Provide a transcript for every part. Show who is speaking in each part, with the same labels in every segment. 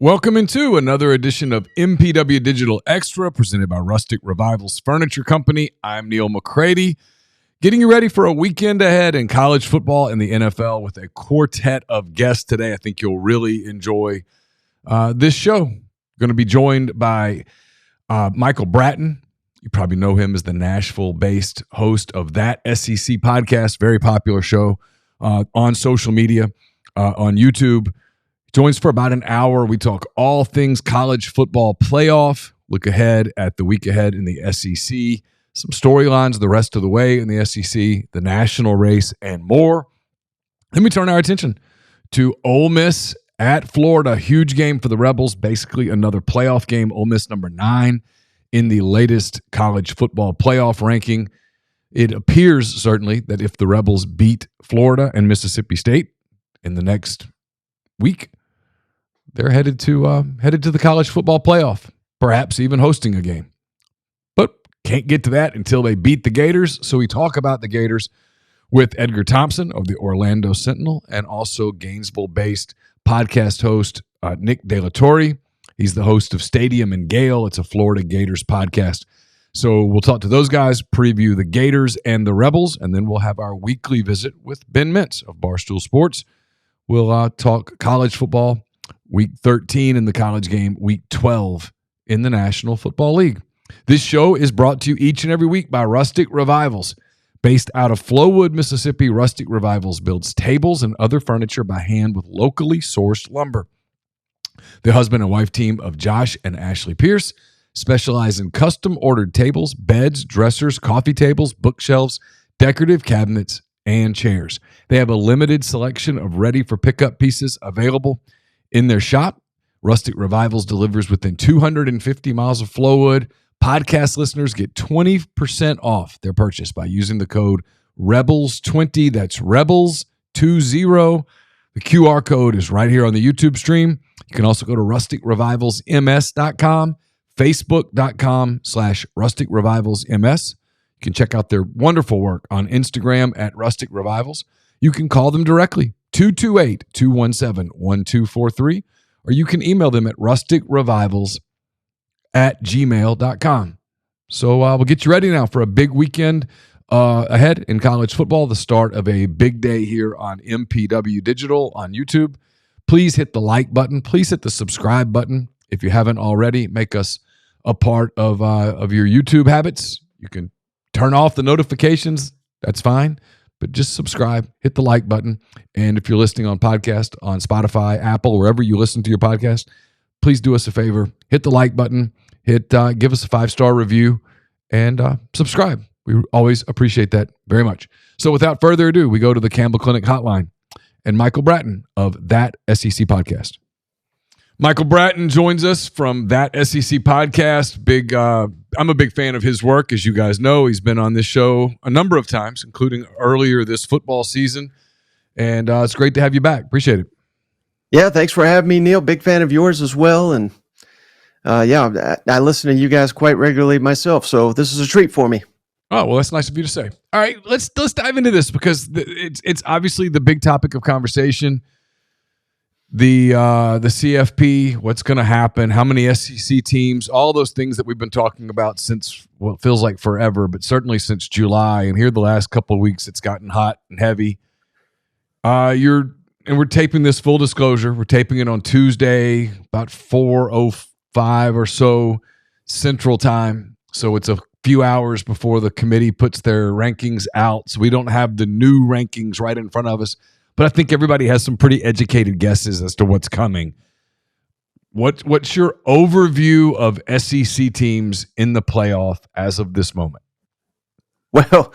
Speaker 1: Welcome into another edition of MPW Digital Extra, presented by Rustic Revivals Furniture Co. I'm Neal McCready, getting you ready for a weekend ahead in college football and the NFL with a quartet of guests today. I think you'll really enjoy this show. Going to be joined by Michael Bratton. You probably know him as the Nashville-based host of That SEC Podcast, very popular show on social media, on YouTube. Joins for about an hour. We talk all things college football playoff, look ahead at the week ahead in the SEC, some storylines the rest of the way in the SEC, the national race, and more. Then we turn our attention to Ole Miss at Florida. Huge game for the Rebels, basically another playoff game. Ole Miss number 9 in the latest college football playoff ranking. It appears certainly that if the Rebels beat Florida and Mississippi State in the next week, they're headed to the college football playoff, perhaps even hosting a game. But can't get to that until they beat the Gators. So we talk about the Gators with Edgar Thompson of the Orlando Sentinel and also Gainesville-based podcast host Nick De La Torre. He's the host of Stadium and Gale. It's a Florida Gators podcast. So we'll talk to those guys, preview the Gators and the Rebels, and then we'll have our weekly visit with Ben Mintz of Barstool Sports. We'll talk college football. Week 13 in the college game, week 12 in the National Football League. This show is brought to you each and every week by Rustic Revivals. Based out of Flowood, Mississippi, Rustic Revivals builds tables and other furniture by hand with locally sourced lumber. The husband and wife team of Josh and Ashley Pierce specialize in custom-ordered tables, beds, dressers, coffee tables, bookshelves, decorative cabinets, and chairs. They have a limited selection of ready-for-pickup pieces available in their shop. Rustic Revivals delivers within 250 miles of Flowood. Podcast listeners get 20% off their purchase by using the code REBELS20. That's REBELS20. The QR code is right here on the YouTube stream. You can also go to rusticrevivalsms.com, facebook.com/rusticrevivalsms. You can check out their wonderful work on Instagram at Rustic Revivals. You can call them directly, 228-217-1243, or you can email them at rusticrevivals@gmail.com. So we'll get you ready now for a big weekend ahead in college football, the start of a big day here on MPW Digital on YouTube. Please hit the like button. Please hit the subscribe button. If you haven't already, make us a part of your YouTube habits. You can turn off the notifications. That's fine. But just subscribe, hit the like button. And if you're listening on podcast, on Spotify, Apple, wherever you listen to your podcast, please do us a favor. Hit the like button, give us a 5-star review, and subscribe. We always appreciate that very much. So without further ado, we go to the Campbell Clinic hotline and Michael Bratton of That SEC Podcast. Michael Bratton joins us from That SEC Podcast. I'm a big fan of his work, as you guys know. He's been on this show a number of times, including earlier this football season. And it's great to have you back. Appreciate it.
Speaker 2: Yeah, thanks for having me, Neal. Big fan of yours as well. And I listen to you guys quite regularly myself, so this is a treat for me.
Speaker 1: Oh, well, that's nice of you to say. All right, let's dive into this because it's obviously the big topic of conversation. The CFP, what's going to happen, how many SEC teams, all those things that we've been talking about since, well, it feels like forever, but certainly since July. And here the last couple of weeks, it's gotten hot and heavy. We're taping this, full disclosure, we're taping it on Tuesday, about 4:05 or so Central Time. So it's a few hours before the committee puts their rankings out. So we don't have the new rankings right in front of us. But I think everybody has some pretty educated guesses as to what's coming. What's your overview of SEC teams in the playoff as of this moment?
Speaker 2: Well,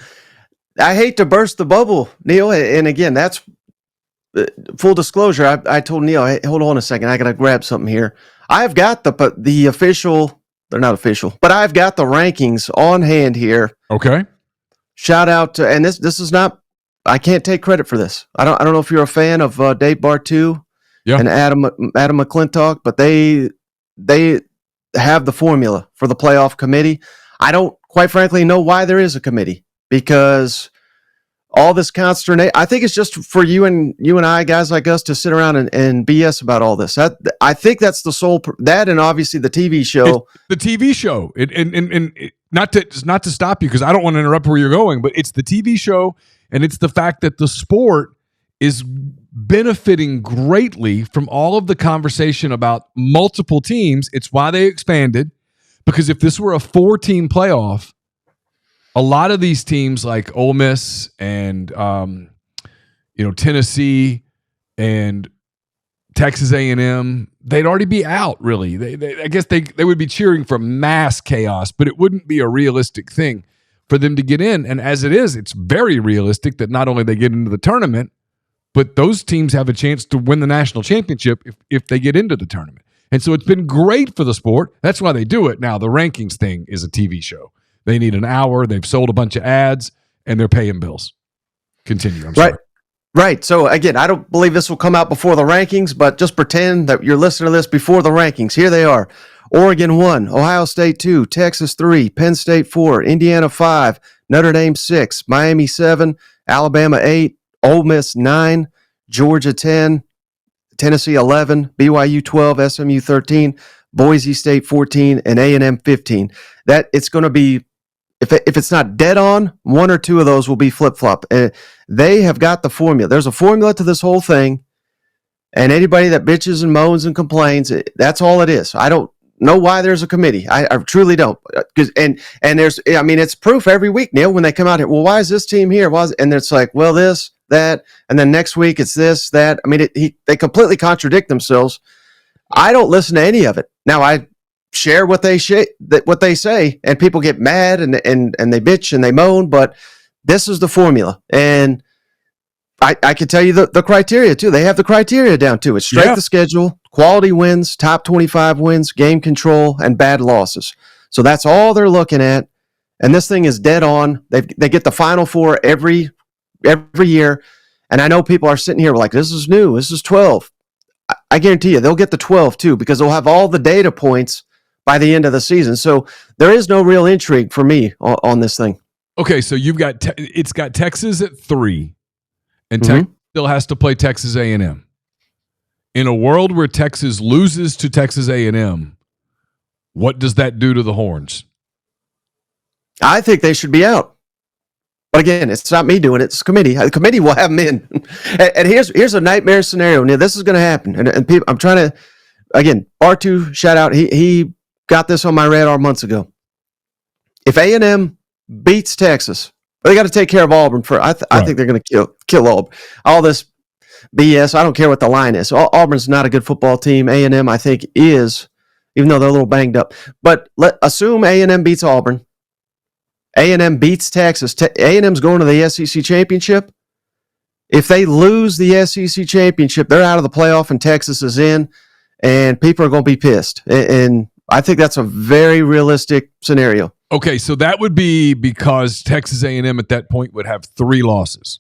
Speaker 2: I hate to burst the bubble, Neal. And again, that's full disclosure. I told Neal, hey, hold on a second. I got to grab something here. I've got the official, they're not official, but I've got the rankings on hand here.
Speaker 1: Okay.
Speaker 2: Shout out to, and this is not, I can't take credit for this. I don't know if you're a fan of Dave Bartu and Adam McClintock, but they have the formula for the playoff committee. I don't, quite frankly, know why there is a committee, because all this consternation. I think it's just for you and I, guys like us, to sit around and BS about all this. I think that's the sole that, and obviously the TV show.
Speaker 1: It's the TV show, not to stop you because I don't want to interrupt where you're going, but it's the TV show, and it's the fact that the sport is benefiting greatly from all of the conversation about multiple teams. It's why they expanded, because if this were a 4-team playoff, a lot of these teams like Ole Miss and Tennessee and Texas A&M, they'd already be out. Really, I guess they would be cheering for mass chaos, but it wouldn't be a realistic thing for them to get in. And as it is, it's very realistic that not only they get into the tournament, but those teams have a chance to win the national championship if they get into the tournament. And so it's been great for the sport. That's why they do it. Now the rankings thing is a TV show. They need an hour. They've sold a bunch of ads, and they're paying bills. Continue. I'm sorry.
Speaker 2: Right. So, again, I don't believe this will come out before the rankings, but just pretend that you're listening to this before the rankings. Here they are. Oregon 1, Ohio State 2, Texas 3, Penn State 4, Indiana 5, Notre Dame 6, Miami 7, Alabama 8, Ole Miss 9, Georgia 10, Tennessee 11, BYU 12, SMU 13, Boise State 14, and A&M 15. That it's going to be, if it's not dead on, one or two of those will be flip-flop. They have got the formula. There's a formula to this whole thing, and anybody that bitches and moans and complains, that's all it is. I don't know why there's a committee. I truly don't. And there's, I mean, it's proof every week, Neal, when they come out here. Well, why is this team here? And it's like, well, this, that, and then next week it's this, that. I mean, they completely contradict themselves. I don't listen to any of it. Now, I share what they say, and people get mad and they bitch and they moan, but this is the formula. And I can tell you the criteria too. They have the criteria down to it. Strength of schedule, quality wins, top 25 wins, game control, and bad losses. So that's all they're looking at. And this thing is dead on. They get the Final Four every year. And I know people are sitting here like, this is new. This is 12. I guarantee you they'll get the 12 too, because they'll have all the data points by the end of the season. So there is no real intrigue for me on this thing.
Speaker 1: Okay, so you've got it's got Texas at 3, and Texas still has to play Texas A&M. In a world where Texas loses to Texas A&M, what does that do to the Horns?
Speaker 2: I think they should be out. But again, it's not me doing it. It's the committee. The committee will have them in. And here's a nightmare scenario. Now, this is going to happen. And people, I'm trying to, again, R2, shout out. He got this on my radar months ago. If A&M beats Texas, they got to take care of Auburn first. I think they're going to kill Auburn. All this BS, I don't care what the line is. Auburn's not a good football team. A&M, I think, is, even though they're a little banged up. But assume A&M beats Auburn. A&M beats Texas. A&M's going to the SEC championship. If they lose the SEC championship, they're out of the playoff and Texas is in, and people are going to be pissed. And I think that's a very realistic scenario.
Speaker 1: Okay, so that would be because Texas A&M at that point would have 3 losses.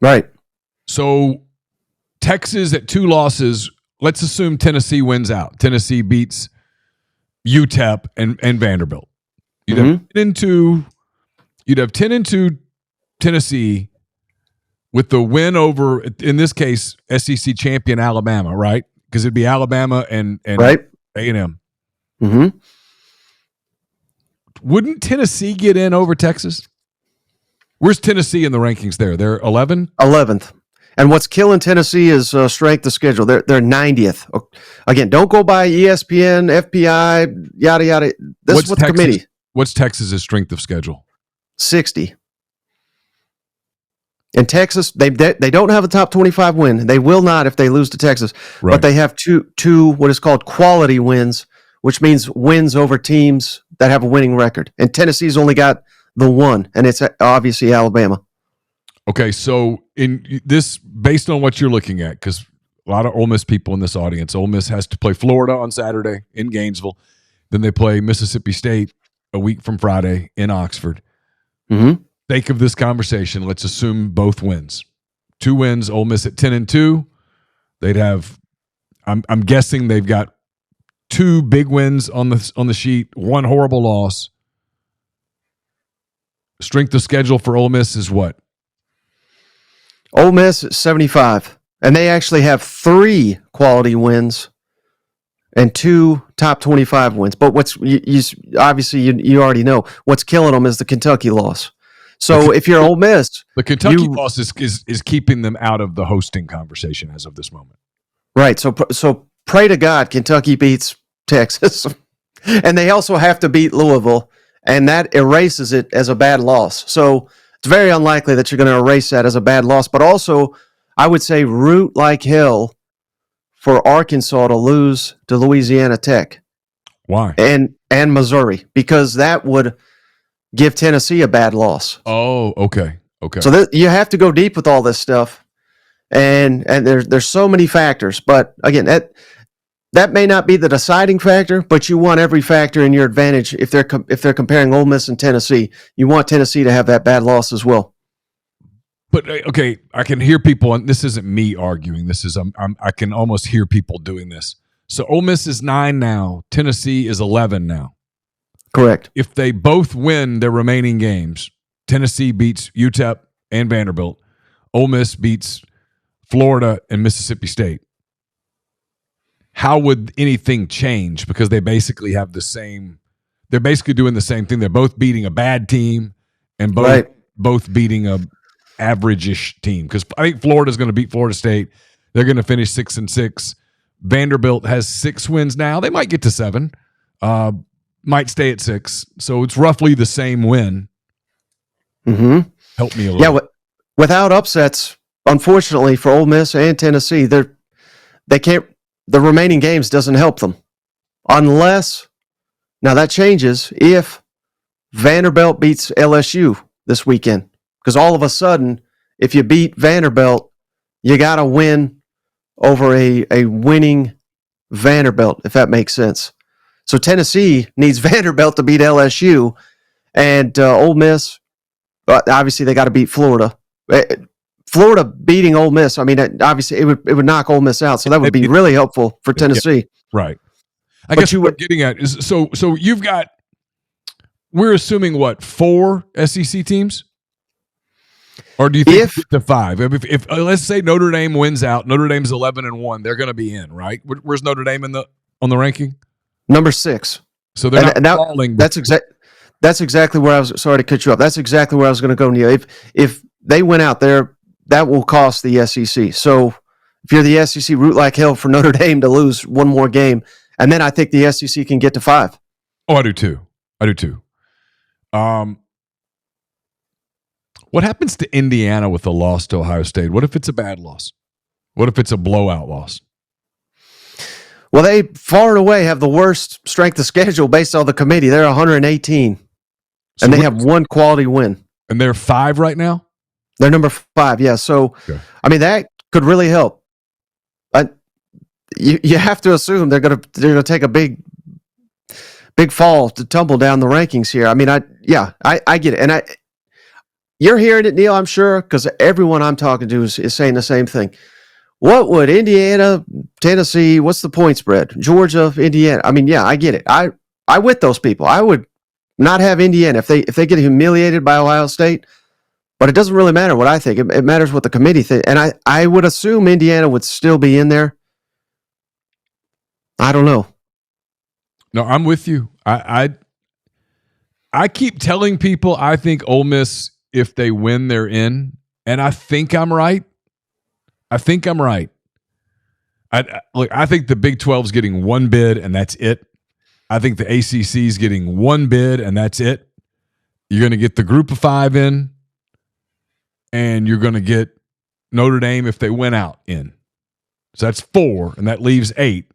Speaker 2: Right.
Speaker 1: So Texas at 2 losses, let's assume Tennessee wins out. Tennessee beats UTEP and Vanderbilt. You'd have 10-2 Tennessee with the win over, in this case, SEC champion Alabama, right? Because it'd be Alabama and
Speaker 2: right.
Speaker 1: A&M.
Speaker 2: Mm-hmm.
Speaker 1: Wouldn't Tennessee get in over Texas? Where's Tennessee in the rankings there? They're 11?
Speaker 2: 11th. And what's killing Tennessee is strength of schedule. They're 90th. Again, don't go by ESPN, FPI, yada, yada. This is what the committee.
Speaker 1: What's Texas's strength of schedule?
Speaker 2: 60. In Texas, they don't have a top 25 win. They will not if they lose to Texas. Right. But they have two what is called quality wins, which means wins over teams that have a winning record. And Tennessee's only got the one, and it's obviously Alabama.
Speaker 1: Okay, so in this, based on what you're looking at, because a lot of Ole Miss people in this audience, Ole Miss has to play Florida on Saturday in Gainesville. Then they play Mississippi State a week from Friday in Oxford.
Speaker 2: Mm-hmm.
Speaker 1: Sake of this conversation, let's assume both wins. 2 wins, Ole Miss at 10-2. They'd have, I'm guessing they've got 2 big wins on the sheet, 1 horrible loss. Strength of schedule for Ole Miss is what?
Speaker 2: Ole Miss at 75, and they actually have 3 quality wins and 2 top 25 wins. But what's obviously you already know what's killing them is the Kentucky loss. So if you're Ole Miss,
Speaker 1: the Kentucky loss is keeping them out of the hosting conversation as of this moment.
Speaker 2: Right. So pray to God Kentucky beats Texas, and they also have to beat Louisville, and that erases it as a bad loss. So it's very unlikely that you're going to erase that as a bad loss. But also, I would say root like hell for Arkansas to lose to Louisiana Tech.
Speaker 1: Why?
Speaker 2: And Missouri, because that would give Tennessee a bad loss.
Speaker 1: Oh, okay.
Speaker 2: So you have to go deep with all this stuff, and there's so many factors. But again, that may not be the deciding factor, but you want every factor in your advantage. If they're comparing Ole Miss and Tennessee, you want Tennessee to have that bad loss as well.
Speaker 1: But okay, I can hear people, and this isn't me arguing. This is I can almost hear people doing this. So Ole Miss is 9 now. Tennessee is 11 now.
Speaker 2: Correct.
Speaker 1: If they both win their remaining games, Tennessee beats UTEP and Vanderbilt. Ole Miss beats Florida and Mississippi State. How would anything change? Because they basically have the same. They're basically doing the same thing. They're both beating a bad team and both beating a average-ish team. Because I think Florida's going to beat Florida State. They're going to finish 6-6. Vanderbilt has 6 wins now. They might get to 7. Might stay at 6. So it's roughly the same win.
Speaker 2: Mm-hmm.
Speaker 1: Help me a little.
Speaker 2: Yeah, without upsets, unfortunately for Ole Miss and Tennessee, they can't. The remaining games doesn't help them, unless now that changes if Vanderbilt beats LSU this weekend. Because all of a sudden, if you beat Vanderbilt, you got to win over a winning Vanderbilt, if that makes sense. So Tennessee needs Vanderbilt to beat LSU, and Ole Miss, obviously they got to beat Florida. Florida beating Ole Miss, I mean, obviously it would knock Ole Miss out, so that would be really helpful for Tennessee.
Speaker 1: Yeah, right. I guess what we're getting at is so you've got, we're assuming what, 4 SEC teams? Or do you think to 5? If let's say Notre Dame wins out, Notre Dame's 11-1, they're going to be in, right? Where's Notre Dame on the ranking?
Speaker 2: Number 6.
Speaker 1: So they're not falling.
Speaker 2: That's exactly where I was. Sorry to cut you off. That's exactly where I was going to go, Neal. If they went out there, that will cost the SEC. So if you're the SEC, root like hell for Notre Dame to lose one more game, and then I think the SEC can get to 5.
Speaker 1: Oh, I do too. What happens to Indiana with a loss to Ohio State? What if it's a bad loss? What if it's a blowout loss?
Speaker 2: Well, they far and away have the worst strength of schedule based on the committee. They're 118, and they have 1 quality win.
Speaker 1: And they're 5 right now?
Speaker 2: They're number 5, yeah. So, okay. I mean, that could really help. You have to assume they're gonna take a big fall to tumble down the rankings here. I mean, I get it, and you're hearing it, Neal, I'm sure, because everyone I'm talking to is saying the same thing. What would Indiana, Tennessee, what's the point spread? Georgia, Indiana. I mean, yeah, I get it. I with those people. I would not have Indiana if they get humiliated by Ohio State, but it doesn't really matter what I think. It matters what the committee thinks. And I would assume Indiana would still be in there. I don't know.
Speaker 1: No, I'm with you. I keep telling people I think Ole Miss, if they win, they're in. And I think I'm right. I think the Big 12 is getting 1 bid, and that's it. I think the ACC is getting 1 bid, and that's it. You're going to get the group of 5 in, and you're going to get Notre Dame, if they win out, in. So that's 4, and that leaves 8.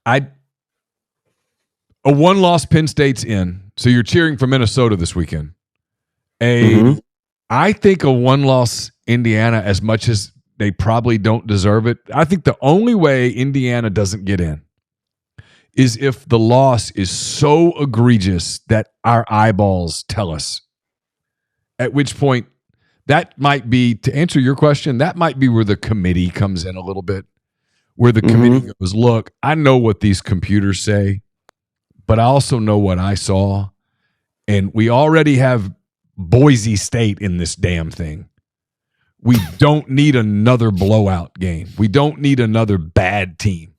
Speaker 1: A 1-loss Penn State's in, so you're cheering for Minnesota this weekend. I think a 1-loss Indiana, as much as they probably don't deserve it, I think the only way Indiana doesn't get in is if the loss is so egregious that our eyeballs tell us. At which point, that might be, to answer your question, that might be where the committee comes in a little bit, where the committee goes, look, I know what these computers say, but I also know what I saw. And we already have Boise State in this damn thing. We don't need another blowout game. We don't need another bad team.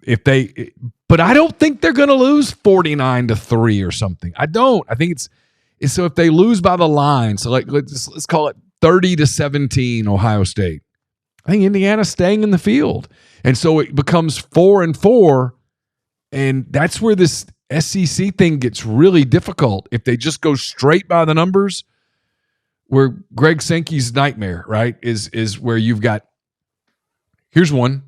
Speaker 1: But I don't think they're going to lose 49-3 or something. I don't. I think it's so if they lose by the line, so like let's call it 30-17 Ohio State. I think Indiana's staying in the field. And so it becomes 4-4, and that's where this SEC thing gets really difficult if they just go straight by the numbers, where Greg Sankey's nightmare, right, is where you've got, here's one,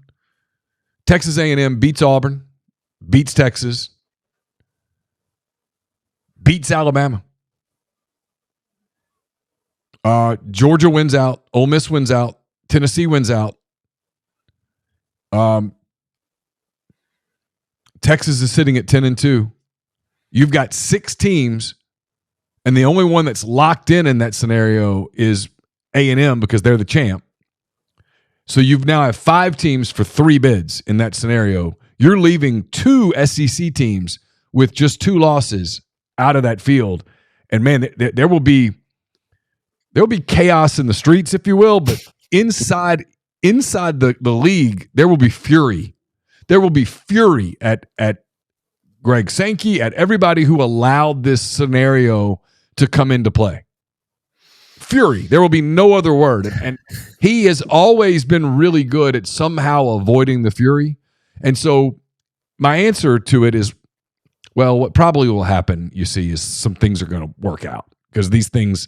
Speaker 1: Texas A&M beats Auburn, beats Texas, beats Alabama. Georgia wins out, Ole Miss wins out, Tennessee wins out. Texas is sitting at 10-2. You've got 6 teams, and the only one that's locked in that scenario is A&M because they're the champ. So you've now have 5 teams for 3 bids in that scenario. You're leaving 2 SEC teams with just 2 losses out of that field, and man, there will be chaos in the streets, if you will, but inside the league, there will be fury. There will be fury at Greg Sankey, at everybody who allowed this scenario to come into play. Fury. There will be no other word. And he has always been really good at somehow avoiding the fury. And so my answer to it is, well, what probably will happen, you see, is some things are going to work out because these things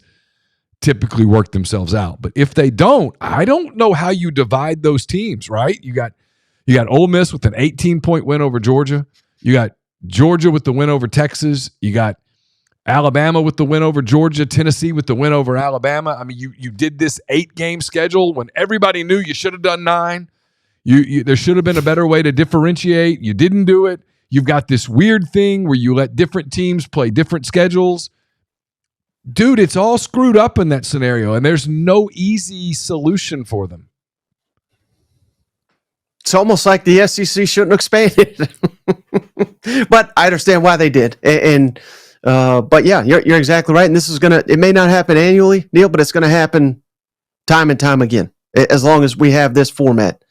Speaker 1: typically work themselves out. But if they don't, I don't know how you divide those teams, right? You got Ole Miss with an 18-point win over Georgia. You got Georgia with the win over Texas. You got Alabama with the win over Georgia. Tennessee with the win over Alabama. I mean, you did this 8-game schedule when everybody knew you should have done 9. There should have been a better way to differentiate. You didn't do it. You've got this weird thing where you let different teams play different schedules. Dude, it's all screwed up in that scenario, and there's no easy solution for them.
Speaker 2: It's almost like the SEC shouldn't have expanded. But I understand why they did. But yeah, you're exactly right. And this is it may not happen annually, Neal, but it's going to happen time and time again, as long as we have this format.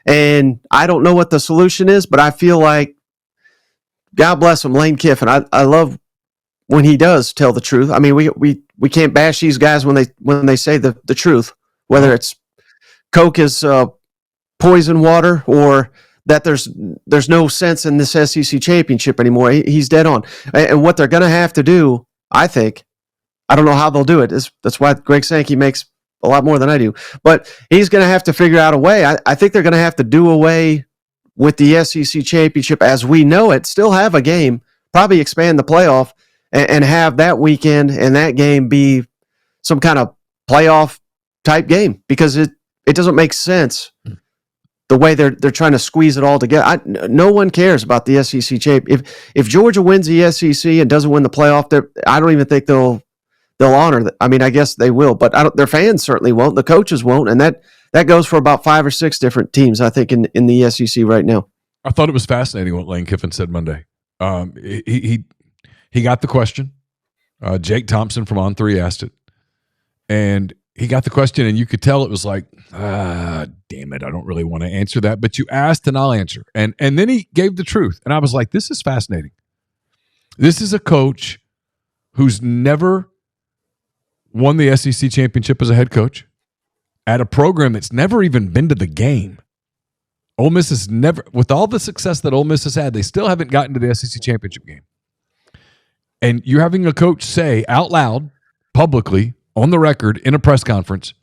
Speaker 2: And I don't know what the solution is, but I feel like, God bless him, Lane Kiffin. I love when he does tell the truth. I mean, we can't bash these guys when they say the truth, whether it's Coke is poison water or that there's no sense in this SEC championship anymore. He's dead on. And what they're going to have to do, I think, I don't know how they'll do it. That's why Greg Sankey makes a lot more than I do. But he's going to have to figure out a way. I think they're going to have to do away with the SEC championship as we know it, still have a game, probably expand the playoff, and have that weekend and that game be some kind of playoff type game, because it doesn't make sense the way they're trying to squeeze it all together. No one cares about the SEC champ. If Georgia wins the SEC and doesn't win the playoff, I don't even think they'll honor that. I mean, I guess they will, but their fans certainly won't. The coaches won't, and that goes for about 5 or 6 different teams, I think, in the SEC right now.
Speaker 1: I thought it was fascinating what Lane Kiffin said Monday. He got the question. Jake Thompson from On3 asked it, and he got the question, and you could tell it was like, damn it, I don't really want to answer that, but you asked and I'll answer. And then he gave the truth, and I was like, this is fascinating. This is a coach who's never won the SEC championship as a head coach at a program that's never even been to the game. Ole Miss has never, with all the success that Ole Miss has had, they still haven't gotten to the SEC championship game. And you're having a coach say out loud, publicly, on the record, in a press conference,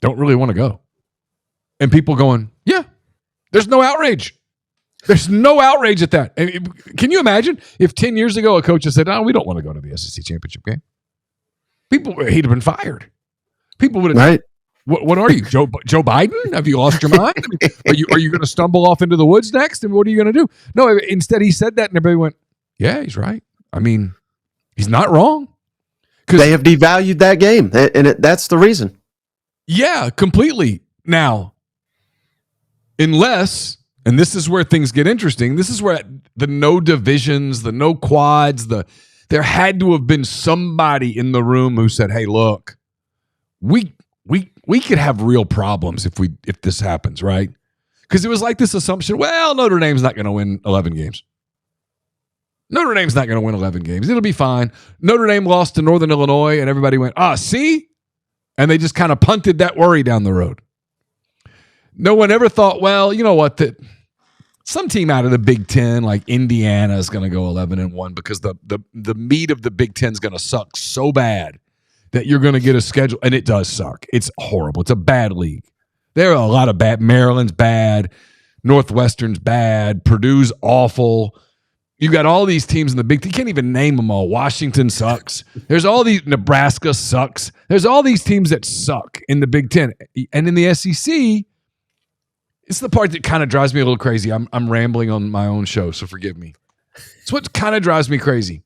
Speaker 1: don't really want to go. And people going, yeah, there's no outrage. There's no outrage at that. And can you imagine if 10 years ago a coach had said, no, we don't want to go to the SEC championship game? He'd have been fired. People would have,
Speaker 2: right.
Speaker 1: What are you, Joe Biden? Have you lost your mind? Are you going to stumble off into the woods next? And what are you going to do? No, instead he said that and everybody went, yeah, he's right. I mean, he's not wrong.
Speaker 2: They have devalued that game, and that's the reason.
Speaker 1: Yeah, completely. Now, unless, and this is where things get interesting, this is where the no divisions, the no quads, the there had to have been somebody in the room who said, hey, look, we could have real problems if this happens, right? Because it was like this assumption, well, Notre Dame's not going to win 11 games. Notre Dame's not going to win 11 games. It'll be fine. Notre Dame lost to Northern Illinois, and everybody went, see? And they just kind of punted that worry down the road. No one ever thought, well, you know what, that some team out of the Big Ten, like Indiana, is going to go 11-1 because the meat of the Big Ten is going to suck so bad that you're going to get a schedule. And it does suck. It's horrible. It's a bad league. There are a lot of bad. Maryland's bad. Northwestern's bad. Purdue's awful. You got all these teams in the Big Ten. You can't even name them all. Washington sucks. There's all these. Nebraska sucks. There's all these teams that suck in the Big Ten. And in the SEC, it's the part that kind of drives me a little crazy. I'm rambling on my own show, so forgive me. It's what kind of drives me crazy.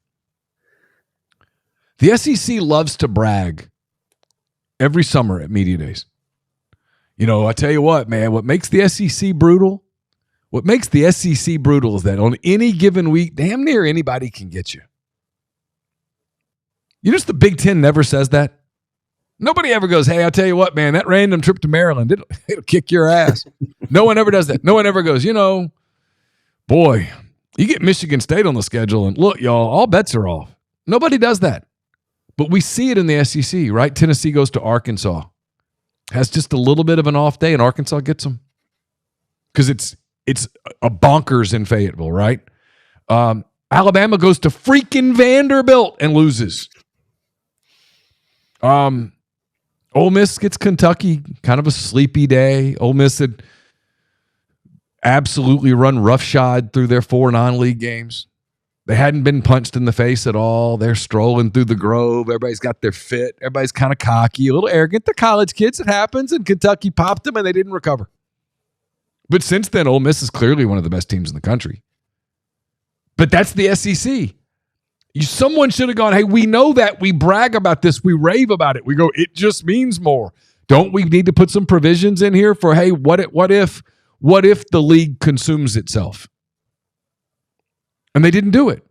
Speaker 1: The SEC loves to brag every summer at media days. You know, I tell you what, man, what makes the SEC brutal? What makes the SEC brutal is that on any given week, damn near anybody can get you. You notice the Big Ten never says that? Nobody ever goes, hey, I'll tell you what, man, that random trip to Maryland, it'll kick your ass. No one ever does that. No one ever goes, boy, you get Michigan State on the schedule, and look, y'all, all bets are off. Nobody does that. But we see it in the SEC, right? Tennessee goes to Arkansas. Has just a little bit of an off day, and Arkansas gets them. Because it's a bonkers in Fayetteville, right? Alabama goes to freaking Vanderbilt and loses. Ole Miss gets Kentucky, kind of a sleepy day. Ole Miss had absolutely run roughshod through their 4 non-league games. They hadn't been punched in the face at all. They're strolling through the Grove. Everybody's got their fit. Everybody's kind of cocky, a little arrogant. They're college kids. It happens. And Kentucky popped them, and they didn't recover. But since then, Ole Miss is clearly one of the best teams in the country. But that's the SEC. Someone should have gone, hey, we know that. We brag about this. We rave about it. We go, it just means more. Don't we need to put some provisions in here for, hey, what if the league consumes itself? And they didn't do it.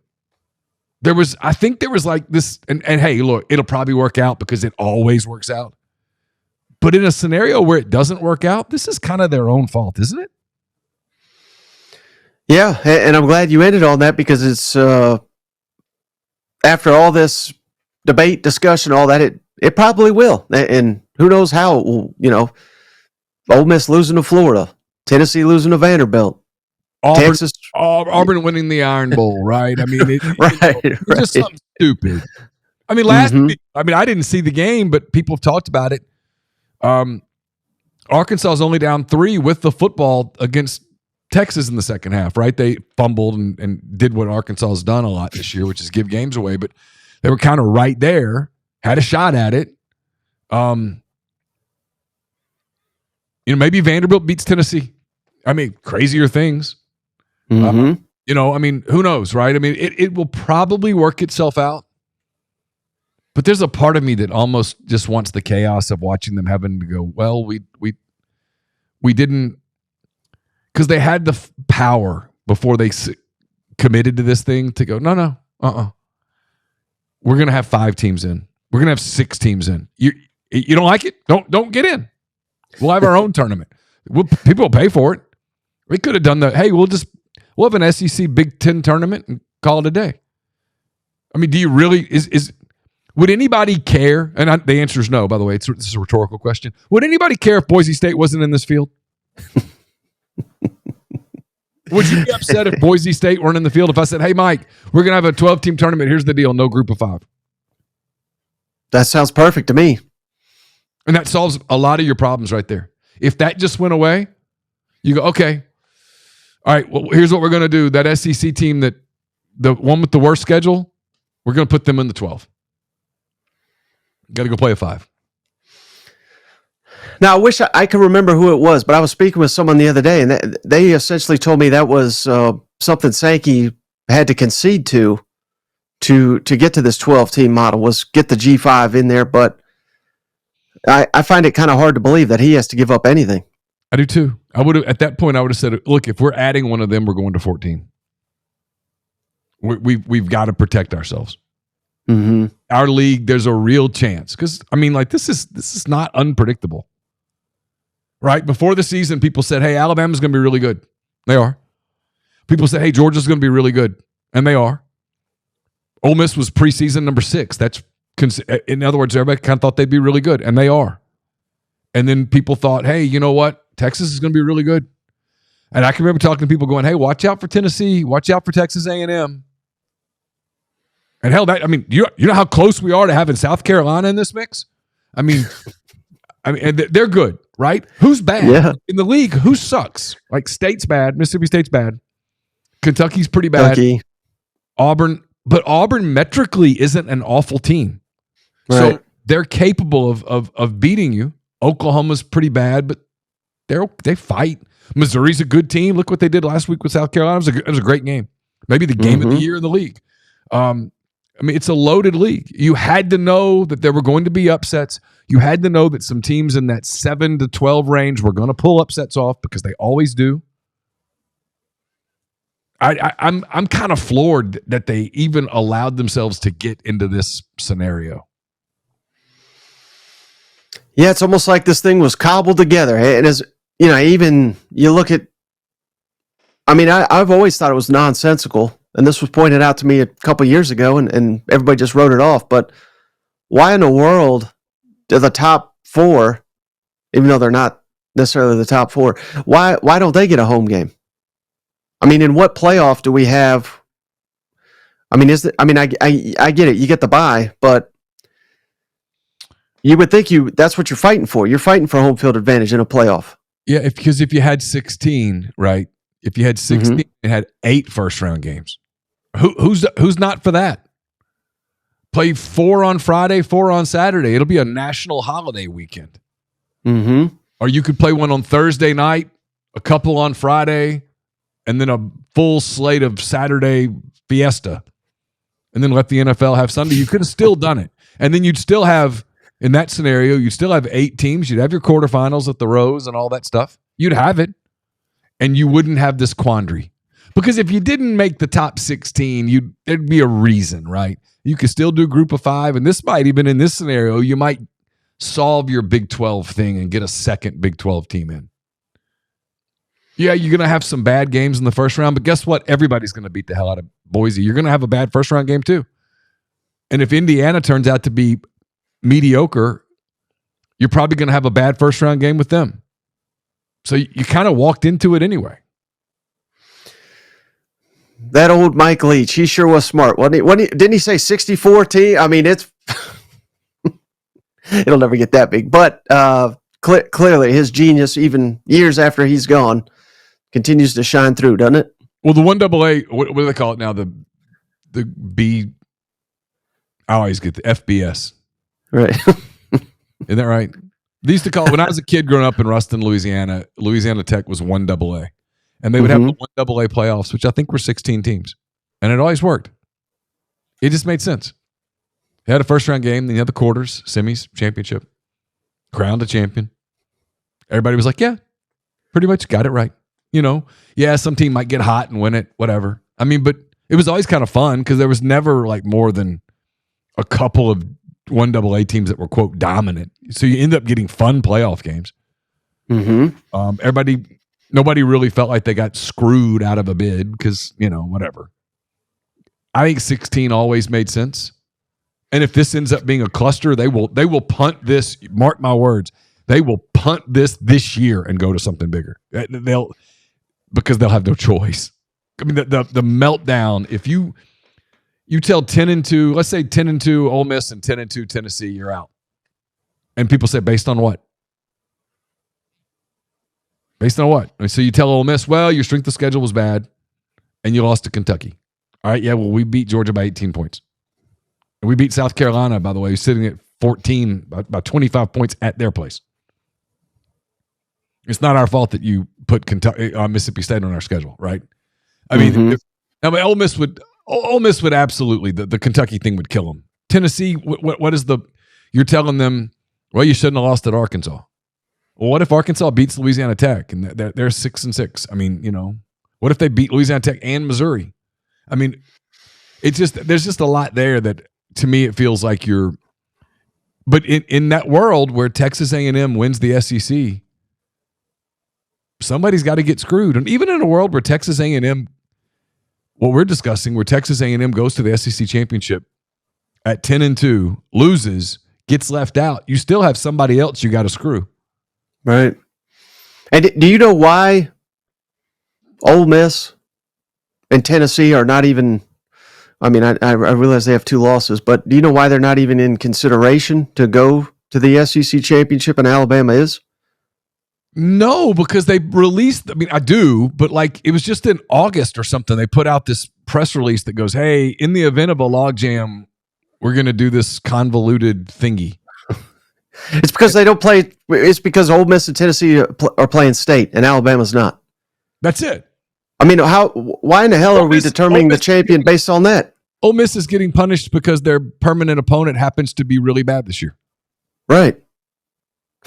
Speaker 1: I think there was like this, and hey, look, it'll probably work out because it always works out. But in a scenario where it doesn't work out, this is kind of their own fault, isn't it?
Speaker 2: Yeah, and I'm glad you ended on that because it's after all this debate, discussion, all that, it probably will. And who knows how it will, Ole Miss losing to Florida, Tennessee losing to Vanderbilt. Texas,
Speaker 1: Auburn winning the Iron Bowl, right? I mean, it's
Speaker 2: right.
Speaker 1: just something stupid. I mean, I didn't see the game, but people have talked about it. Arkansas is only down 3 with the football against Texas in the second half, right? They fumbled and did what Arkansas has done a lot this year, which is give games away, but they were kind of right there, had a shot at it. Maybe Vanderbilt beats Tennessee. I mean, crazier things.
Speaker 2: Mm-hmm.
Speaker 1: Who knows, right? I mean, it will probably work itself out. But there's a part of me that almost just wants the chaos of watching them having to go, well, we didn't, because they had the power before they committed to this thing to go, no, we're going to have 5 teams in. We're going to have 6 teams in. You don't like it? Don't get in. We'll have our own tournament. People will pay for it. We could have done we'll have an SEC Big Ten tournament and call it a day. I mean, do you really, would anybody care? And the answer is no, by the way. This is a rhetorical question. Would anybody care if Boise State wasn't in this field? Would you be upset if Boise State weren't in the field if I said, hey, Mike, we're going to have a 12-team tournament. Here's the deal. No group of 5.
Speaker 2: That sounds perfect to me.
Speaker 1: And that solves a lot of your problems right there. If that just went away, you go, okay, all right, well, here's what we're going to do. That SEC team, the one with the worst schedule, we're going to put them in the 12. Got to go play a 5.
Speaker 2: Now, I wish I could remember who it was, but I was speaking with someone the other day, and they essentially told me that was something Sankey had to concede to get to this 12-team model, was get the G5 in there, but I find it kind of hard to believe that he has to give up anything.
Speaker 1: I do too. At that point, I would have said, look, if we're adding one of them, we're going to 14. We've got to protect ourselves. Our league, there's a real chance. Because, I mean, like, this is not unpredictable. Right? Before the season, people said, hey, Alabama's going to be really good. They are. People said, hey, Georgia's going to be really good. And they are. Ole Miss was preseason number 6. That's, in other words, everybody kind of thought they'd be really good. And they are. And then people thought, hey, you know what? Texas is going to be really good. And I can remember talking to people going, hey, watch out for Tennessee. Watch out for Texas A&M. And hell, you know how close we are to having South Carolina in this mix? I mean, and they're good, right? Who's bad?
Speaker 2: Yeah.
Speaker 1: In the league, who sucks? Like, State's bad. Mississippi State's bad. Kentucky's pretty bad.
Speaker 2: Kentucky.
Speaker 1: But Auburn metrically isn't an awful team.
Speaker 2: Right.
Speaker 1: So they're capable of beating you. Oklahoma's pretty bad, but they fight. Missouri's a good team. Look what they did last week with South Carolina. It was a great game. Maybe the game of the year in the league. It's a loaded league. You had to know that there were going to be upsets. You had to know that some teams in that 7 to 12 range were going to pull upsets off because they always do. I'm kind of floored that they even allowed themselves to get into this scenario.
Speaker 2: Yeah, it's almost like this thing was cobbled together. And as you know, even you look at, I've always thought it was nonsensical, and this was pointed out to me a couple of years ago, and everybody just wrote it off. But why in the world do the top 4, even though they're not necessarily the top 4, why don't they get a home game? In what playoff do we have? I get it. You get the bye, but you would think that's what you're fighting for. You're fighting for home field advantage in a playoff.
Speaker 1: Yeah, because if you had 16, right? If you had 16 and had 8 first-round games, who's not for that? Play 4 on Friday, 4 on Saturday. It'll be a national holiday weekend.
Speaker 2: Mm-hmm.
Speaker 1: Or you could play one on Thursday night, a couple on Friday, and then a full slate of Saturday fiesta, and then let the NFL have Sunday. You could have still done it. And then you'd still have, in that scenario, you'd still have 8 teams. You'd have your quarterfinals at the Rose and all that stuff. You'd have it. And you wouldn't have this quandary. Because if you didn't make the top 16, there'd be a reason, right? You could still do group of 5. And this might, even in this scenario, you might solve your Big 12 thing and get a second Big 12 team in. Yeah, you're going to have some bad games in the first round, but guess what? Everybody's going to beat the hell out of Boise. You're going to have a bad first round game too. And if Indiana turns out to be mediocre, you're probably going to have a bad first round game with them. So you kind of walked into it anyway.
Speaker 2: That old Mike Leach, he sure was smart. Didn't he say 64 team? It's it'll never get that big. But clearly his genius, even years after he's gone, continues to shine through, doesn't it?
Speaker 1: Well, the 1AA, what do they call it now? The B, I always get the FBS.
Speaker 2: Right.
Speaker 1: Isn't that right? They used to call it, when I was a kid growing up in Ruston, Louisiana Tech was 1AA. And they would have the 1AA playoffs, which I think were 16 teams. And it always worked. It just made sense. They had a first-round game, then you had the quarters, semis, championship, crowned a champion. Everybody was like, yeah, pretty much got it right. Yeah, some team might get hot and win it, whatever. But it was always kind of fun because there was never like more than a couple of 1AA teams that were, quote, dominant. So you end up getting fun playoff games.
Speaker 2: Mm-hmm.
Speaker 1: Nobody really felt like they got screwed out of a bid because, whatever. I think 16 always made sense. And if this ends up being a cluster, they will punt this, mark my words, they will punt this year and go to something bigger. Because they'll have no choice. The meltdown, if you tell 10-2, let's say 10-2 Ole Miss and 10-2 Tennessee, you're out. And people say, based on what? Based on what? So you tell Ole Miss, well, your strength of schedule was bad and you lost to Kentucky. All right, yeah, well, we beat Georgia by 18 points. And we beat South Carolina, by the way, who's sitting at 14, by 25 points at their place. It's not our fault that you put Kentucky, Mississippi State on our schedule, right? Ole Miss would absolutely, the Kentucky thing would kill them. Tennessee, what is you're telling them, well, you shouldn't have lost at Arkansas. Well, what if Arkansas beats Louisiana Tech and they're 6-6? What if they beat Louisiana Tech and Missouri? There's just a lot there that to me, it feels like you're. But in that world where Texas A&M wins the SEC, somebody's got to get screwed. And even in a world where Texas A&M, what we're discussing, where Texas A&M goes to the SEC championship at 10-2, loses, gets left out, you still have somebody else you got to screw.
Speaker 2: Right. And do you know why Ole Miss and Tennessee are not even? I mean, I realize they have 2 losses, but do you know why they're not even in consideration to go to the SEC championship and Alabama is?
Speaker 1: No, because they released, I mean, I do, but like it was just in August or something. They put out this press release that goes, hey, in the event of a logjam, we're going to do this convoluted thingy.
Speaker 2: It's because they don't play. It's because Ole Miss and Tennessee are playing state and Alabama's not.
Speaker 1: That's it.
Speaker 2: I mean, why in the hell are we determining the champion based on that?
Speaker 1: Ole Miss is getting punished because their permanent opponent happens to be really bad this year.
Speaker 2: Right.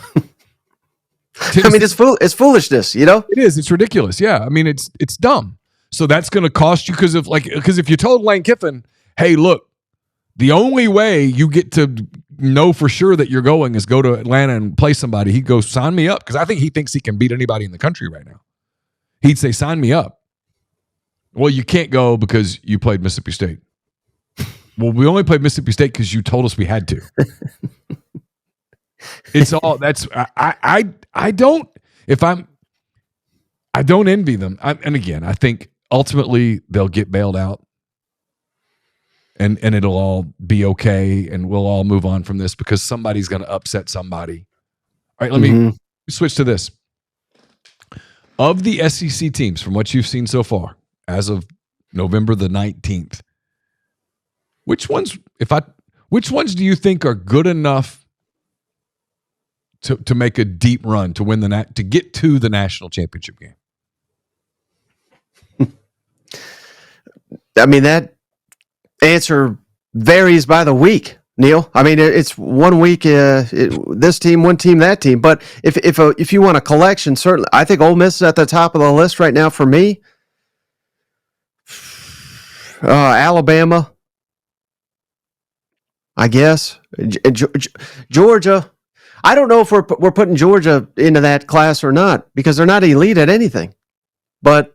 Speaker 2: I mean, it's foolishness, you know?
Speaker 1: It is. It's ridiculous. Yeah. I mean, it's dumb. So that's going to cost you because if you told Lane Kiffin, hey, look, the only way you get to know for sure that you're going is go to Atlanta and play somebody, he'd go, sign me up, because I think he thinks he can beat anybody in the country right now. He'd say, sign me up. Well, you can't go because you played Mississippi State. Well, we only played Mississippi State because you told us we had to. It's all that's I don't envy them. And again, I think ultimately they'll get bailed out, and it'll all be okay, and we'll all move on from this because somebody's going to upset somebody. All right, let me switch to this. Of the SEC teams, from what you've seen so far, as of November the 19th, which ones do you think are good enough to make a deep run to win to get to the national championship game?
Speaker 2: I mean, that answer varies by the week, Neal. I mean, it's 1 week this team, one team, that team. But if you want a collection, certainly, I think Ole Miss is at the top of the list right now for me. Alabama, I guess. Georgia. I don't know if we're putting Georgia into that class or not because they're not elite at anything, but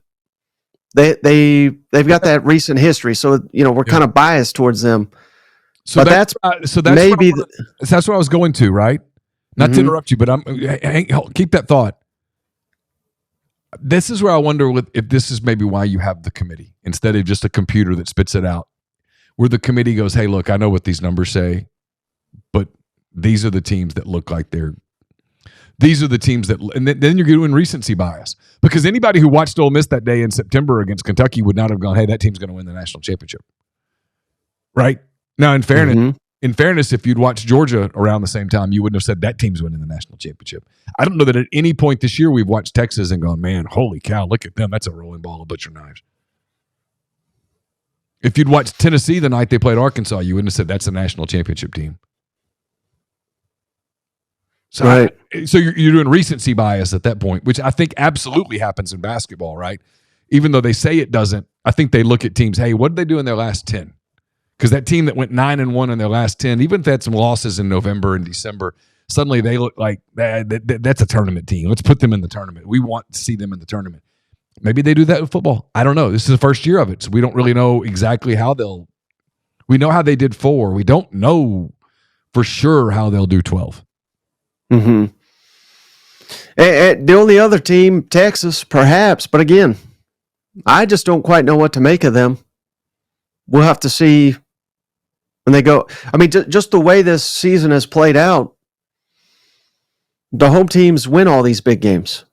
Speaker 2: they've got that recent history, so we're kind of biased towards them.
Speaker 1: So that's maybe that's what I was going to, right? Not to interrupt you, but keep that thought. This is where I wonder if this is maybe why you have the committee instead of just a computer that spits it out, where the committee goes, hey, look, I know what these numbers say, but these are the teams that look like these are the teams that, and then you're doing recency bias, because anybody who watched Ole Miss that day in September against Kentucky would not have gone, hey, that team's going to win the national championship. Right? Now, in fairness, if you'd watched Georgia around the same time, you wouldn't have said that team's winning the national championship. I don't know that at any point this year we've watched Texas and gone, man, holy cow, look at them. That's a rolling ball of butcher knives. If you'd watched Tennessee the night they played Arkansas, you wouldn't have said that's a national championship team. So,
Speaker 2: right.
Speaker 1: So you're doing recency bias at that point, which I think absolutely happens in basketball, right? Even though they say it doesn't, I think they look at teams, hey, what did they do in their last 10? Because that team that went 9-1 in their last 10, even if they had some losses in November and December, suddenly they look like that's a tournament team. Let's put them in the tournament. We want to see them in the tournament. Maybe they do that with football. I don't know. This is the first year of it, so we don't really know exactly how we know how they did 4. We don't know for sure how they'll do 12.
Speaker 2: Mm-hmm. And the only other team, Texas, perhaps, but again, I just don't quite know what to make of them. We'll have to see when they go. I mean, just the way this season has played out, the home teams win all these big games.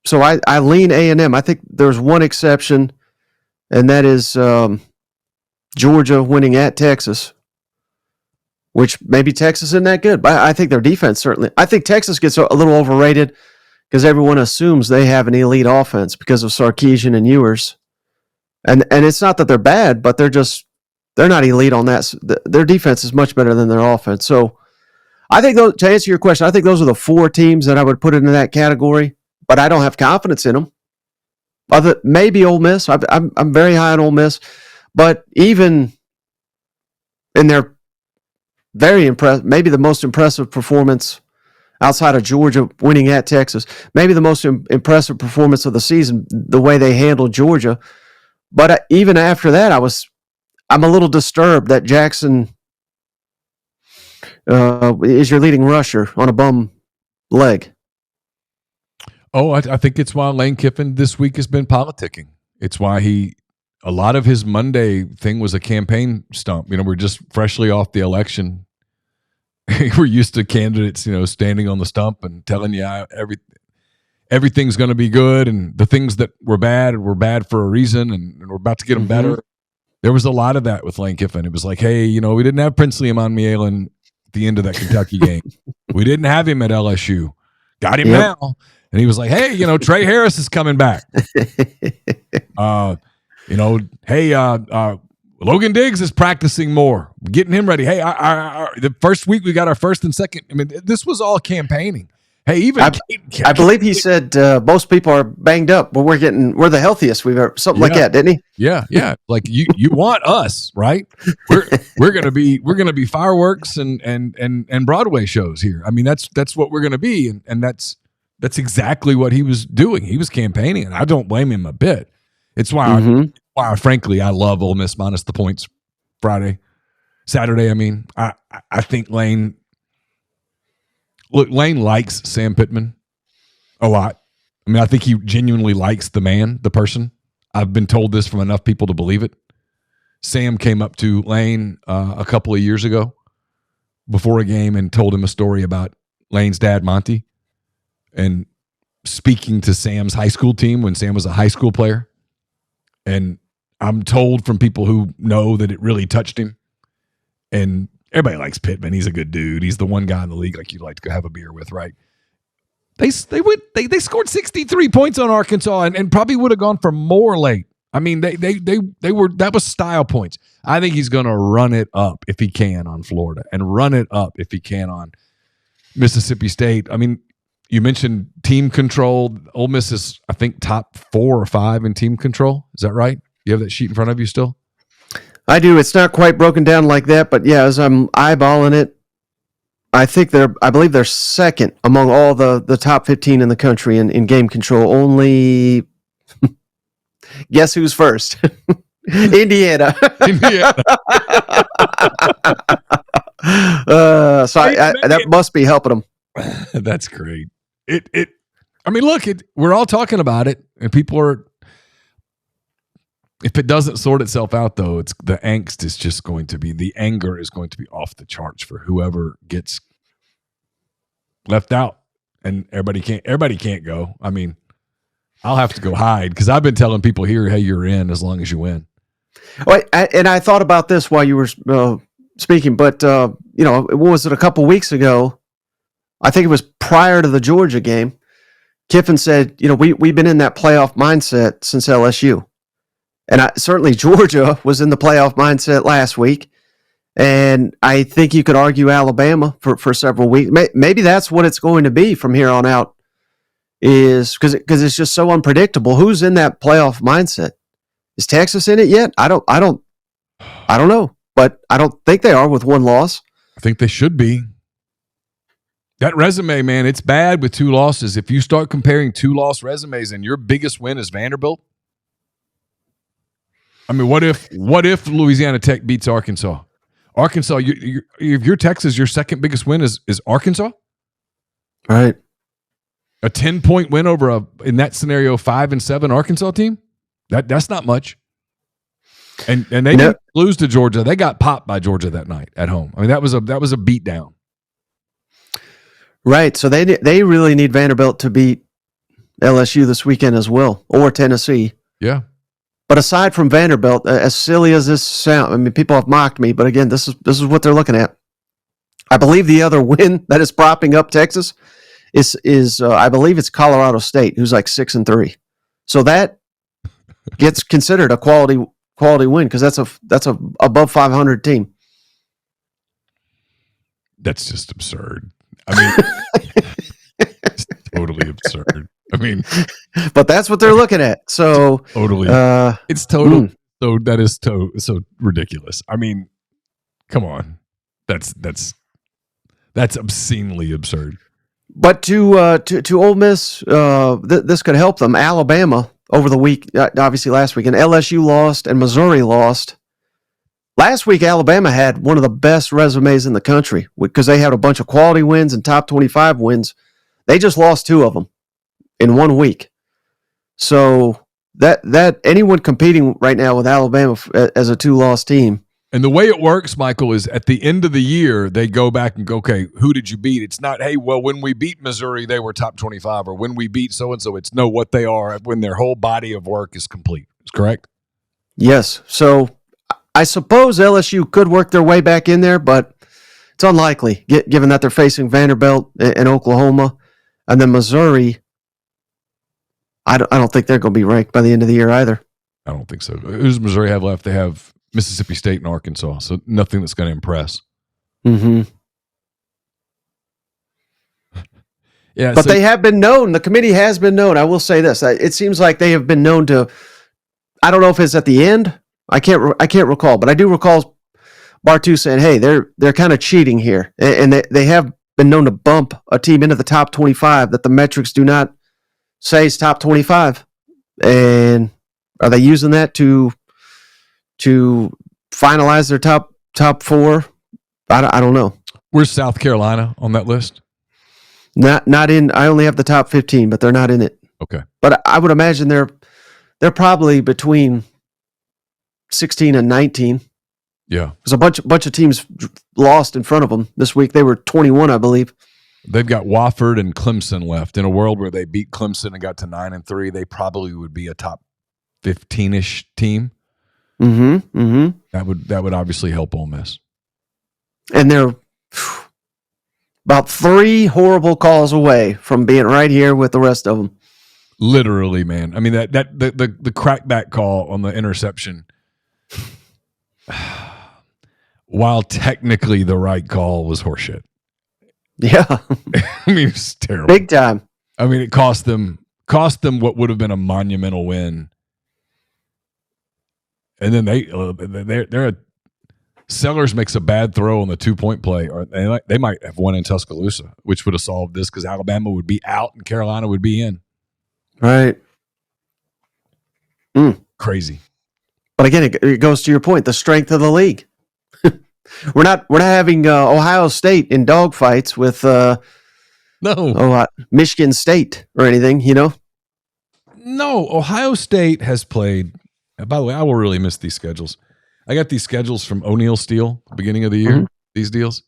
Speaker 2: So I lean A&M. I think there's one exception, and that is Georgia winning at Texas, which maybe Texas isn't that good. But I think their defense certainly. I think Texas gets a little overrated because everyone assumes they have an elite offense because of Sarkisian and Ewers. And it's not that they're bad, but they're not elite on that. Their defense is much better than their offense. So I think to answer your question, I think those are the 4 teams that I would put into that category, but I don't have confidence in them. Maybe Ole Miss. I'm very high on Ole Miss, but even in their very impressed. Maybe the most impressive performance outside of Georgia winning at Texas. Maybe the most impressive performance of the season, the way they handled Georgia. But even after that, I'm a little disturbed that Jackson is your leading rusher on a bum leg.
Speaker 1: Oh, I think it's why Lane Kiffin this week has been politicking. It's why a lot of his Monday thing was a campaign stump. We're just freshly off the election. We're used to candidates, standing on the stump and telling you everything's going to be good, and the things that were bad for a reason, and we're about to get them better. There was a lot of that with Lane Kiffin. It was like, hey, we didn't have Princely Amon-Mielen at the end of that Kentucky game. We didn't have him at LSU. Got him now. And he was like, hey, Trey Harris is coming back. Logan Diggs is practicing more, getting him ready. Hey, the first week we got our first and second. This was all campaigning. Hey, even
Speaker 2: I believe he said most people are banged up, but we're the healthiest we've ever, something like that, didn't he?
Speaker 1: Yeah. Like you want us, right? We're gonna be fireworks and Broadway shows here. That's what we're gonna be, and that's exactly what he was doing. He was campaigning, and I don't blame him a bit. It's why frankly, I love Ole Miss minus the points Saturday. I think Lane likes Sam Pittman a lot. I think he genuinely likes the man, the person. I've been told this from enough people to believe it. Sam came up to Lane a couple of years ago before a game and told him a story about Lane's dad, Monty, and speaking to Sam's high school team when Sam was a high school player. And I'm told from people who know that it really touched him. And everybody likes Pittman. He's a good dude. He's the one guy in the league like you'd like to go have a beer with, right? They scored 63 points on Arkansas and probably would have gone for more late. That was style points. I think he's going to run it up if he can on Florida and run it up if he can on Mississippi State. You mentioned team control. Ole Miss is, I think, top 4 or 5 in team control. Is that right? You have that sheet in front of you still?
Speaker 2: I do. It's not quite broken down like that, but yeah, as I'm eyeballing it, I believe they're second among all the top 15 in the country in game control. Only guess who's first? Indiana. That must be helping them.
Speaker 1: That's great. We're all talking about it, and people are. If it doesn't sort itself out, though, it's the angst is just going to be, the anger is going to be off the charts for whoever gets left out, and everybody can't go. I'll have to go hide because I've been telling people here, hey, you're in as long as you win.
Speaker 2: And I thought about this while you were speaking, but what was it, a couple weeks ago? I think it was prior to the Georgia game. Kiffin said, we've been in that playoff mindset since LSU. And certainly Georgia was in the playoff mindset last week. And I think you could argue Alabama for several weeks. Maybe that's what it's going to be from here on out, is because it's just so unpredictable. Who's in that playoff mindset? Is Texas in it yet? I don't know, but I don't think they are with one loss.
Speaker 1: I think they should be. That resume, man, it's bad with 2 losses. If you start comparing 2-loss resumes and your biggest win is Vanderbilt, what if Louisiana Tech beats Arkansas? Arkansas, if you're Texas, your second biggest win is Arkansas?
Speaker 2: Right.
Speaker 1: A 10-point win over in that scenario, 5-7 Arkansas team? That's not much. And they didn't lose to Georgia. They got popped by Georgia that night at home. That was a beatdown.
Speaker 2: Right. So they really need Vanderbilt to beat LSU this weekend as well, or Tennessee.
Speaker 1: Yeah.
Speaker 2: But aside from Vanderbilt, as silly as this sounds, people have mocked me, but again, this is what they're looking at. I believe the other win that is propping up Texas is I believe it's Colorado State, who's like 6-3. So that gets considered a quality win because that's a above 500 team.
Speaker 1: That's just absurd. It's totally absurd.
Speaker 2: But that's what they're looking at. So
Speaker 1: totally, it's total. So that is so ridiculous. Come on, That's obscenely absurd.
Speaker 2: But to Ole Miss, this could help them. Alabama over the week, obviously last week, and LSU lost and Missouri lost. Last week, Alabama had one of the best resumes in the country because they had a bunch of quality wins and top 25 wins. They just lost 2 of them in 1 week. So that anyone competing right now with Alabama as a 2-loss team.
Speaker 1: And the way it works, Michael, is at the end of the year, they go back and go, okay, who did you beat? It's not, hey, well, when we beat Missouri, they were top 25, or when we beat so-and-so. It's no, what they are when their whole body of work is complete. Is correct?
Speaker 2: Yes. So I suppose LSU could work their way back in there, but it's unlikely, given that they're facing Vanderbilt and Oklahoma. And then Missouri, I don't think they're going to be ranked by the end of the year either.
Speaker 1: I don't think so. Who does Missouri have left? They have Mississippi State and Arkansas, so nothing that's going to impress.
Speaker 2: Mm-hmm.
Speaker 1: Yeah,
Speaker 2: but they have been known. The committee has been known. I will say this: it seems like they have been known to. I don't know if it's at the end. I can't recall, but I do recall Bartu saying, "Hey, they're kind of cheating here," and they have been known to bump a team into the top 25 that the metrics do not say is top 25. And are they using that to finalize their top 4? I don't know.
Speaker 1: Where's South Carolina on that list?
Speaker 2: Not in. I only have the top 15, but they're not in it.
Speaker 1: Okay.
Speaker 2: But I would imagine they're probably between 16 and 19.
Speaker 1: Yeah.
Speaker 2: Because a bunch of teams lost in front of them this week. They were 21, I believe.
Speaker 1: They've got Wofford and Clemson left. In a world where they beat Clemson and got to 9-3, they probably would be a top 15-ish team.
Speaker 2: Mm-hmm. Mm-hmm.
Speaker 1: That would obviously help Ole Miss.
Speaker 2: And they're about 3 horrible calls away from being right here with the rest of them.
Speaker 1: Literally, man. I mean, the crackback call on the interception, while technically the right call, was horseshit.
Speaker 2: Yeah.
Speaker 1: I mean, it's terrible.
Speaker 2: Big time.
Speaker 1: I mean, it cost them what would have been a monumental win. And then they're Sellers makes a bad throw on the 2-point play, or they might have won in Tuscaloosa, which would have solved this because Alabama would be out and Carolina would be in.
Speaker 2: Right.
Speaker 1: Crazy.
Speaker 2: But again, it goes to your point, the strength of the league. We're not having Ohio State in dogfights with Michigan State or anything, you know?
Speaker 1: No, Ohio State has played. By the way, I will really miss these schedules. I got these schedules from O'Neill Steel, beginning of the year, these deals.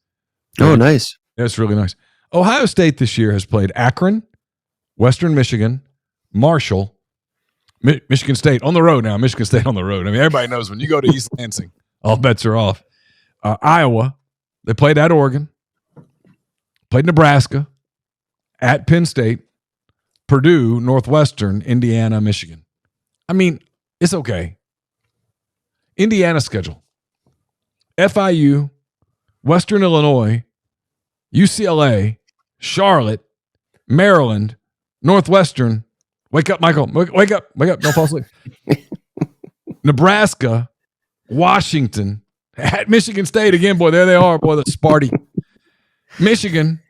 Speaker 2: Oh, nice.
Speaker 1: That's really nice. Ohio State this year has played Akron, Western Michigan, Marshall, Michigan State on the road now. Michigan State on the road. I mean, everybody knows when you go to East Lansing, all bets are off. Iowa, they played at Oregon, played Nebraska, at Penn State, Purdue, Northwestern, Indiana, Michigan. I mean, it's okay. Indiana schedule: FIU, Western Illinois, UCLA, Charlotte, Maryland, Northwestern. Wake up, Michael. Wake up. Don't fall asleep. Nebraska, Washington, at Michigan State again. Boy, there they are. Boy, the Sparty. Michigan,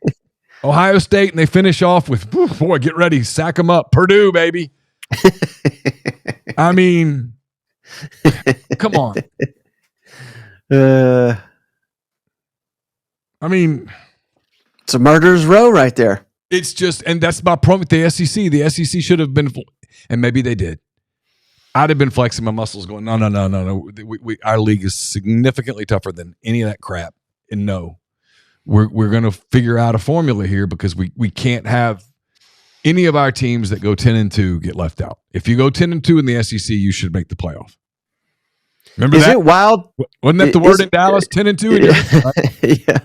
Speaker 1: Ohio State, and they finish off with, boy, get ready. Sack them up. Purdue, baby. I mean, come on. I mean,
Speaker 2: it's a murderer's row right there.
Speaker 1: It's just, and that's my problem with the SEC. The SEC should have been, and maybe they did. I'd have been flexing my muscles going, no. Our league is significantly tougher than any of that crap. And no, we're going to figure out a formula here because we can't have any of our teams that go 10-2 get left out. If you go 10-2 in the SEC, you should make the playoff. Remember that?
Speaker 2: Is it wild?
Speaker 1: Wasn't that the word in Dallas? 10-2?
Speaker 2: Yeah.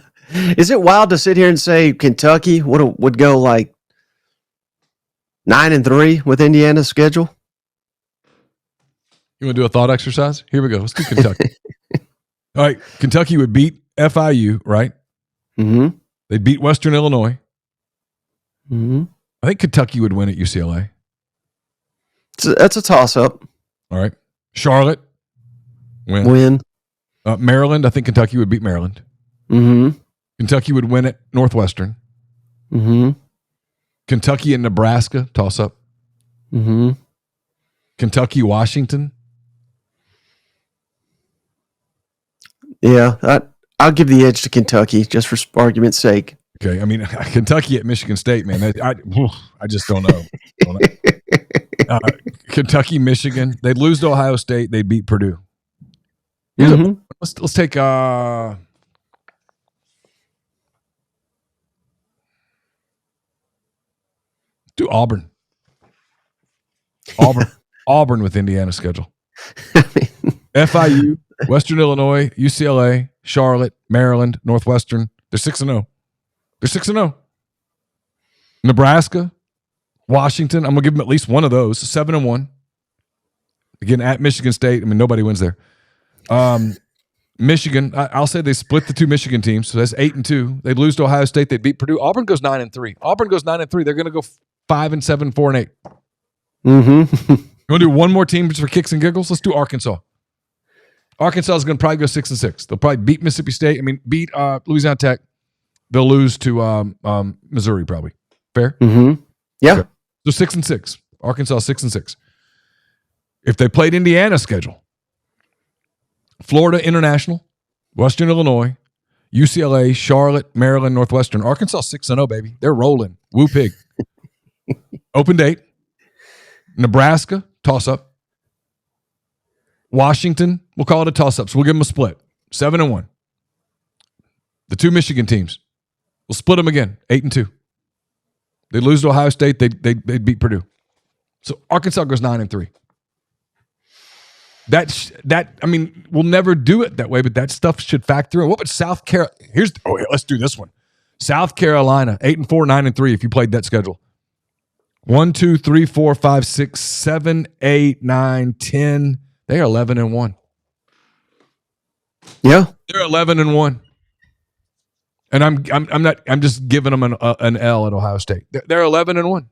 Speaker 2: Is it wild to sit here and say Kentucky would go like 9-3 with Indiana's schedule?
Speaker 1: You want to do a thought exercise? Here we go. Let's do Kentucky. All right. Kentucky would beat FIU, right?
Speaker 2: Mm-hmm.
Speaker 1: They'd beat Western Illinois.
Speaker 2: Mm-hmm.
Speaker 1: I think Kentucky would win at UCLA.
Speaker 2: That's a toss-up.
Speaker 1: All right. Charlotte, win.
Speaker 2: Win.
Speaker 1: Maryland, I think Kentucky would beat Maryland.
Speaker 2: Mm-hmm.
Speaker 1: Kentucky would win at Northwestern.
Speaker 2: Mm-hmm.
Speaker 1: Kentucky and Nebraska, toss-up.
Speaker 2: Mm-hmm.
Speaker 1: Kentucky, Washington.
Speaker 2: Yeah, I'll give the edge to Kentucky just for argument's sake.
Speaker 1: Okay, I mean, Kentucky at Michigan State, man. I just don't know. Kentucky, Michigan. They'd lose to Ohio State. They'd beat Purdue.
Speaker 2: Mm-hmm.
Speaker 1: Let's take do Auburn. Auburn with Indiana's schedule. FIU, Western Illinois, UCLA, Charlotte, Maryland, Northwestern. They're 6-0. They're 6-0. Nebraska, Washington. I'm gonna give them at least one of those. 7-1. Again, at Michigan State. I mean, nobody wins there. Michigan. I'll say they split the two Michigan teams, so that's 8-2. They'd lose to Ohio State. They'd beat Purdue. Auburn goes 9-3. Auburn goes 9-3. They're gonna go 5-7, 4-8.
Speaker 2: Mm-hmm.
Speaker 1: You want to do one more team just for kicks and giggles? Let's do Arkansas. Arkansas is going to probably go 6-6. They'll probably beat Mississippi State. I mean, beat Louisiana Tech. They'll lose to Missouri probably. Fair?
Speaker 2: Mm-hmm. Yeah.
Speaker 1: Okay. So 6-6. Arkansas 6-6. If they played Indiana's schedule, Florida International, Western Illinois, UCLA, Charlotte, Maryland, Northwestern. Arkansas 6-0, baby. They're rolling. Woo pig. Open date. Nebraska, toss-up. Washington, we'll call it a toss-up. So we'll give them a split. 7-1. The two Michigan teams, we'll split them again. 8-2. They lose to Ohio State. They'd beat Purdue. So Arkansas goes 9-3. That I mean, we'll never do it that way, but that stuff should factor in. What about South Carolina? Let's do this one. South Carolina, 8-4, 9-3. If you played that schedule. 1, 2, 3, 4, 5, 6, 7, 8, 9, 10. They are 11-1.
Speaker 2: Yeah,
Speaker 1: they're 11-1. And I'm just giving them an L at Ohio State. They're 11-1.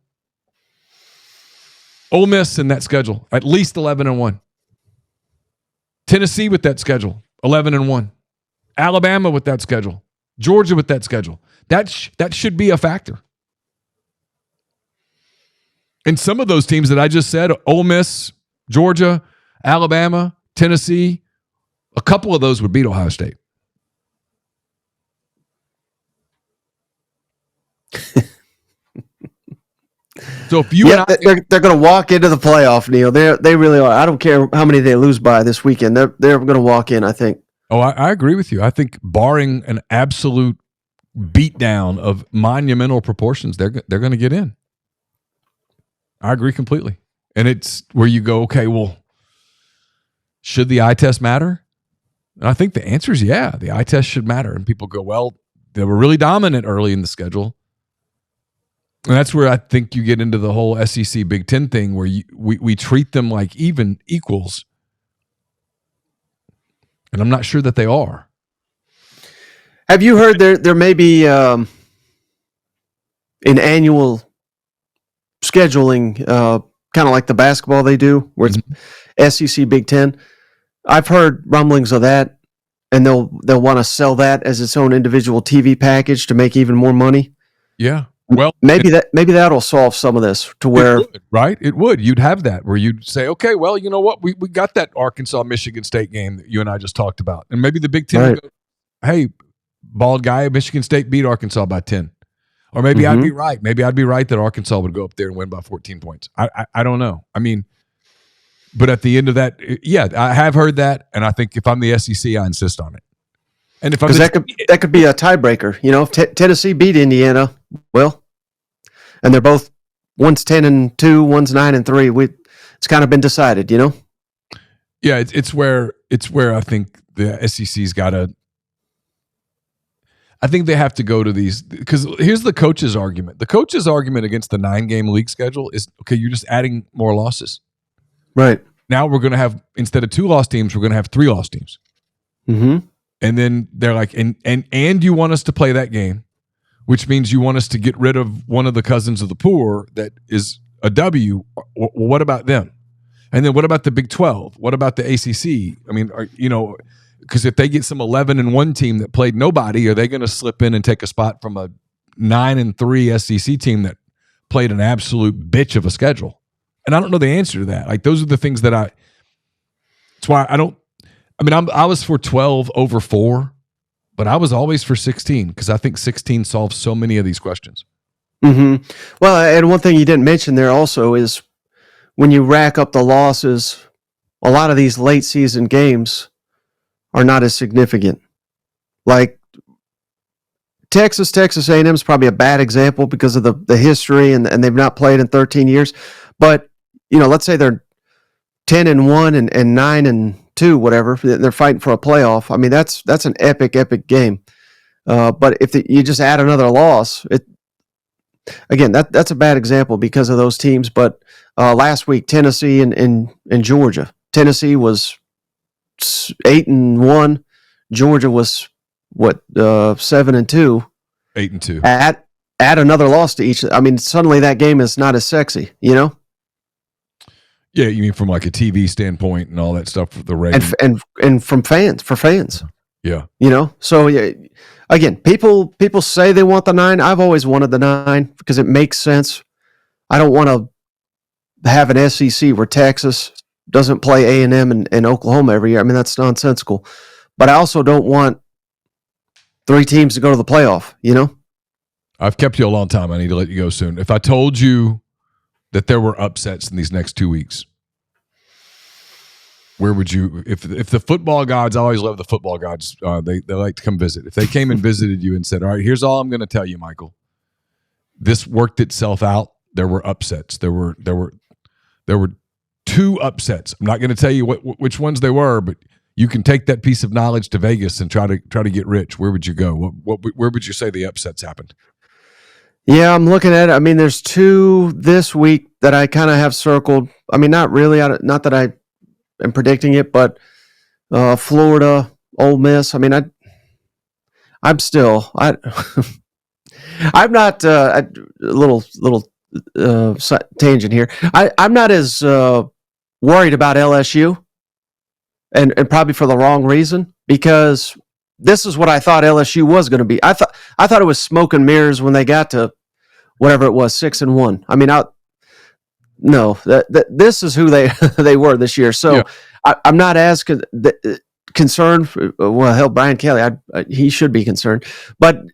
Speaker 1: Ole Miss in that schedule, at least 11-1. Tennessee with that schedule, 11-1. Alabama with that schedule. Georgia with that schedule. That should be a factor. And some of those teams that I just said, Ole Miss, Georgia, Alabama, Tennessee, a couple of those would beat Ohio State. So if you
Speaker 2: they're going to walk into the playoff, Neal. They really are. I don't care how many they lose by this weekend. They're going to walk in, I think.
Speaker 1: Oh, I agree with you. I think barring an absolute beatdown of monumental proportions, they're going to get in. I agree completely. And it's where you go, okay, well, should the eye test matter? And I think the answer is yeah, the eye test should matter. And people go, well, they were really dominant early in the schedule. And that's where I think you get into the whole SEC Big Ten thing where we treat them like even equals. And I'm not sure that they are.
Speaker 2: Have you heard there may be an annual scheduling, kind of like the basketball they do, where it's SEC Big Ten? I've heard rumblings of that, and they'll want to sell that as its own individual TV package to make even more money.
Speaker 1: Yeah. Well,
Speaker 2: maybe that'll solve some of this to where
Speaker 1: it would. You'd have that where you'd say, okay, well, you know what, we got that Arkansas Michigan State game that you and I just talked about, and maybe the Big Ten would go, hey, bald guy, Michigan State beat Arkansas by 10, or maybe I'd be right. Maybe I'd be right that Arkansas would go up there and win by 14 points. I don't know. I mean, but at the end of that, yeah, I have heard that, and I think if I'm the SEC, I insist on it. And if
Speaker 2: that could be a tiebreaker, you know, if Tennessee beat Indiana, well, and they're both, one's 10-2, one's 9-3. It's kind of been decided, you know.
Speaker 1: Yeah, it's where I think the SEC's got to. I think they have to go to these, because here's the coach's argument. The coach's argument against the 9-game league schedule is, okay, you're just adding more losses.
Speaker 2: Right.
Speaker 1: Now we're going to have, instead of 2-loss teams, we're going to have 3-loss teams.
Speaker 2: Mm-hmm.
Speaker 1: And then they're like, and you want us to play that game, which means you want us to get rid of one of the cousins of the poor that is a W. Well, what about them? And then what about the Big 12? What about the ACC? I mean, Because if they get some 11-1 team that played nobody, are they going to slip in and take a spot from a 9-3 SEC team that played an absolute bitch of a schedule? And I don't know the answer to that. Like, those are the things that that's why I was for 12 over 4, but I was always for 16 because I think 16 solves so many of these questions.
Speaker 2: Mm-hmm. Well, and one thing you didn't mention there also is when you rack up the losses, a lot of these late season games are not as significant. Like Texas A&M is probably a bad example because of the history and they've not played in 13 years. But, let's say they're 10-1 and 9-2, whatever. They're fighting for a playoff. I mean, that's an epic game. But if you just add another loss, that's a bad example because of those teams. But last week, Tennessee and Georgia. Tennessee was 8-1. Georgia was 7-2.
Speaker 1: 8-2.
Speaker 2: Add another loss to each. I mean, suddenly that game is not as sexy,
Speaker 1: Yeah, you mean from like a TV standpoint and all that stuff for the ratings
Speaker 2: and from for fans.
Speaker 1: Yeah.
Speaker 2: So again, people say they want the 9. I've always wanted the 9 because it makes sense. I don't want to have an SEC where Texas doesn't play A&M and Oklahoma every year. I mean, that's nonsensical. But I also don't want 3 teams to go to the playoff,
Speaker 1: I've kept you a long time. I need to let you go soon. If I told you that there were upsets in these next 2 weeks, where would you, if the football gods, I always love the football gods, they like to come visit. If they came and visited you and said, all right, here's all I'm going to tell you, Michael. This worked itself out. There were upsets. There were 2 upsets. I'm not going to tell you which ones they were, but you can take that piece of knowledge to Vegas and try to get rich. Where would you go? Where would you say the upsets happened?
Speaker 2: Yeah, I'm looking at it. I mean, there's 2 this week that I kind of have circled. I mean, not really. Not that I am predicting it, but Florida, Ole Miss. I mean, I'm not a little tangent here. I'm not as worried about LSU, and probably for the wrong reason, because this is what I thought LSU was going to be. I thought it was smoke and mirrors when they got to whatever it was, 6-1. I mean, this is who they were this year. So yeah. I'm not as concerned. Well, hell, Brian Kelly, he should be concerned. But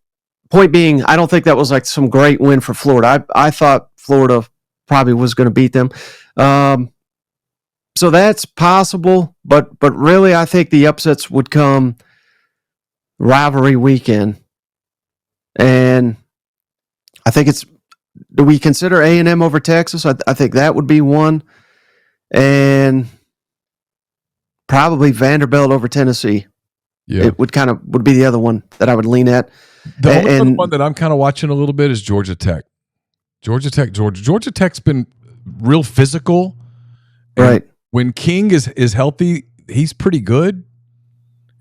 Speaker 2: point being, I don't think that was like some great win for Florida. I thought Florida probably was going to beat them. So that's possible, but really, I think the upsets would come rivalry weekend, and I think do we consider A&M over Texas? I think that would be one, and probably Vanderbilt over Tennessee. Yeah, it would be the other one that I would lean at.
Speaker 1: The only other one that I'm kind of watching a little bit is Georgia Tech. Georgia Tech's been real physical,
Speaker 2: right?
Speaker 1: When King is healthy, he's pretty good,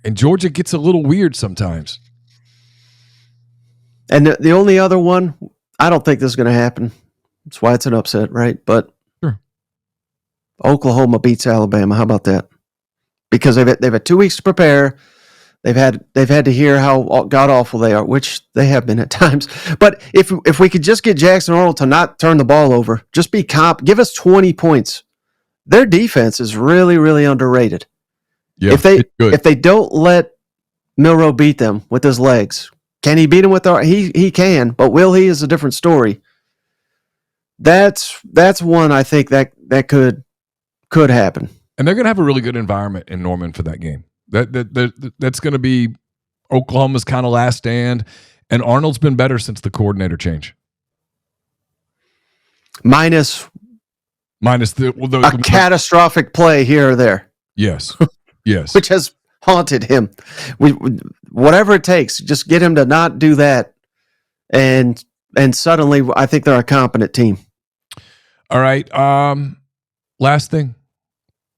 Speaker 1: and Georgia gets a little weird sometimes.
Speaker 2: And the only other one, I don't think this is going to happen. That's why it's an upset, right? But
Speaker 1: sure.
Speaker 2: Oklahoma beats Alabama. How about that? Because they've had 2 weeks to prepare. They've had to hear how god awful they are, which they have been at times. But if we could just get Jackson Arnold to not turn the ball over, just be give us 20 points. Their defense is really, really underrated.
Speaker 1: Yeah,
Speaker 2: if they don't let Milroe beat them with his legs, can he beat him with he can, but will he is a different story. That's one I think that could happen.
Speaker 1: And they're going to have a really good environment in Norman for that game. That's going to be Oklahoma's kind of last stand, and Arnold's been better since the coordinator change.
Speaker 2: Minus
Speaker 1: the
Speaker 2: catastrophic play here or there.
Speaker 1: Yes.
Speaker 2: Which has haunted him. Whatever it takes, just get him to not do that, and suddenly I think they're a competent team.
Speaker 1: All right. Last thing.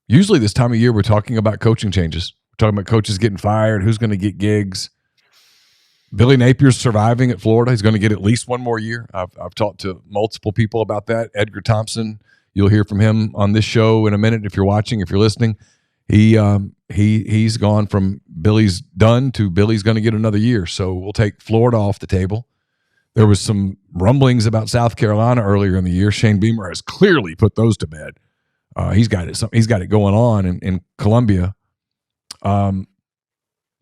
Speaker 1: Usually this time of year we're talking about coaching changes. We're talking about coaches getting fired, who's going to get gigs. Billy Napier's surviving at Florida. He's going to get at least one more year. I've talked to multiple people about that. Edgar Thompson, you'll hear from him on this show in a minute if you're watching, if you're listening. He's gone from Billy's done to Billy's going to get another year. So we'll take Florida off the table. There was some rumblings about South Carolina earlier in the year. Shane Beamer has clearly put those to bed. He's got it going on in Columbia. I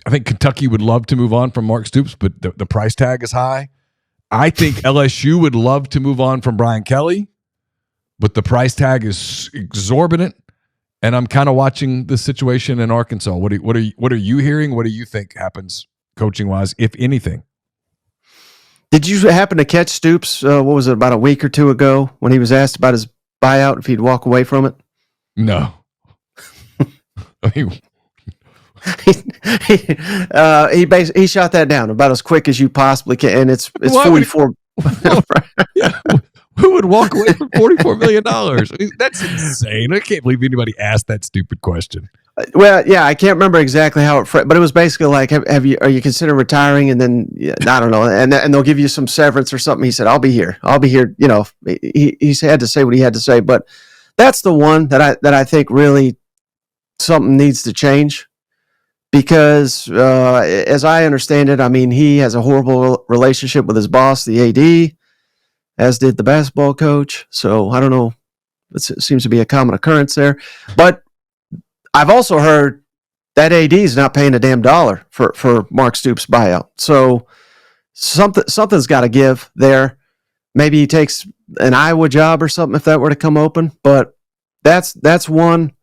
Speaker 1: think Kentucky would love to move on from Mark Stoops, but the price tag is high. I think LSU would love to move on from Brian Kelly, but the price tag is exorbitant. And I'm kind of watching the situation in Arkansas. What are you hearing? What do you think happens coaching wise, if anything?
Speaker 2: Did you happen to catch Stoops? What was it, about a week or two ago, when he was asked about his buyout, if he'd walk away from it?
Speaker 1: No. I mean,
Speaker 2: he shot that down about as quick as you possibly can, and it's 44.
Speaker 1: Yeah, who would walk away from $44 million? I mean, that's insane. I can't believe anybody asked that stupid question.
Speaker 2: Well, yeah, I can't remember exactly how it, but it was basically like, are you considering retiring? And then I don't know, and they'll give you some severance or something. He said, "I'll be here." You know, he had to say what he had to say, but that's the one that I think really something needs to change, because as I understand it, I mean, he has a horrible relationship with his boss, the AD, as did the basketball coach. So I don't know. It seems to be a common occurrence there, but I've also heard that AD is not paying a damn dollar for Mark Stoops' buyout. So something's got to give there. Maybe he takes an Iowa job or something if that were to come open. But that's one.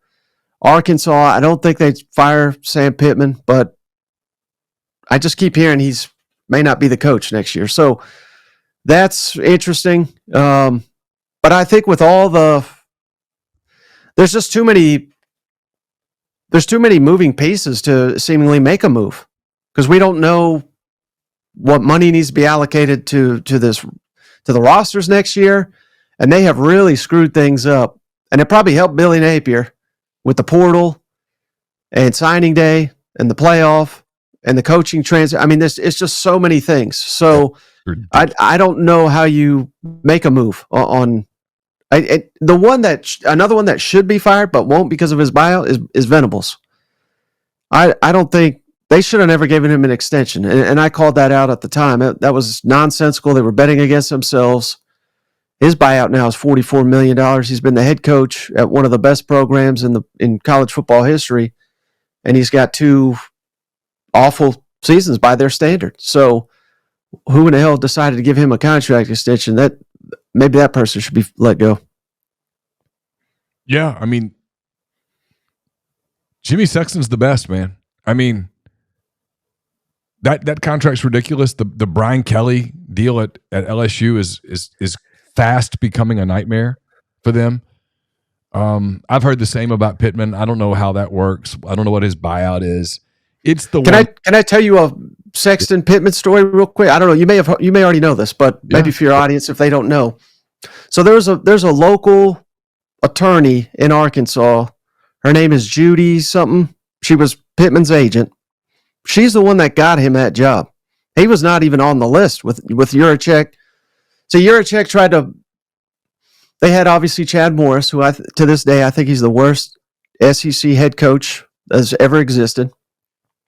Speaker 2: Arkansas, I don't think they'd fire Sam Pittman, but I just keep hearing he's may not be the coach next year. So that's interesting. But I think with all there's just too many. There's too many moving pieces to seemingly make a move, because we don't know what money needs to be allocated to the rosters next year, and they have really screwed things up. And it probably helped Billy Napier with the portal and signing day and the playoff and the coaching transfer. I mean, it's just so many things. So I don't know how you make a move on. Another one that should be fired but won't because of his buyout is Venables. I don't think they should have never given him an extension, and I called that out at the time. That was nonsensical. They were betting against themselves. His buyout now is $44 million. He's been the head coach at one of the best programs in college football history, and he's got 2 awful seasons by their standards. So who in the hell decided to give him a contract extension? Maybe that person should be let go.
Speaker 1: Yeah, I mean, Jimmy Sexton's the best, man. I mean, that contract's ridiculous. The Brian Kelly deal at LSU is fast becoming a nightmare for them. I've heard the same about Pittman. I don't know how that works. I don't know what his buyout is. It's the
Speaker 2: Can I tell you a Sexton Pittman story real quick? I don't know. You may already know this, but maybe for your audience, if they don't know. So there's a local attorney in Arkansas. Her name is Judy something. She was Pittman's agent. She's the one that got him that job. He was not even on the list with Yurachek. So Yurachek tried to. They had obviously Chad Morris, who to this day I think he's the worst SEC head coach that's ever existed.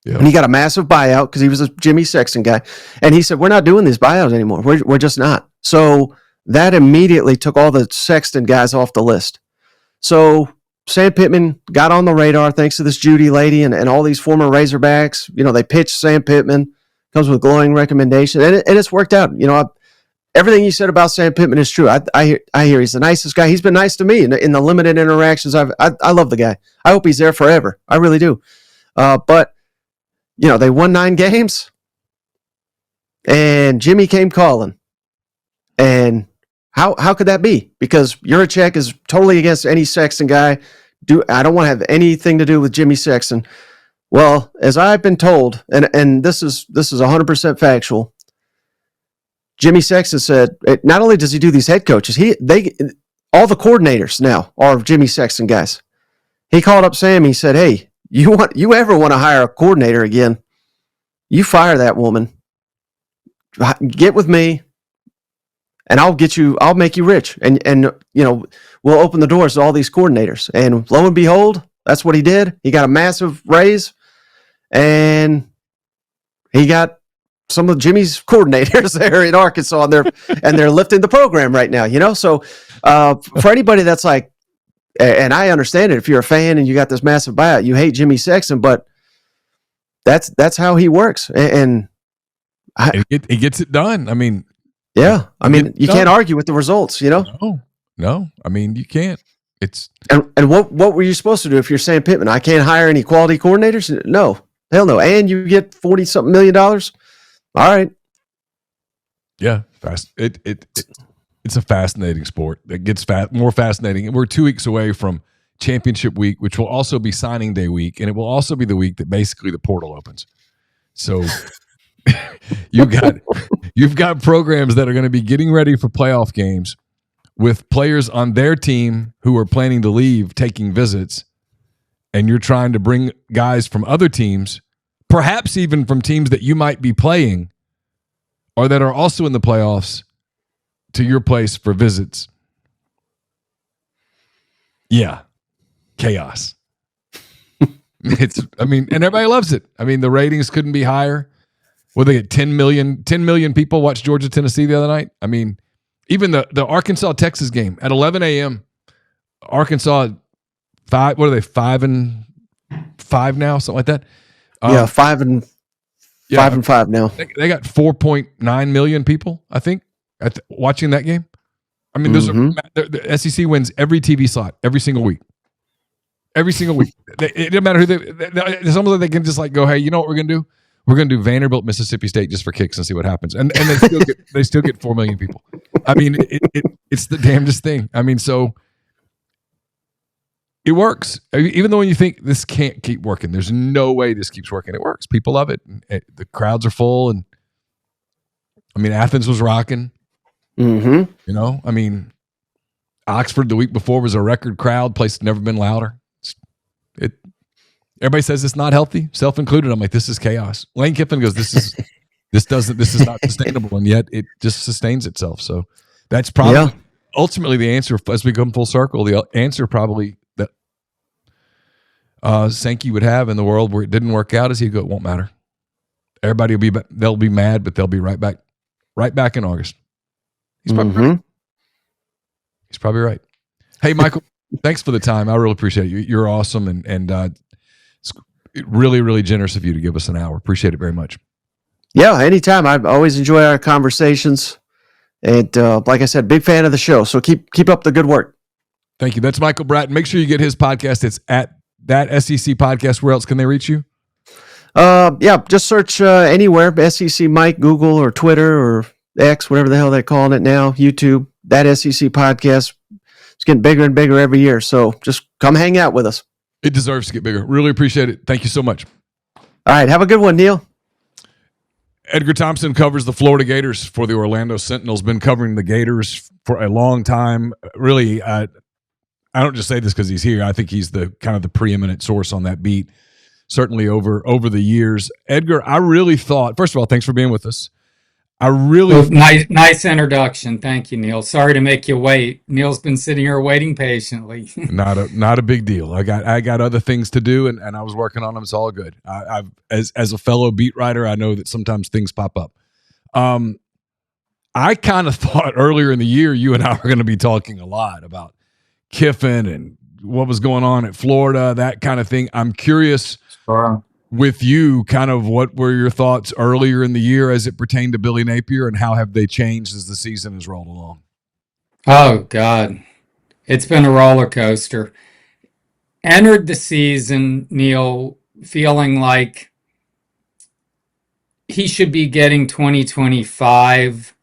Speaker 2: Yeah. And he got a massive buyout because he was a Jimmy Sexton guy. And he said, "We're not doing these buyouts anymore. We're just not." So that immediately took all the Sexton guys off the list. So Sam Pittman got on the radar thanks to this Judy lady and all these former Razorbacks. You know, they pitched Sam Pittman, comes with glowing recommendation, and it's worked out. You know, everything you said about Sam Pittman is true. I hear he's the nicest guy. He's been nice to me in the limited interactions. I love the guy. I hope he's there forever. I really do. But you know, they won 9 games, and Jimmy came calling. And how could that be? Because Yurachek is totally against any Sexton guy. I don't want to have anything to do with Jimmy Sexton. Well, as I've been told, and this is 100% factual, Jimmy Sexton said not only does he do these head coaches, all the coordinators now are Jimmy Sexton guys. He called up Sam. He said, "Hey, you ever want to hire a coordinator again? You fire that woman. Get with me. And I'll make you rich. And you know, we'll open the doors to all these coordinators." And lo and behold, That's what he did. He got a massive raise, and he got some of Jimmy's coordinators there in Arkansas, and they're lifting the program right now. So for anybody that's like, and I understand it, if you're a fan and you got this massive buyout, you hate Jimmy Sexton, but that's how he works, and
Speaker 1: he gets it done. I mean,
Speaker 2: yeah, I mean, you can't argue with the results.
Speaker 1: No, I mean, you can't. It's
Speaker 2: and what were you supposed to do if you're Sam Pittman? I can't hire any quality coordinators. No, hell no. And you get $40-something million. All right.
Speaker 1: Yeah, fast. It's a fascinating sport. It gets more fascinating. We're 2 weeks away from championship week, which will also be signing day week, and it will also be the week that basically the portal opens. So you've got programs that are going to be getting ready for playoff games with players on their team who are planning to leave, taking visits, and you're trying to bring guys from other teams, perhaps even from teams that you might be playing or that are also in the playoffs, to your place for visits. Yeah. Chaos. And everybody loves it. I mean, the ratings couldn't be higher. Well, they get 10 million people watch Georgia, Tennessee the other night. I mean, even the Arkansas Texas game at 11 a.m. Arkansas 5. What are they? 5-5 now, something like that.
Speaker 2: 5-5 now.
Speaker 1: They got 4.9 million people, I think, watching that game. I mean, the SEC wins every TV slot every single week. Every single week. It doesn't matter who it's almost like they can just like go, hey, you know what we're gonna do? We're gonna do Vanderbilt, Mississippi State just for kicks and see what happens. And they still get 4 million people. I mean, it's the damnedest thing. I mean, so it works. Even though when you think this can't keep working, there's no way this keeps working. It works. People love it. The crowds are full, and I mean, Athens was rocking. I mean, Oxford the week before was a record crowd. Place had never been louder. Everybody says it's not healthy, self included. I'm like, this is chaos. Lane Kiffin goes, this is not sustainable, and yet it just sustains itself. So that's probably ultimately the answer as we come full circle. The answer probably that Sankey would have in the world where it didn't work out is he'd go, it won't matter. Everybody they'll be mad, but they'll be right back in August. He's probably right. He's probably right. Hey, Michael, thanks for the time. I really appreciate it. You're awesome, and it's really, really generous of you to give us an hour. Appreciate it very much.
Speaker 2: Yeah, anytime. I always enjoy our conversations, and like I said, big fan of the show. So keep up the good work.
Speaker 1: Thank you. That's Michael Bratton. Make sure you get his podcast. It's at That SEC Podcast. Where else can they reach you?
Speaker 2: Just search anywhere, SEC Mike, Google or Twitter or X, whatever the hell they're calling it now, YouTube, That SEC Podcast. It's getting bigger and bigger every year. So just come hang out with us.
Speaker 1: It deserves to get bigger. Really appreciate it. Thank you so much.
Speaker 2: All right. Have a good one, Neal.
Speaker 1: Edgar Thompson covers the Florida Gators for the Orlando Sentinel. Been covering the Gators for a long time. Really, I don't just say this because he's here. I think he's the kind of the preeminent source on that beat, certainly over the years. Edgar, I really thought, first of all, thanks for being with us.
Speaker 3: Nice introduction. Thank you, Neal. Sorry to make you wait. Neal's been sitting here waiting patiently.
Speaker 1: Not a big deal. I got other things to do, and I was working on them. It's all good. As a fellow beat writer, I know that sometimes things pop up. I kind of thought earlier in the year you and I were going to be talking a lot about Kiffin and what was going on at Florida, that kind of thing. I'm curious.
Speaker 3: Sure.
Speaker 1: With you, kind of what were your thoughts earlier in the year as it pertained to Billy Napier, and how have they changed as the season has rolled along?
Speaker 3: Oh, God. It's been a roller coaster. Entered the season, Neal, feeling like he should be getting 2025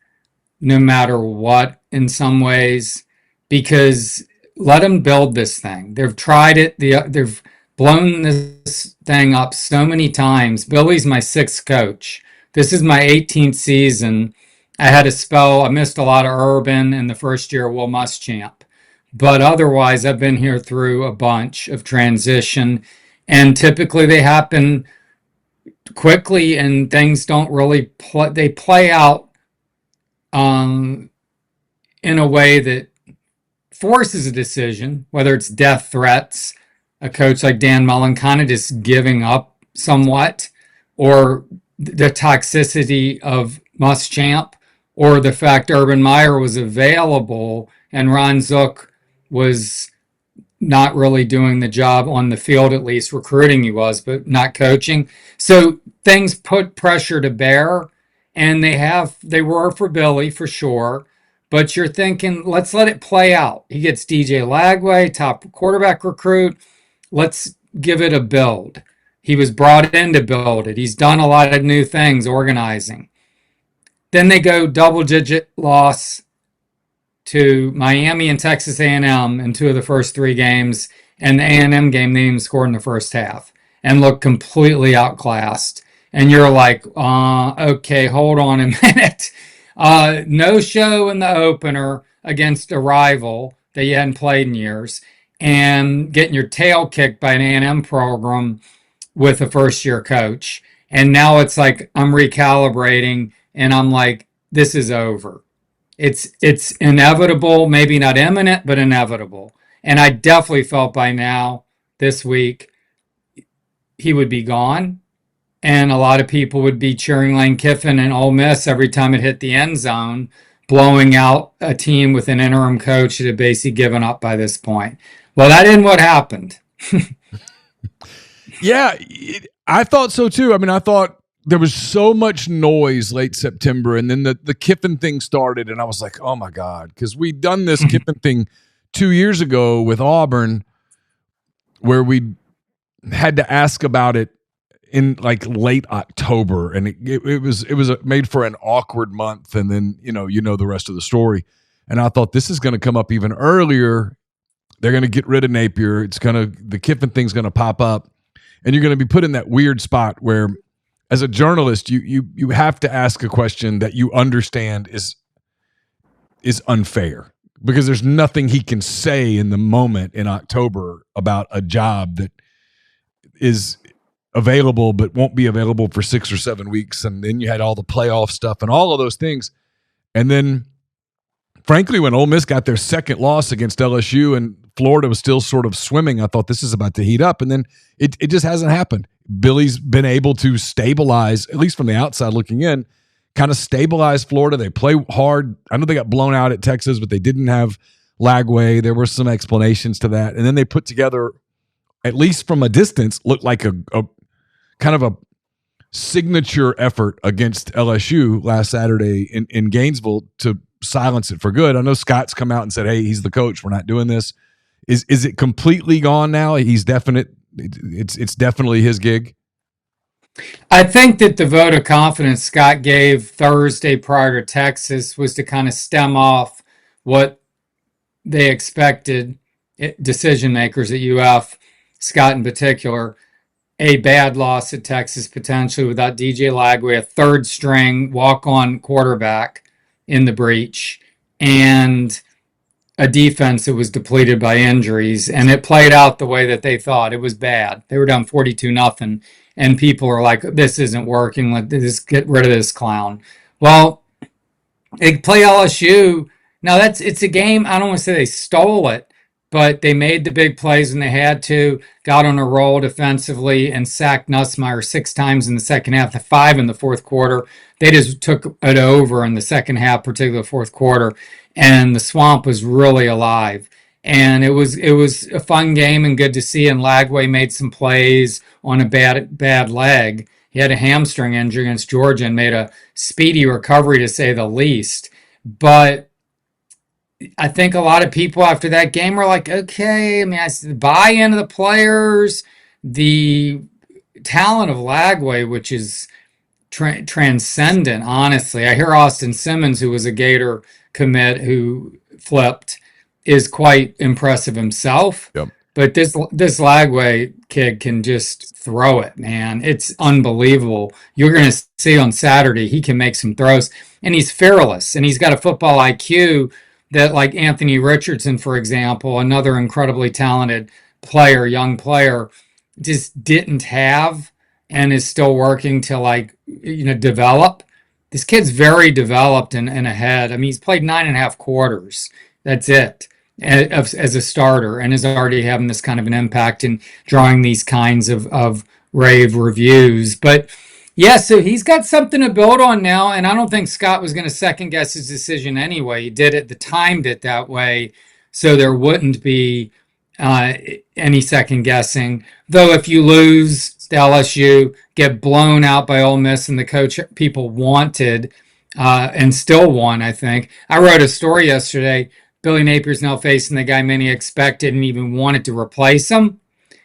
Speaker 3: no matter what in some ways, because let him build this thing. They've tried it. They've blown this thing up so many times. Billy's my 6th coach. This is my 18th season. I had a spell. I missed a lot of Urban in the first year of Will Muschamp. But otherwise, I've been here through a bunch of transition. And typically they happen quickly and things don't really play. They play out in a way that forces a decision, whether it's death threats, a coach like Dan Mullen kind of just giving up somewhat, or the toxicity of Muschamp, or the fact Urban Meyer was available and Ron Zook was not really doing the job on the field, at least recruiting he was, but not coaching. So things put pressure to bear, and they were for Billy for sure. But you're thinking, let's let it play out. He gets DJ Lagway, top quarterback recruit. Let's give it a build. He was brought in to build it. He's done a lot of new things, organizing. Then they go double-digit loss to Miami and Texas A&M in 2 of the first 3 games, and the A&M game they even scored in the first half and looked completely outclassed. And you're like, okay, hold on a minute. No show in the opener against a rival that you hadn't played in years, and getting your tail kicked by an A&M program with a first-year coach. And now it's like I'm recalibrating, and I'm like, this is over. It's inevitable, maybe not imminent, but inevitable. And I definitely felt by now, this week, he would be gone. And a lot of people would be cheering Lane Kiffin and Ole Miss every time it hit the end zone, blowing out a team with an interim coach that had basically given up by this point. Well, that isn't what happened.
Speaker 1: Yeah, I thought so too. I mean, I thought there was so much noise late September, and then the Kiffin thing started, and I was like, oh my God, because we'd done this Kiffin thing 2 years ago with Auburn, where we had to ask about it in like late October, and it was made for an awkward month, and then you know the rest of the story. And I thought this is going to come up even earlier. They're going to get rid of Napier. The Kiffin thing's going to pop up, and you're going to be put in that weird spot where, as a journalist, you have to ask a question that you understand is unfair, because there's nothing he can say in the moment in October about a job that is available but won't be available for 6 or 7 weeks. And then you had all the playoff stuff and all of those things. And then, frankly, when Ole Miss got their second loss against LSU and Florida was still sort of swimming, I thought this is about to heat up. And then it just hasn't happened. Billy's been able to stabilize, at least from the outside looking in, kind of stabilize Florida. They play hard. I know they got blown out at Texas, but they didn't have Lagway. There were some explanations to that. And then they put together, at least from a distance, looked like a kind of a signature effort against LSU last Saturday in Gainesville to silence it for good. I know Scott's come out and said, hey, he's the coach. We're not doing this. Is it completely gone now? It's definitely his gig.
Speaker 3: I think that the vote of confidence Scott gave Thursday prior to Texas was to kind of stem off what they expected, decision makers at UF, Scott in particular, a bad loss at Texas potentially without DJ Lagway, a third string walk-on quarterback in the breach, and a defense that was depleted by injuries. And it played out the way that they thought. It was bad. They were down 42-0, and people are like, this isn't working. Let's get rid of this clown. Well, they play LSU. Now, it's a game, I don't want to say they stole it, but they made the big plays when they had to, got on a roll defensively, and sacked Nussmeier 6 times in the second half, the 5 in the fourth quarter. They just took it over in the second half, particularly the fourth quarter, and the Swamp was really alive. And it was a fun game and good to see, and Lagway made some plays on a bad leg. He had a hamstring injury against Georgia and made a speedy recovery, to say the least. But I think a lot of people after that game were like, okay, I mean, the buy-in of the players, the talent of Lagway, which is transcendent, honestly. I hear Austin Simmons, who was a Gator commit who flipped, is quite impressive himself.
Speaker 1: Yep.
Speaker 3: But this Lagway kid can just throw it, man. It's unbelievable. You're going to see on Saturday, he can make some throws, and he's fearless, and he's got a football IQ that, like Anthony Richardson, for example, another incredibly talented player, young player, just didn't have and is still working to develop. This kid's very developed and ahead. I mean, he's played 9.5 quarters. That's it. as a starter, and is already having this kind of an impact and drawing these kinds of rave reviews. But yeah, so he's got something to build on now, and I don't think Scott was going to second guess his decision anyway. He did it, timed it that way, so there wouldn't be any second guessing. Though if you lose to LSU, get blown out by Ole Miss and the coach people wanted, and still won, I think. I wrote a story yesterday. Billy Napier's now facing the guy many expected and even wanted to replace him,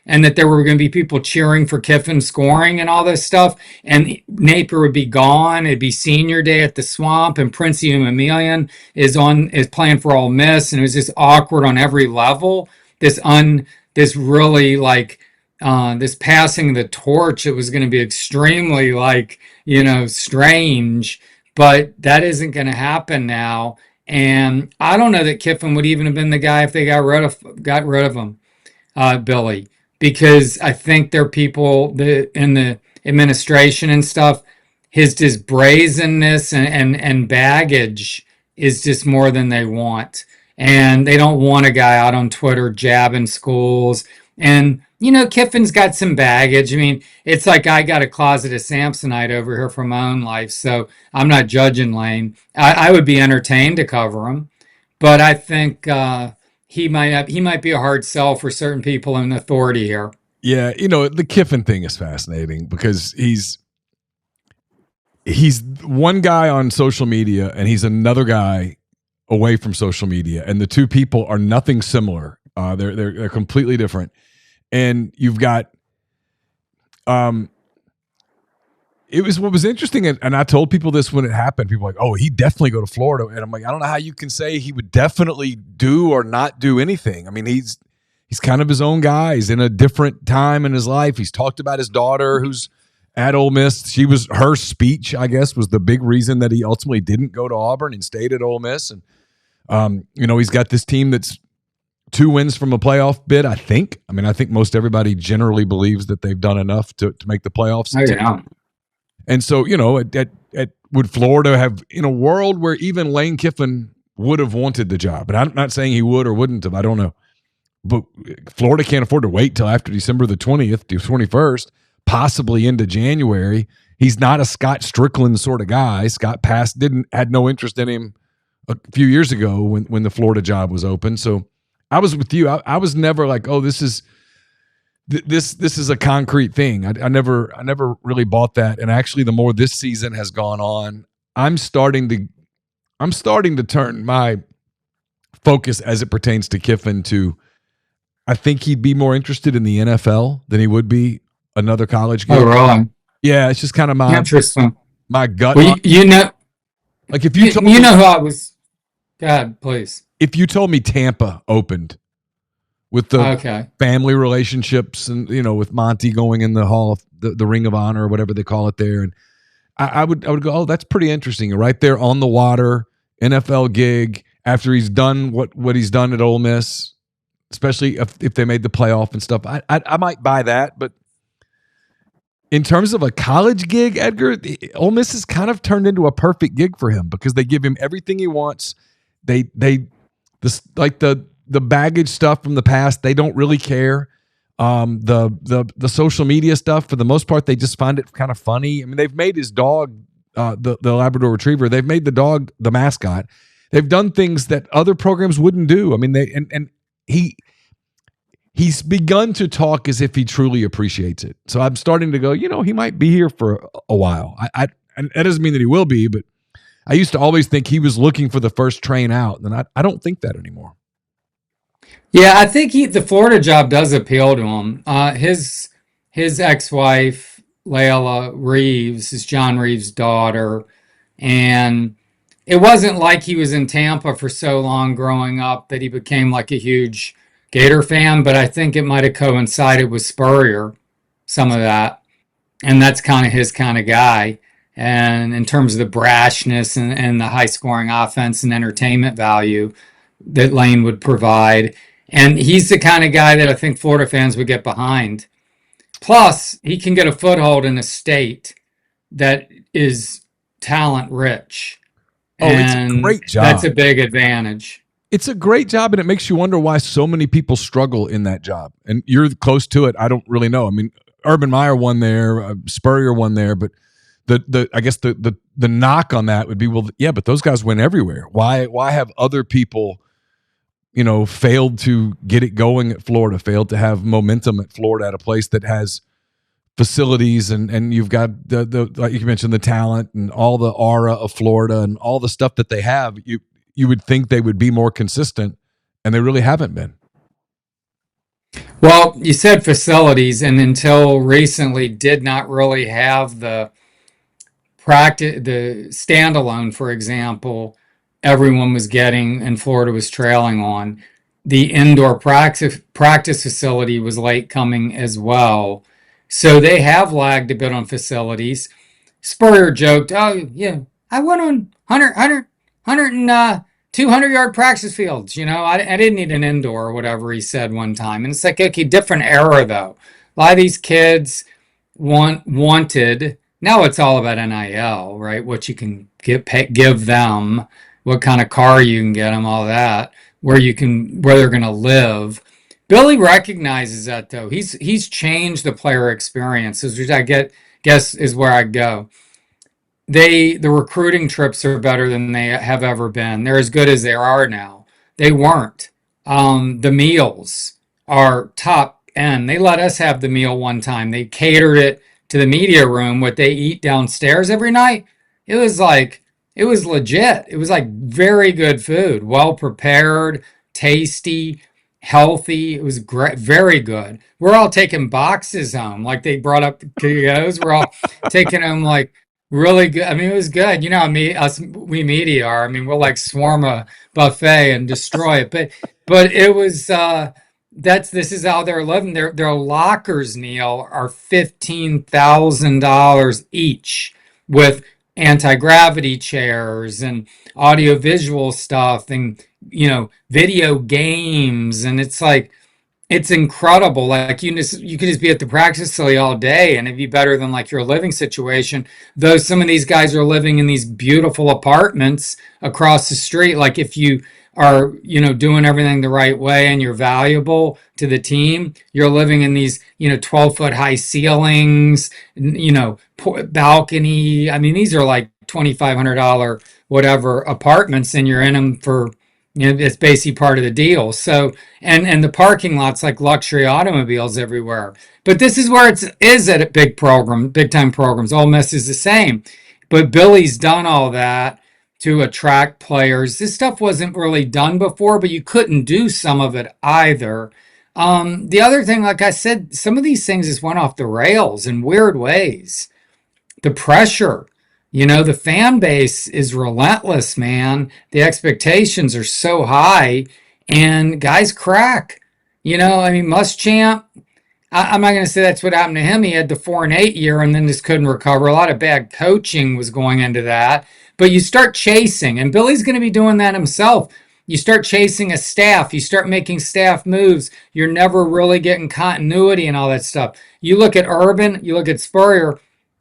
Speaker 3: and that there were going to be people cheering for Kiffin scoring and all this stuff, and Napier would be gone. It'd be senior day at the Swamp, and Princey Emilion is playing for Ole Miss, and it was just awkward on every level. This really like this passing the torch. It was going to be extremely strange, but that isn't going to happen now. And I don't know that Kiffin would even have been the guy if they got rid of him, Billy, because I think there are people in the administration and stuff. His just brazenness and baggage is just more than they want, and they don't want a guy out on Twitter jabbing schools. And Kiffin's got some baggage. I mean, it's like I got a closet of Samsonite over here from my own life, so I'm not judging Lane. I would be entertained to cover him, but I think he might be a hard sell for certain people in authority here.
Speaker 1: Yeah, the Kiffin thing is fascinating because he's one guy on social media and he's another guy away from social media, and the two people are nothing similar. They're completely different. And you've got, what was interesting, and I told people this when it happened. People were like, oh, he'd definitely go to Florida. And I'm like, I don't know how you can say he would definitely do or not do anything. I mean, he's kind of his own guy. He's in a different time in his life. He's talked about his daughter who's at Ole Miss. Her speech, I guess, was the big reason that he ultimately didn't go to Auburn and stayed at Ole Miss. And, he's got this team that's 2 wins from a playoff bid, I think. I mean, I think most everybody generally believes that they've done enough to make the playoffs.
Speaker 3: Oh, yeah.
Speaker 1: And so, would Florida have, in a world where even Lane Kiffin would have wanted the job, and I'm not saying he would or wouldn't have, I don't know. But Florida can't afford to wait till after December the 20th to 21st, possibly into January. He's not a Scott Strickland sort of guy. Scott had no interest in him a few years ago when the Florida job was open. So I was with you. I was never like, oh, this is a concrete thing. I never really bought that. And actually, the more this season has gone on, I'm starting to turn my focus as it pertains to Kiffin to, I think he'd be more interested in the NFL than he would be another college game.
Speaker 3: Oh, really?
Speaker 1: Yeah, it's just kind of my
Speaker 3: interesting.
Speaker 1: My gut.
Speaker 3: Well,
Speaker 1: like if you told
Speaker 3: me, who I was. God, please.
Speaker 1: If you told me Tampa opened with the family relationships and with Monty going in the hall of the Ring of Honor or whatever they call it there, and I would go, oh, that's pretty interesting. Right there on the water, NFL gig after he's done what he's done at Ole Miss, especially if they made the playoff and stuff. I might buy that, but in terms of a college gig, Edgar, Ole Miss has kind of turned into a perfect gig for him because they give him everything he wants. The baggage stuff from the past, they don't really care. The social media stuff, for the most part, they just find it kind of funny. I mean, they've made his dog, the Labrador Retriever, they've made the dog the mascot. They've done things that other programs wouldn't do. I mean, he's begun to talk as if he truly appreciates it. So I'm starting to go, he might be here for a while. And that doesn't mean that he will be, but I used to always think he was looking for the first train out, and I don't think that anymore.
Speaker 3: Yeah, I think the Florida job does appeal to him. His ex-wife, Layla Reeves, is John Reeves' daughter, and it wasn't like he was in Tampa for so long growing up that he became like a huge Gator fan, but I think it might have coincided with Spurrier, some of that, and that's kind of his kind of guy. And in terms of the brashness and the high-scoring offense and entertainment value that Lane would provide. And he's the kind of guy that I think Florida fans would get behind. Plus, he can get a foothold in a state that is talent-rich.
Speaker 1: Oh, it's a great job.
Speaker 3: That's a big advantage.
Speaker 1: It's a great job, and it makes you wonder why so many people struggle in that job. And you're close to it. I don't really know. I mean, Urban Meyer won there, Spurrier won there, but I guess the knock on that would be, well, yeah, but those guys win everywhere. Why have other people, failed to get it going at Florida, failed to have momentum at Florida, at a place that has facilities and you've got the like you mentioned, the talent and all the aura of Florida and all the stuff that they have. You would think they would be more consistent, and they really haven't been.
Speaker 3: Well, you said facilities, and until recently did not really have the practice, the standalone, for example, everyone was getting and Florida was trailing on. The indoor practice facility was late coming as well. So they have lagged a bit on facilities. Spurrier joked, oh, yeah, I went on 100 and 200-yard practice fields. I didn't need an indoor or whatever he said one time. And it's like, okay, different era, though. A lot of these kids wanted, now it's all about NIL, right? What you can give them, what kind of car you can get them, all that, where they're going to live. Billy recognizes that, though. He's changed the player experiences, which I guess is where I go. The recruiting trips are better than they have ever been. They're as good as they are now. They weren't. The meals are top end. They let us have the meal one time. They catered it to the media room, what they eat downstairs every night. It was legit. It was like very good food, well prepared, tasty, healthy. It was great, very good. We're all taking boxes home, like they brought up the KOs. We're all taking them like really good. I mean, it was good. We media are. I mean, we'll like swarm a buffet and destroy it. But it was this is how they're living. Their lockers, Neal, are $15,000 each with anti-gravity chairs and audio-visual stuff and video games, and it's like, it's incredible. Like you could just be at the practice facility all day and it'd be better than like your living situation. Though some of these guys are living in these beautiful apartments across the street. Like if you are, doing everything the right way and you're valuable to the team, you're living in these, 12-foot high ceilings, balcony. I mean, these are like $2,500 whatever apartments, and you're in them for, it's basically part of the deal. So, and the parking lot's like luxury automobiles everywhere. But this is where it is at big time programs. Ole Miss is the same. But Billy's done all that to attract players. This stuff wasn't really done before, but you couldn't do some of it either. The other thing, like I said, some of these things just went off the rails in weird ways. The pressure. The fan base is relentless, man. The expectations are so high, and guys crack. Muschamp, I'm not going to say that's what happened to him. He had the 4-8 year and then just couldn't recover. A lot of bad coaching was going into that. But you start chasing, and Billy's going to be doing that himself. You start chasing a staff. You start making staff moves. You're never really getting continuity and all that stuff. You look at Urban, you look at Spurrier,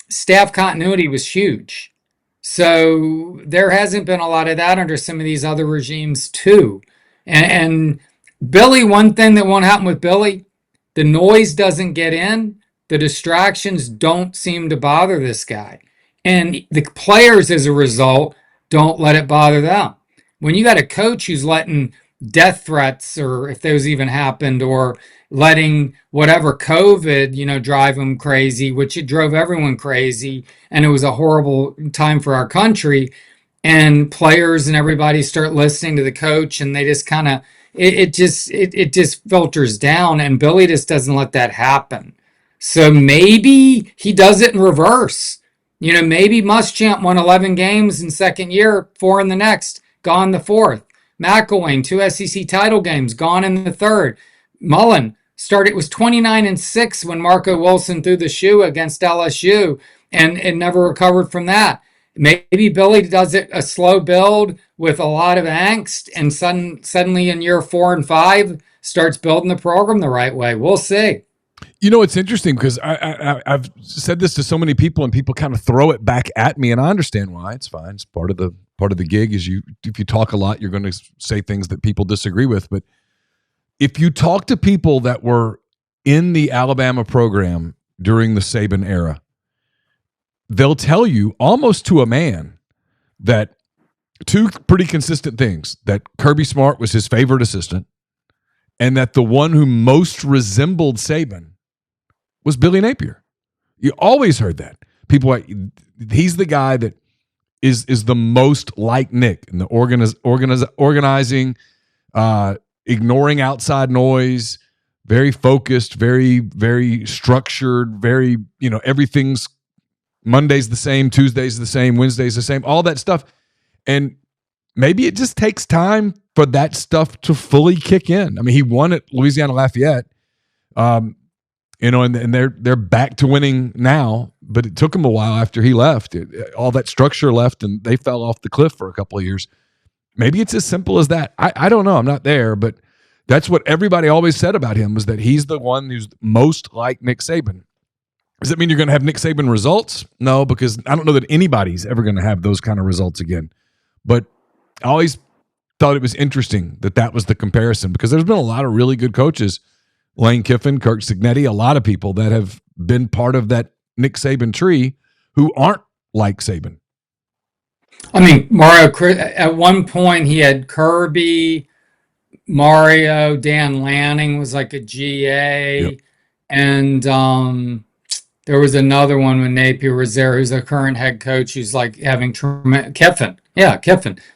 Speaker 3: staff continuity was huge. So there hasn't been a lot of that under some of these other regimes too. And Billy, one thing that won't happen with Billy, the noise doesn't get in. The distractions don't seem to bother this guy. And the players, as a result, don't let it bother them. When you got a coach who's letting death threats, or if those even happened, or letting whatever COVID, drive them crazy, which it drove everyone crazy, and it was a horrible time for our country, and players and everybody start listening to the coach, and they just kind of, it just filters down, and Billy just doesn't let that happen. So maybe he does it in reverse. Maybe Muschamp won 11 games in second year, 4 in the next, gone the fourth. McElwain, 2 SEC title games, gone in the third. Mullen was 29-6 when Marco Wilson threw the shoe against LSU and never recovered from that. Maybe Billy does it a slow build with a lot of angst, and suddenly in year 4 and 5 starts building the program the right way. We'll see.
Speaker 1: It's interesting because I've said this to so many people, and people kind of throw it back at me, and I understand why. It's fine. It's part of the gig. If you talk a lot, you're going to say things that people disagree with. But if you talk to people that were in the Alabama program during the Saban era, they'll tell you almost to a man that two pretty consistent things: that Kirby Smart was his favorite assistant, and that the one who most resembled Saban was Billy Napier. You always heard that. People like, he's the guy that is the most like Nick in the organizing, ignoring outside noise, very focused, very, very structured, very, everything's Monday's the same, Tuesday's the same, Wednesday's the same, all that stuff. And maybe it just takes time for that stuff to fully kick in. I mean, he won at Louisiana Lafayette. And they're back to winning now, but it took them a while after he left. All that structure left, and they fell off the cliff for a couple of years. Maybe it's as simple as that. I don't know. I'm not there, but that's what everybody always said about him, was that he's the one who's most like Nick Saban. Does that mean you're going to have Nick Saban results? No, because I don't know that anybody's ever going to have those kind of results again. But I always thought it was interesting that was the comparison, because there's been a lot of really good coaches, Lane Kiffin, Kirk Cignetti, a lot of people that have been part of that Nick Saban tree who aren't like Saban.
Speaker 3: I mean, Mario, at one point he had Kirby, Mario, Dan Lanning was like a GA,
Speaker 1: Yep.
Speaker 3: and there was another one when Napier was there, who's the current head coach, who's like having Kiffin,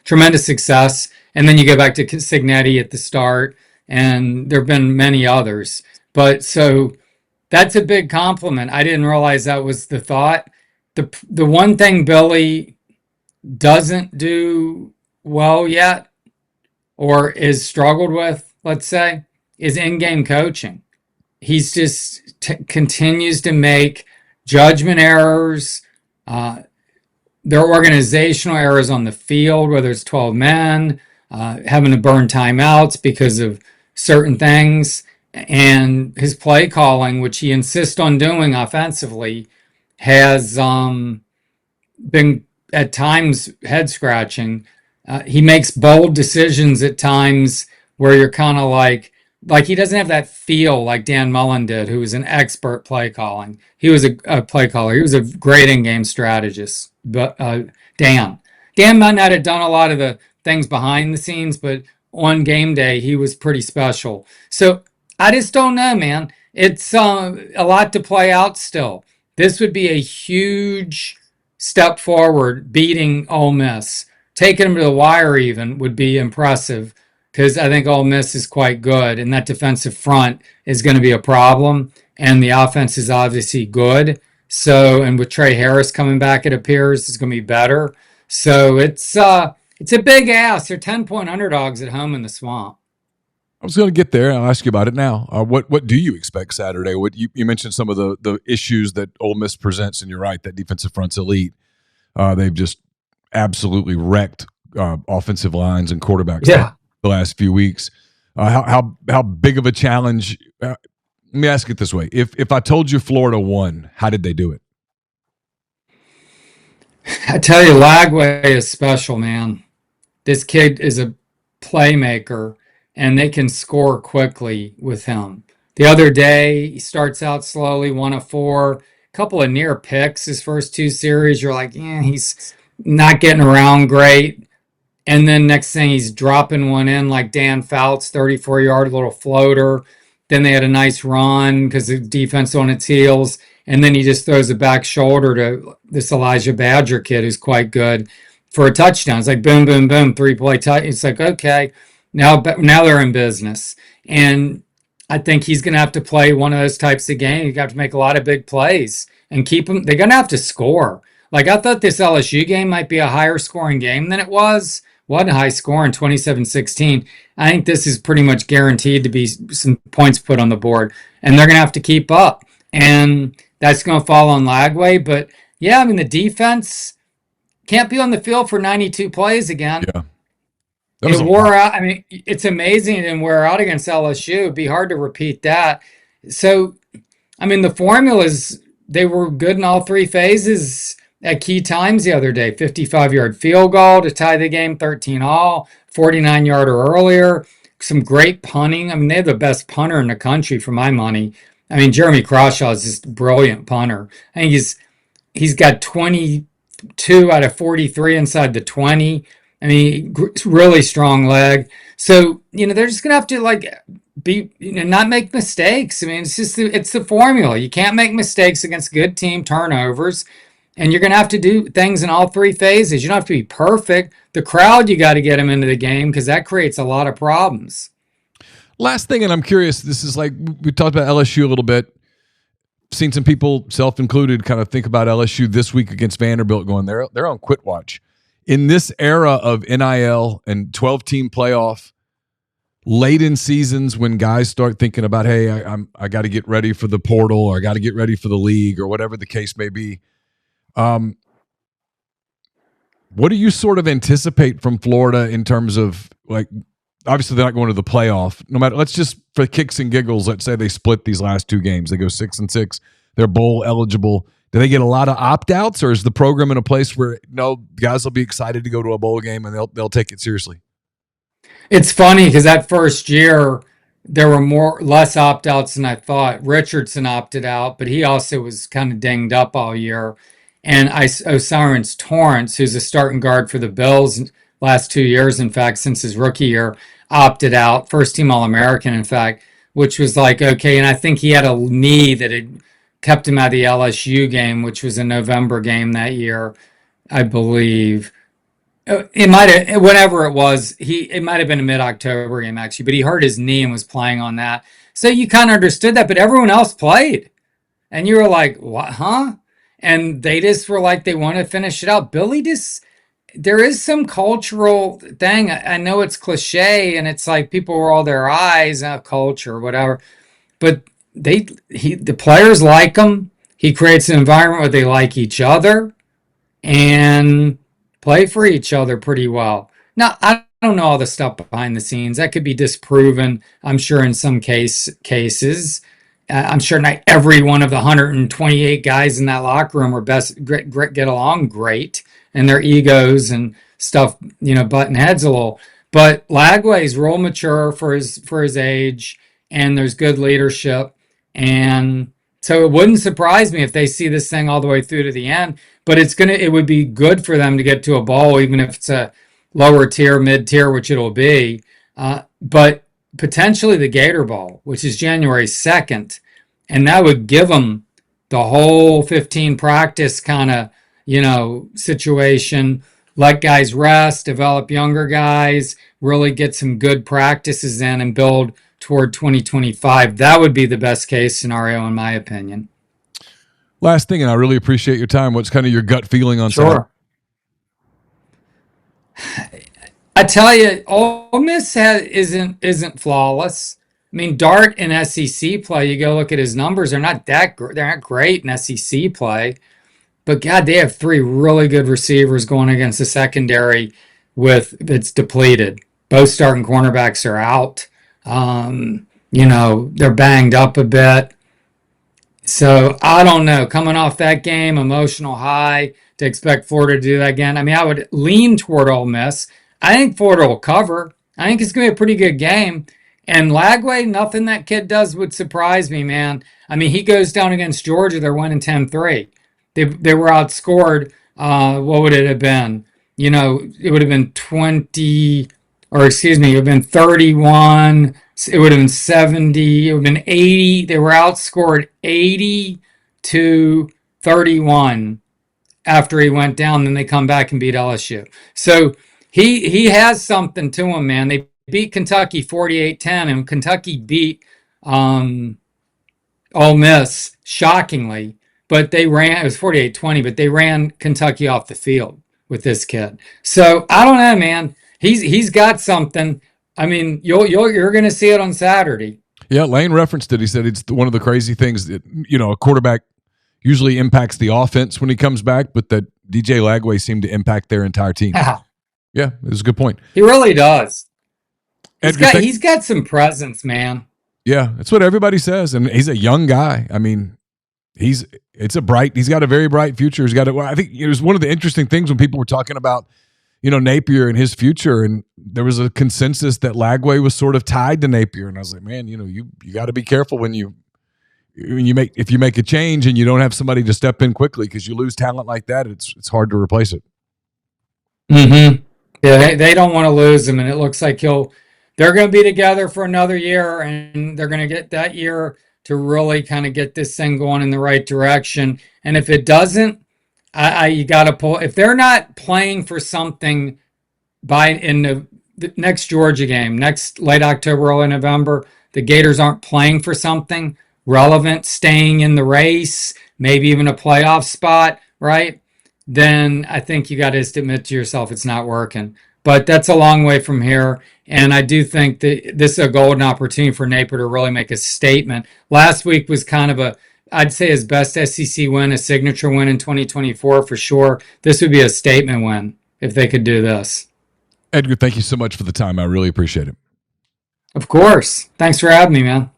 Speaker 3: tremendous success. And then you go back to Cignetti at the start, and there have been many others. But so that's a big compliment. I didn't realize that was the thought. The one thing Billy doesn't do well yet, or is struggled with, let's say, is in-game coaching. He's just continues to make judgment errors, their organizational errors on the field, whether it's 12 men, having to burn timeouts because of certain things, and his play calling, which he insists on doing offensively, has been at times head scratching. He makes bold decisions at times where you're kind of like he doesn't have that feel like Dan Mullen did, who was an expert play calling. He was a play caller. He was a great in-game strategist. But Dan might not have done a lot of the things behind the scenes, but on game day, he was pretty special. So I just don't know, man. It's a lot to play out still. This would be a huge step forward, beating Ole Miss. Taking them to the wire even would be impressive, because I think Ole Miss is quite good, and that defensive front is going to be a problem, and the offense is obviously good. So, and with Trey Harris coming back, it appears it's going to be better. So it's a big ask. They're 10-point underdogs at home in the Swamp.
Speaker 1: I was going to get there. I'll ask you about it now. What do you expect Saturday? What you mentioned some of the issues that Ole Miss presents, and you're right, that defensive front's elite. They've just absolutely wrecked offensive lines and quarterbacks the last few weeks. How big of a challenge? Let me ask it this way: If I told you Florida won, how did they do it?
Speaker 3: I tell you, Lagway is special, man. This kid is a playmaker, and they can score quickly with him. The other day, he starts out slowly, 1 of 4, couple of near picks his first 2 series. You're like, he's not getting around great. And then next thing, he's dropping one in like Dan Fouts, 34-yard little floater. Then they had a nice run because the defense on its heels. And then he just throws a back shoulder to this Elijah Badger kid who's quite good for a touchdown. It's like boom, boom, boom, 3-play touchdown. It's like, okay, now they're in business. And I think he's going to have to play one of those types of games. You have to make a lot of big plays and keep them. They're going to have to score. Like, I thought this LSU game might be a higher scoring game than it was. Wasn't high scoring, 27-16. I think this is pretty much guaranteed to be some points put on the board, and they're going to have to keep up. And that's going to fall on Lagway. But, yeah, I mean, the defense can't be on the field for 92 plays again.
Speaker 1: Yeah.
Speaker 3: It wore out. I mean, it's amazing it didn't wear out against LSU. It'd be hard to repeat that. So I mean, the formulas, they were good in all three phases at key times the other day. 55-yard field goal to tie the game, 13-all, 49-yarder earlier, some great punting. I mean, they have the best punter in the country for my money. I mean, Jeremy Crawshaw is just a brilliant punter. I think he's got 22 out of 43 inside the 20. I mean, really strong leg. So, they're just going to have to be, not make mistakes. I mean, it's the formula. You can't make mistakes against good team, turnovers, and you're going to have to do things in all three phases. You don't have to be perfect. The crowd, you got to get them into the game because that creates a lot of problems.
Speaker 1: Last thing, and I'm curious, this is like, we talked about LSU a little bit. Seen some people, self-included, kind of think about LSU this week against Vanderbilt going, they're on quit watch. In this era of NIL and 12-team playoff, late in seasons when guys start thinking about, hey, I got to get ready for the portal, or I got to get ready for the league, or whatever the case may be. What do you sort of anticipate from Florida in terms of, like, obviously they're not going to the playoff. No matter, let's just, for kicks and giggles, let's say they split these last two games. They go 6-6. They're bowl eligible. Do they get a lot of opt-outs, or is the program in a place where guys will be excited to go to a bowl game and they'll take it seriously?
Speaker 3: It's funny because that first year there were less opt-outs than I thought. Richardson opted out, but he also was kind of dinged up all year. And Osiris Torrance, who's a starting guard for the Bills last 2 years, in fact, since his rookie year, opted out. First team All-American, in fact, which was like, okay. And I think he had a knee that had kept him out of the LSU game, which was a November game that year, I believe. It might have, whatever it was, it might have been a mid-October game, actually, but he hurt his knee and was playing on that. So you kind of understood that, but everyone else played. And you were like, what, huh? And they just were like, they want to finish it out. There is some cultural thing. I know it's cliche, and it's like people roll their eyes at culture or whatever, but the players like him. He creates an environment where they like each other and play for each other pretty well. Now, I don't know all the stuff behind the scenes. That could be disproven, I'm sure, in some cases. I'm sure not every one of the 128 guys in that locker room are get along great, and their egos and stuff, button heads a little. But Lagway's real mature for his age, and there's good leadership. And so it wouldn't surprise me if they see this thing all the way through to the end. But it would be good for them to get to a bowl, even if it's a lower tier, mid tier, which it'll be. But potentially the Gator Bowl, which is January 2nd, and that would give them the whole 15 practice kind of, situation. Let guys rest, develop younger guys, really get some good practices in, and build toward 2025. That would be the best case scenario, in my opinion.
Speaker 1: Last thing, and I really appreciate your time. What's kind of your gut feeling on
Speaker 3: Sure. I tell you, Ole Miss isn't flawless. I mean, Dart in SEC play, you go look at his numbers, they're not great in SEC play. But God, they have three really good receivers going against the secondary it's depleted. Both starting cornerbacks are out. They're banged up a bit. So I don't know. Coming off that game, emotional high, to expect Florida to do that again. I mean, I would lean toward Ole Miss. I think Florida will cover. I think it's going to be a pretty good game. And Lagway, nothing that kid does would surprise me, man. I mean, he goes down against Georgia. They're winning 10-3. They were outscored. What would it have been? It would have been 20, or excuse me, it would have been 31. It would have been 70. It would have been 80. They were outscored 80-31 after he went down. Then they come back and beat LSU. So he has something to him, man. They beat Kentucky 48-10, and Kentucky beat Ole Miss shockingly. But it was 48-20, but they ran Kentucky off the field with this kid. So I don't know, man. He's got something. I mean, you're going to see it on Saturday.
Speaker 1: Yeah, Lane referenced it. He said it's one of the crazy things that, a quarterback usually impacts the offense when he comes back, but that DJ Lagway seemed to impact their entire team. Yeah, it was a good point.
Speaker 3: He really does. He's got some presence, man.
Speaker 1: Yeah, that's what everybody says. And he's a young guy. I mean, he's got a very bright future. I think it was one of the interesting things when people were talking about, Napier and his future, and there was a consensus that Lagway was sort of tied to Napier. And I was like, man, you got to be careful if you make a change and you don't have somebody to step in quickly, because you lose talent like that. It's hard to replace it.
Speaker 3: Mm-hmm. Yeah, they don't want to lose him, and it looks like they're going to be together for another year, and they're going to get that year to really kind of get this thing going in the right direction. And if it doesn't, you got to pull. If they're not playing for something in the next Georgia game, next late October, early November, the Gators aren't playing for something relevant, staying in the race, maybe even a playoff spot, right? Then I think you got to admit to yourself it's not working. But that's a long way from here. And I do think that this is a golden opportunity for Napier to really make a statement. Last week was kind of I'd say his best SEC win, a signature win in 2024 for sure. This would be a statement win if they could do this.
Speaker 1: Edgar, thank you so much for the time. I really appreciate it.
Speaker 3: Of course. Thanks for having me, man.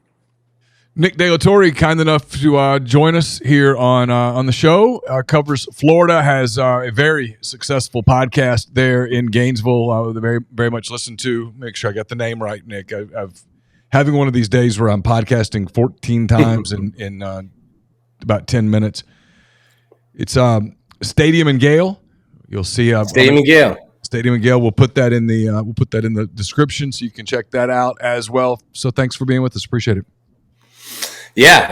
Speaker 1: Nick De La Torre, kind enough to join us here on the show. Covers Florida, has a very successful podcast there in Gainesville. Very, very much listened to. Make sure I got the name right, Nick. I've having one of these days where I'm podcasting 14 times in about 10 minutes. It's Stadium and Gale. You'll see
Speaker 4: Stadium and Gale.
Speaker 1: Stadium and Gale. We'll put that in the description so you can check that out as well. So thanks for being with us. Appreciate it.
Speaker 4: Yeah,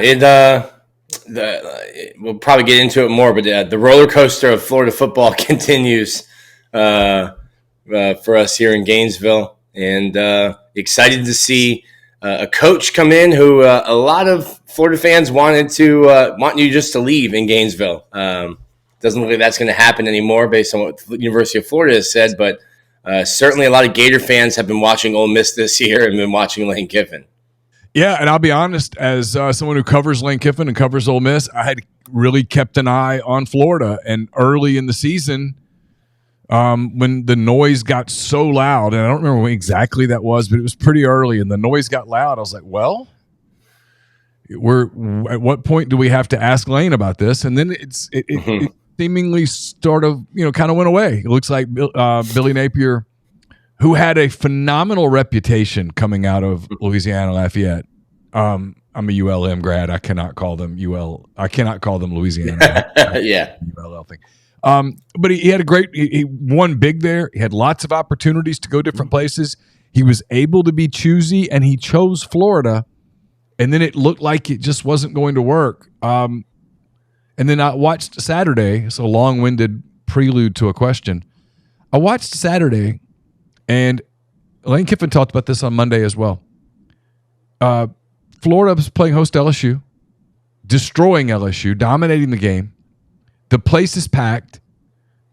Speaker 4: we'll probably get into it more, but the roller coaster of Florida football continues for us here in Gainesville, and excited to see a coach come in who a lot of Florida fans want you just to leave in Gainesville. Doesn't look like that's going to happen anymore based on what the University of Florida has said, but certainly a lot of Gator fans have been watching Ole Miss this year and been watching Lane Kiffin.
Speaker 1: Yeah, and I'll be honest, as someone who covers Lane Kiffin and covers Ole Miss, I had really kept an eye on Florida. And early in the season, when the noise got so loud, and I don't remember when exactly that was, but it was pretty early, and the noise got loud, I was like, well, at what point do we have to ask Lane about this? And then it seemingly kind of went away. It looks like Billy Napier, who had a phenomenal reputation coming out of Louisiana Lafayette. I'm a ULM grad. I cannot call them Louisiana.
Speaker 4: Yeah.
Speaker 1: ULL thing. But he had he won big there. He had lots of opportunities to go different places. He was able to be choosy, and he chose Florida. And then it looked like it just wasn't going to work. And then I watched Saturday. It's a long-winded prelude to a question. I watched Saturday. And Lane Kiffin talked about this on Monday as well. Florida was playing host LSU, destroying LSU, dominating the game. The place is packed.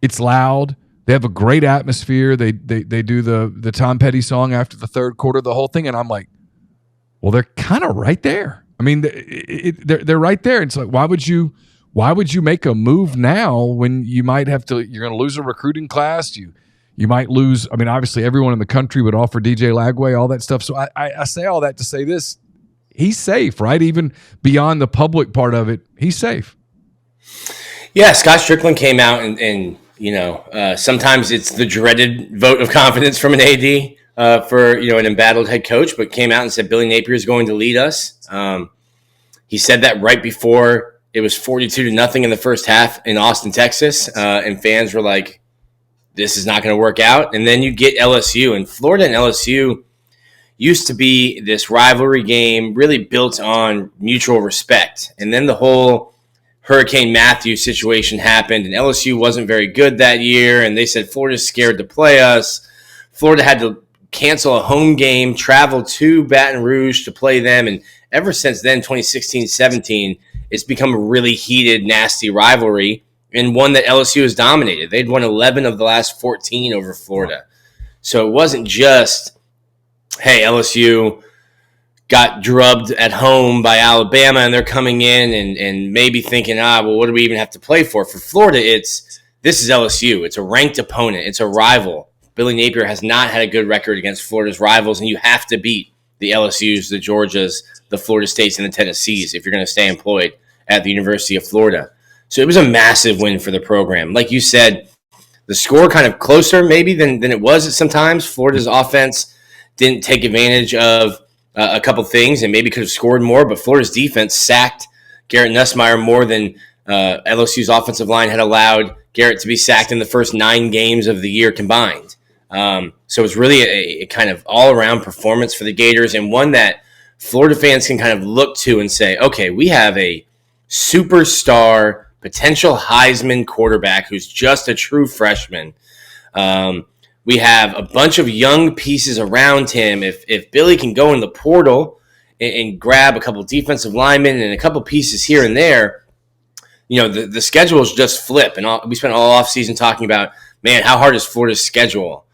Speaker 1: It's loud. They have a great atmosphere. They do the Tom Petty song after the third quarter, the whole thing. And I'm like, well, they're kind of right there. I mean, they're right there. It's like, why would you make a move now when you're going to lose a recruiting class? You might lose. I mean, obviously, everyone in the country would offer DJ Lagway, all that stuff. So I say all that to say this: he's safe, right? Even beyond the public part of it, he's safe.
Speaker 4: Yeah, Scott Strickland came out and sometimes it's the dreaded vote of confidence from an AD for an embattled head coach, but came out and said Billy Napier is going to lead us. He said that right before it was 42-0 in the first half in Austin, Texas, and fans were like, this is not going to work out. And then you get LSU, and Florida and LSU used to be this rivalry game really built on mutual respect. And then the whole Hurricane Matthew situation happened, and LSU wasn't very good that year, and they said Florida's scared to play us. Florida had to cancel a home game, travel to Baton Rouge to play them, and ever since then, 2016-17, it's become a really heated, nasty rivalry, and one that LSU has dominated. They'd won 11 of the last 14 over Florida. So it wasn't just, hey, LSU got drubbed at home by Alabama and they're coming in and maybe thinking, what do we even have to play for? For Florida, this is LSU. It's a ranked opponent. It's a rival. Billy Napier has not had a good record against Florida's rivals, and you have to beat the LSUs, the Georgias, the Florida States, and the Tennessees if you're going to stay employed at the University of Florida. So it was a massive win for the program. Like you said, the score kind of closer maybe than it was at some times. Florida's offense didn't take advantage of a couple things and maybe could have scored more, but Florida's defense sacked Garrett Nussmeier more than LSU's offensive line had allowed Garrett to be sacked in the first 9 games of the year combined. So it was really a kind of all-around performance for the Gators, and one that Florida fans can kind of look to and say, okay, we have a superstar, potential Heisman quarterback who's just a true freshman. We have a bunch of young pieces around him. If Billy can go in the portal and grab a couple defensive linemen and a couple pieces here and there, the schedules just flip. And we spent all offseason talking about, man, how hard is Florida's schedule?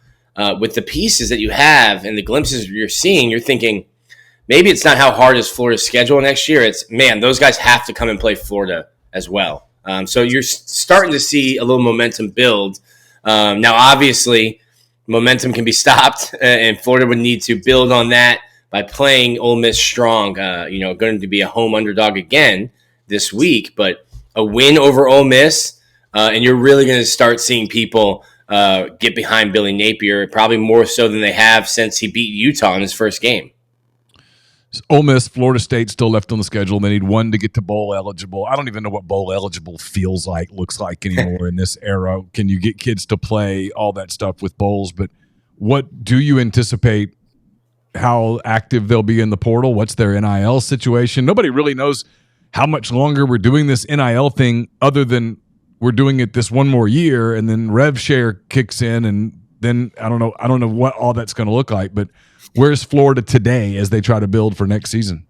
Speaker 4: With the pieces that you have and the glimpses you're seeing, you're thinking, maybe it's not how hard is Florida's schedule next year. It's, man, those guys have to come and play Florida as well. So you're starting to see a little momentum build. Now, obviously, momentum can be stopped, and Florida would need to build on that by playing Ole Miss strong. Going to be a home underdog again this week, but a win over Ole Miss, and you're really going to start seeing people get behind Billy Napier, probably more so than they have since he beat Utah in his first game.
Speaker 1: Ole Miss, Florida State still left on the schedule. They need one to get to bowl eligible. I don't even know what bowl eligible feels like, looks like anymore in this era. Can you get kids to play all that stuff with bowls? But what do you anticipate how active they'll be in the portal? What's their NIL situation? Nobody really knows how much longer we're doing this NIL thing other than we're doing it this one more year, and then rev share kicks in, and then I don't know what all that's going to look like, but where's Florida today as they try to build for next season?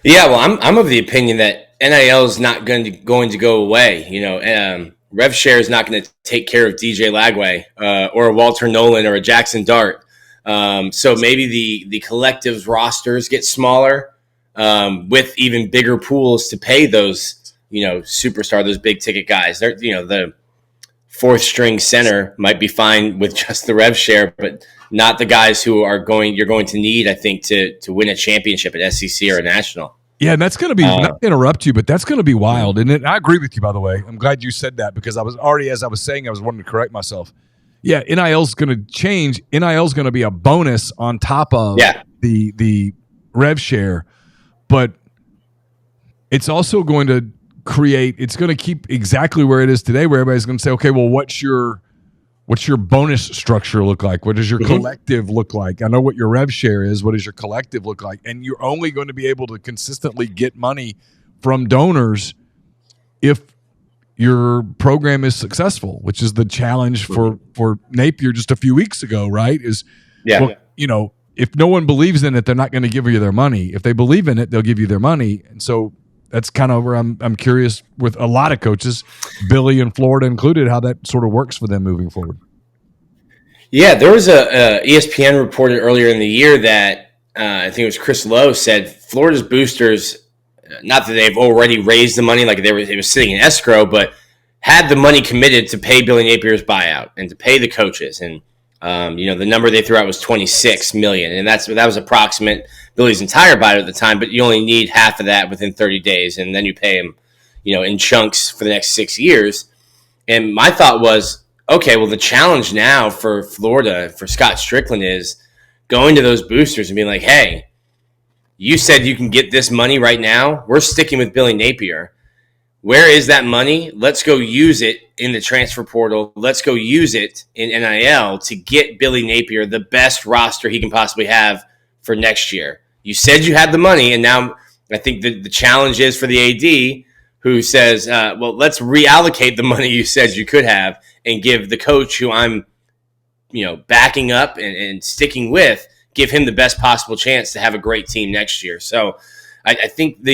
Speaker 4: Yeah, well, I'm of the opinion that NIL is not going to go away. Rev share is not going to take care of DJ Lagway or a Walter Nolan or a Jackson Dart. So maybe the collectives rosters get smaller with even bigger pools to pay those those big ticket guys. They're the fourth string center might be fine with just the rev share, but not the guys who you're going to need, I think, to win a championship at SEC or a national. Yeah,
Speaker 1: and that's going to be, not to interrupt you, but that's going to be wild. And I agree with you, by the way. I'm glad you said that, because I was already, as I was saying, I was wanting to correct myself. Yeah, NIL is going to change. NIL is going to be a bonus on top of the rev share, but it's also going to it's going to keep exactly where it is today, where everybody's going to say, okay, well, what's your bonus structure look like? What does your collective look like? I know what your rev share is. What does your collective look like? And you're only going to be able to consistently get money from donors if your program is successful, which is the challenge for Napier just a few weeks ago, right? Well, if no one believes in it, they're not going to give you their money. If they believe in it, they'll give you their money. And so that's kind of where I'm curious with a lot of coaches, Billy and Florida included, how that sort of works for them moving forward.
Speaker 4: Yeah, there was a ESPN reported earlier in the year that I think it was Chris Lowe said Florida's boosters, not that they've already raised the money, like it was sitting in escrow, but had the money committed to pay Billy Napier's buyout and to pay the coaches. And the number they threw out was $26 million, and that was approximate Billy's entire buyout at the time. But you only need half of that within 30 days, and then you pay him, in chunks for the next 6 years. And my thought was, okay, well, the challenge now for Florida, for Scott Strickland, is going to those boosters and being like, hey, you said you can get this money right now. We're sticking with Billy Napier. Where is that money? Let's go use it in the transfer portal. Let's go use it in NIL to get Billy Napier the best roster he can possibly have for next year. You said you had the money, and now I think the challenge is for the AD, who says, well, let's reallocate the money you said you could have and give the coach who I'm backing up and sticking with, give him the best possible chance to have a great team next year. So I think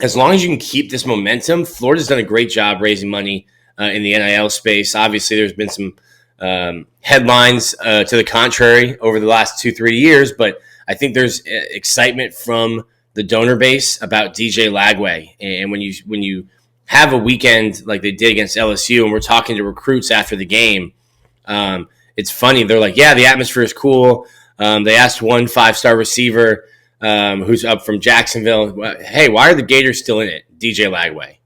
Speaker 4: as long as you can keep this momentum, Florida's done a great job raising money in the NIL space. Obviously, there's been some headlines to the contrary over the last 2-3 years, but I think there's excitement from the donor base about DJ Lagway. And when you have a weekend like they did against LSU, and we're talking to recruits after the game, it's funny. They're like, yeah, the atmosphere is cool. They asked one 5-star receiver who's up from Jacksonville, hey, why are the Gators still in it? DJ Lagway.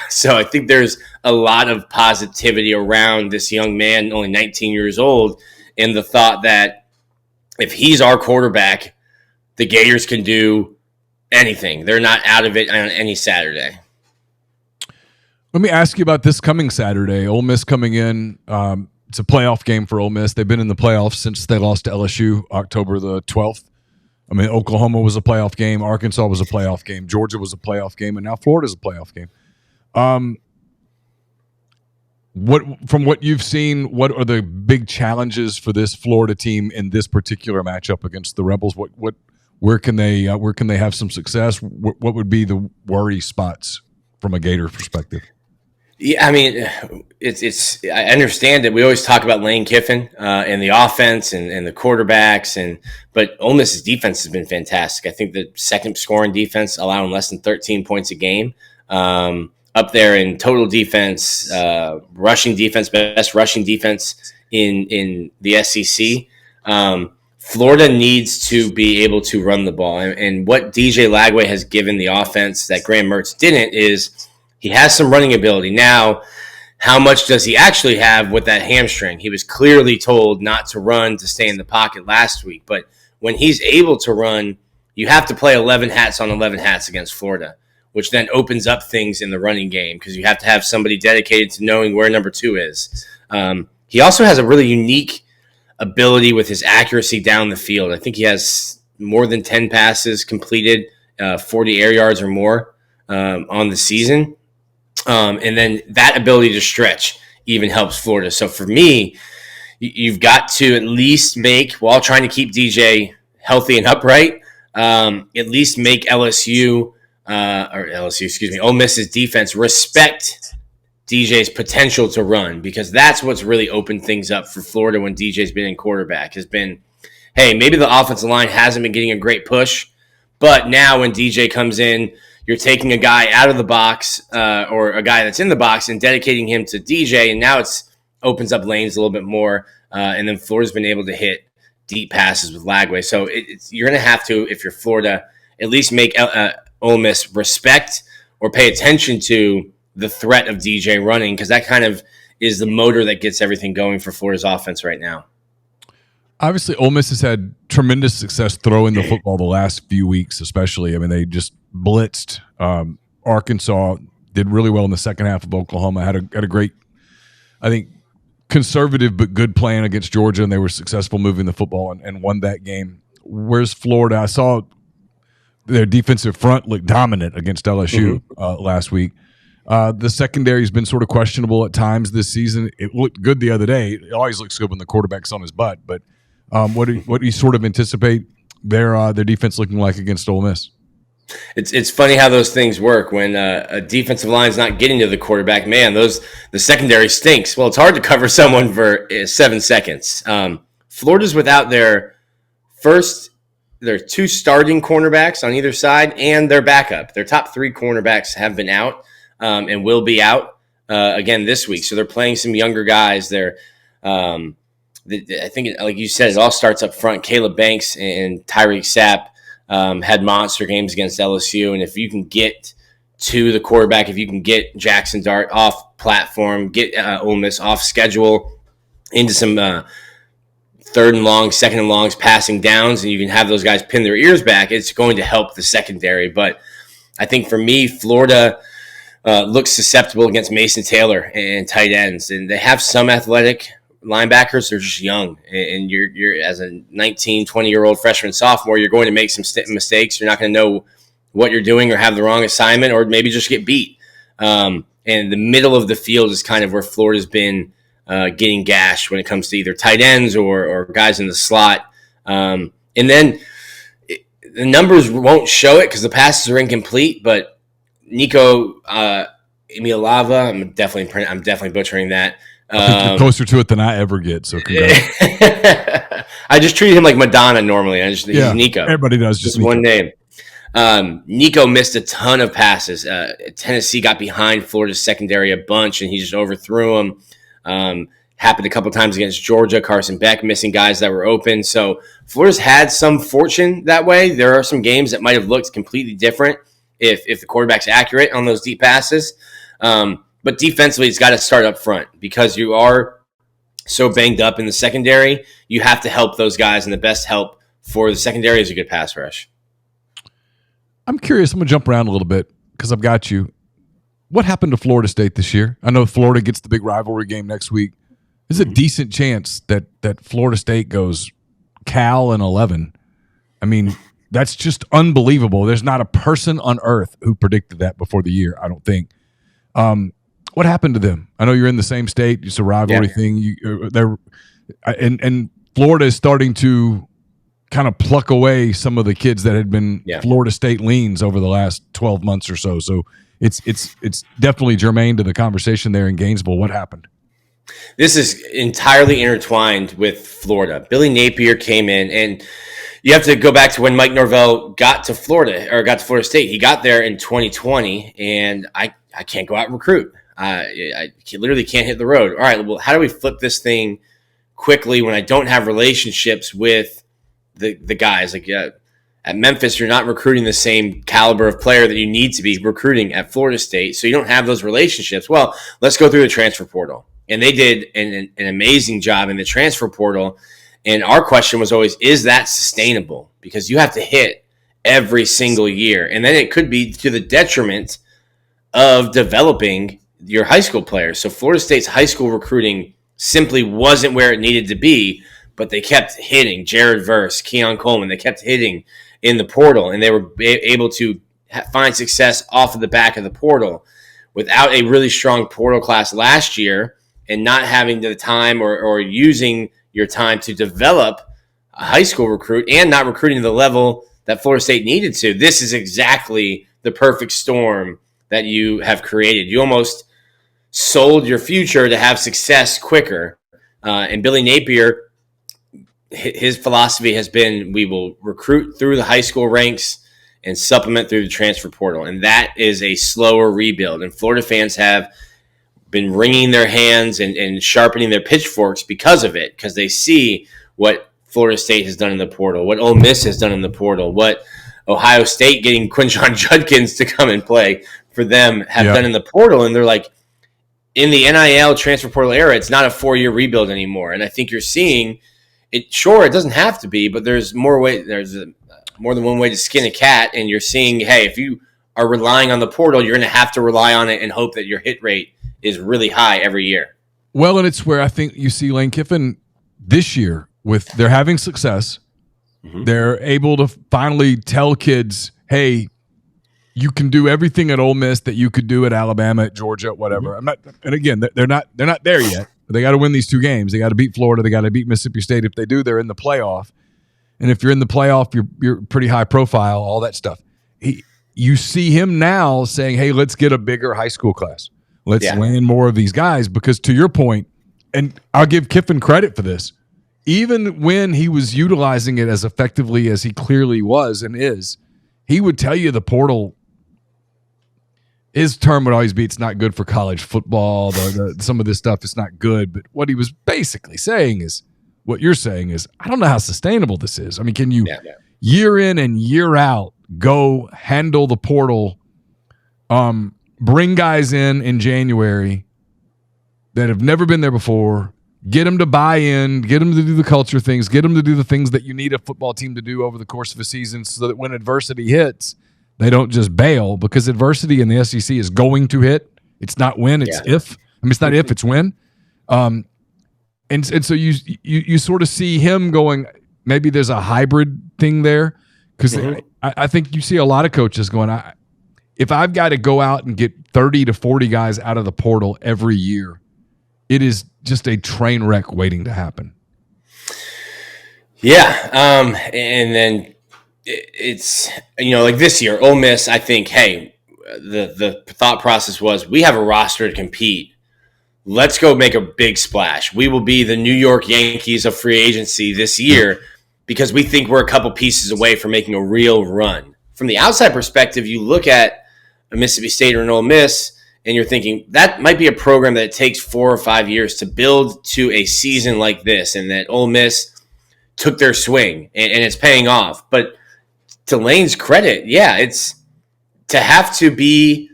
Speaker 4: So I think there's a lot of positivity around this young man, only 19 years old, in the thought that if he's our quarterback, the Gators can do anything. They're not out of it on any Saturday.
Speaker 1: Let me ask you about this coming Saturday. Ole Miss coming in. It's a playoff game for Ole Miss. They've been in the playoffs since they lost to LSU October the 12th. I mean, Oklahoma was a playoff game. Arkansas was a playoff game. Georgia was a playoff game. And now Florida's a playoff game. From what you've seen, what are the big challenges for this Florida team in this particular matchup against the Rebels? Where can they have some success? What would be the worry spots from a Gator perspective?
Speaker 4: Yeah, I mean, it's. I understand that we always talk about Lane Kiffin and the offense and the quarterbacks, but Ole Miss's defense has been fantastic. I think the second scoring defense, allowing less than 13 points a game, up there in total defense, rushing defense, best rushing defense in the SEC. Florida needs to be able to run the ball, and what DJ Lagway has given the offense that Graham Mertz didn't is. He has some running ability. Now, how much does he actually have with that hamstring? He was clearly told not to run, to stay in the pocket last week. But when he's able to run, you have to play 11 hats on 11 hats against Florida, which then opens up things in the running game because you have to have somebody dedicated to knowing where number 2 is. He also has a really unique ability with his accuracy down the field. I think he has more than 10 passes completed, 40 air yards or more on the season. And then that ability to stretch even helps Florida. So for me, you've got to at least make, while trying to keep DJ healthy and upright, at least make Ole Miss's defense respect DJ's potential to run, because that's what's really opened things up for Florida when DJ's been in quarterback, has been, hey, maybe the offensive line hasn't been getting a great push, but now when DJ comes in, you're taking a guy out of the box or a guy that's in the box and dedicating him to DJ, and now it's opens up lanes a little bit more. And then Florida's been able to hit deep passes with Lagway. So you're going to have to, if you're Florida, at least make Ole Miss respect or pay attention to the threat of DJ running, because that kind of is the motor that gets everything going for Florida's offense right now.
Speaker 1: Obviously, Ole Miss has had tremendous success throwing the football the last few weeks, especially. I mean, they just blitzed Arkansas, did really well in the second half of Oklahoma, had a great, I think, conservative but good plan against Georgia, and they were successful moving the football and won that game. Where's Florida? I saw their defensive front look dominant against LSU last week. The secondary has been sort of questionable at times this season. It looked good the other day. It always looks good when the quarterback's on his butt, but what do you sort of anticipate their defense looking like against Ole Miss?
Speaker 4: It's funny how those things work when a defensive line's not getting to the quarterback. Man, the secondary stinks. Well, it's hard to cover someone for 7 seconds. Florida's without their 2 starting cornerbacks on either side and their backup. Their top 3 cornerbacks have been out and will be out again this week. So they're playing some younger guys. They're I think, like you said, it all starts up front. Caleb Banks and Tyreek Sapp had monster games against LSU. And if you can get to the quarterback, if you can get Jackson Dart off platform, get Ole Miss off schedule into some third and long, second and longs, passing downs, and you can have those guys pin their ears back, it's going to help the secondary. But I think for me, Florida looks susceptible against Mason Taylor and tight ends. And they have some athletic linebackers. They're just young, and you're as a 19, 20-year-old freshman, sophomore, you're going to make some mistakes. You're not going to know what you're doing or have the wrong assignment or maybe just get beat. And the middle of the field is kind of where Florida's been getting gashed when it comes to either tight ends or guys in the slot. And then the numbers won't show it because the passes are incomplete, but Nico Emilava, I'm definitely butchering that.
Speaker 1: I think you're closer to it than I ever get. So congrats.
Speaker 4: I just treat him like Madonna normally. He's Nico.
Speaker 1: Everybody does. Just
Speaker 4: one name. Nico missed a ton of passes. Tennessee got behind Florida's secondary a bunch, and he just overthrew them. Happened a couple times against Georgia. Carson Beck missing guys that were open. So Florida's had some fortune that way. There are some games that might have looked completely different if the quarterback's accurate on those deep passes. But defensively, it's got to start up front because you are so banged up in the secondary. You have to help those guys, and the best help for the secondary is a good pass rush.
Speaker 1: I'm curious. I'm going to jump around a little bit because I've got you. What happened to Florida State this year? I know Florida gets the big rivalry game next week. There's a decent chance that Florida State goes Cal and 11. I mean, that's just unbelievable. There's not a person on earth who predicted that before the year, I don't think. What happened to them? I know you're in the same state. It's a rivalry thing. And Florida is starting to kind of pluck away some of the kids that had been Florida State leans over the last 12 months or so. So it's definitely germane to the conversation there in Gainesville. What happened?
Speaker 4: This is entirely intertwined with Florida. Billy Napier came in, and you have to go back to when Mike Norvell got to Florida State. He got there in 2020, and I can't go out and recruit. I literally can't hit the road. All right, well, how do we flip this thing quickly when I don't have relationships with the guys? Like at Memphis, you're not recruiting the same caliber of player that you need to be recruiting at Florida State, so you don't have those relationships. Well, let's go through the transfer portal. And they did an amazing job in the transfer portal. And our question was always, is that sustainable? Because you have to hit every single year. And then it could be to the detriment of developing your high school players. So Florida State's high school recruiting simply wasn't where it needed to be, but they kept hitting Jared Verse, Keon Coleman. They kept hitting in the portal, and they were able to find success off of the back of the portal. Without a really strong portal class last year, and not having the time or using your time to develop a high school recruit and not recruiting to the level that Florida State needed to, this is exactly the perfect storm that you have created. You almost sold your future to have success quicker. And Billy Napier, his philosophy has been, we will recruit through the high school ranks and supplement through the transfer portal. And that is a slower rebuild. And Florida fans have been wringing their hands and sharpening their pitchforks because of it, because they see what Florida State has done in the portal, what Ole Miss has done in the portal, what Ohio State getting Quinshon Judkins to come and play for them have done in the portal. And they're like, in the NIL transfer portal era, it's not a 4-year rebuild anymore. And I think you're seeing it. Sure, it doesn't have to be, but there's more than one way to skin a cat. And you're seeing, hey, if you are relying on the portal, you're going to have to rely on it and hope that your hit rate is really high every year.
Speaker 1: Well, and it's where I think you see Lane Kiffin this year with they're having success. Mm-hmm. They're able to finally tell kids, hey, you can do everything at Ole Miss that you could do at Alabama, at Georgia, whatever. And again, they're not there yet. They got to win these 2 games. They got to beat Florida. They got to beat Mississippi State. If they do, they're in the playoff. And if you're in the playoff, you're pretty high profile, all that stuff. You see him now saying, hey, let's get a bigger high school class. Let's land more of these guys, because to your point, and I'll give Kiffin credit for this, even when he was utilizing it as effectively as he clearly was and is, he would tell you the portal, his term would always be, it's not good for college football. Some of this stuff is not good. But what he was basically saying is, what you're saying is, I don't know how sustainable this is. I mean, can you year in and year out go handle the portal, bring guys in January that have never been there before, get them to buy in, get them to do the culture things, get them to do the things that you need a football team to do over the course of a season, so that when adversity hits, they don't just bail, because adversity in the SEC is going to hit. It's not when, it's if. I mean, it's not if, it's when. And so you sort of see him going, maybe there's a hybrid thing there, because I think you see a lot of coaches going, if I've got to go out and get 30 to 40 guys out of the portal every year, it is just a train wreck waiting to happen.
Speaker 4: Yeah. And then it's, like this year, Ole Miss, I think, hey, the thought process was, we have a roster to compete. Let's go make a big splash. We will be the New York Yankees of free agency this year, because we think we're a couple pieces away from making a real run. From the outside perspective, you look at a Mississippi State or an Ole Miss, and you're thinking that might be a program that it takes 4 or 5 years to build to a season like this, and that Ole Miss took their swing and it's paying off. But to Lane's credit, yeah, it's to have to be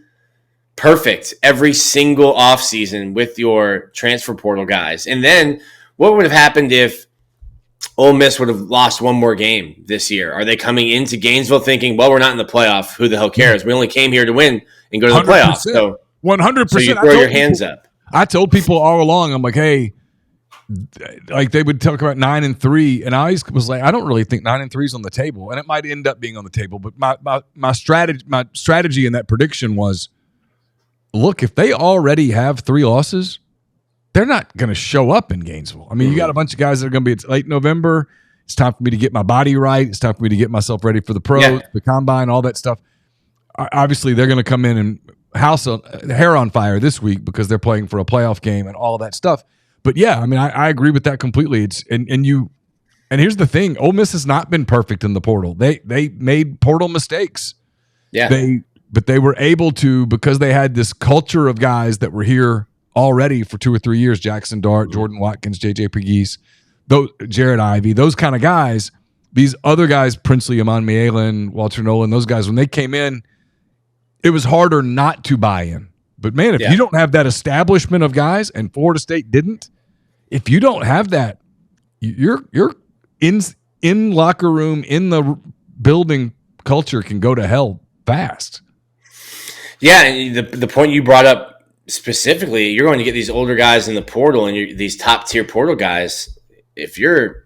Speaker 4: perfect every single offseason with your transfer portal guys. And then what would have happened if Ole Miss would have lost one more game this year? Are they coming into Gainesville thinking, well, we're not in the playoff. Who the hell cares? We only came here to win and go to the playoffs. So
Speaker 1: 100%.
Speaker 4: So you throw your hands up.
Speaker 1: I told people all along, I'm like, hey, like they would talk about 9-3, and I always was like, I don't really think 9-3 is on the table, and it might end up being on the table. But my strategy in that prediction was, look, if they already have 3 losses, they're not going to show up in Gainesville. I mean, you got a bunch of guys that are going to be. It's late November. It's time for me to get my body right. It's time for me to get myself ready for the pros, the combine, all that stuff. Obviously, they're going to come in and hair on fire this week because they're playing for a playoff game and all that stuff. But yeah, I mean, I agree with that completely. It's and here's the thing: Ole Miss has not been perfect in the portal. They made portal mistakes.
Speaker 4: Yeah,
Speaker 1: but they were able to, because they had this culture of guys that were here already for 2 or 3 years. Jackson Dart, Jordan Watkins, JJ Pegues, Jared Ivey, those kind of guys. These other guys, Princely, Amon Mielen, Walter Nolan, those guys, when they came in, it was harder not to buy in. But man, if you don't have that establishment of guys, and Florida State didn't, if you don't have that, you're in locker room, in the building, culture can go to hell fast. Yeah,
Speaker 4: and the point you brought up specifically, you're going to get these older guys in the portal, and these top tier portal guys. If you're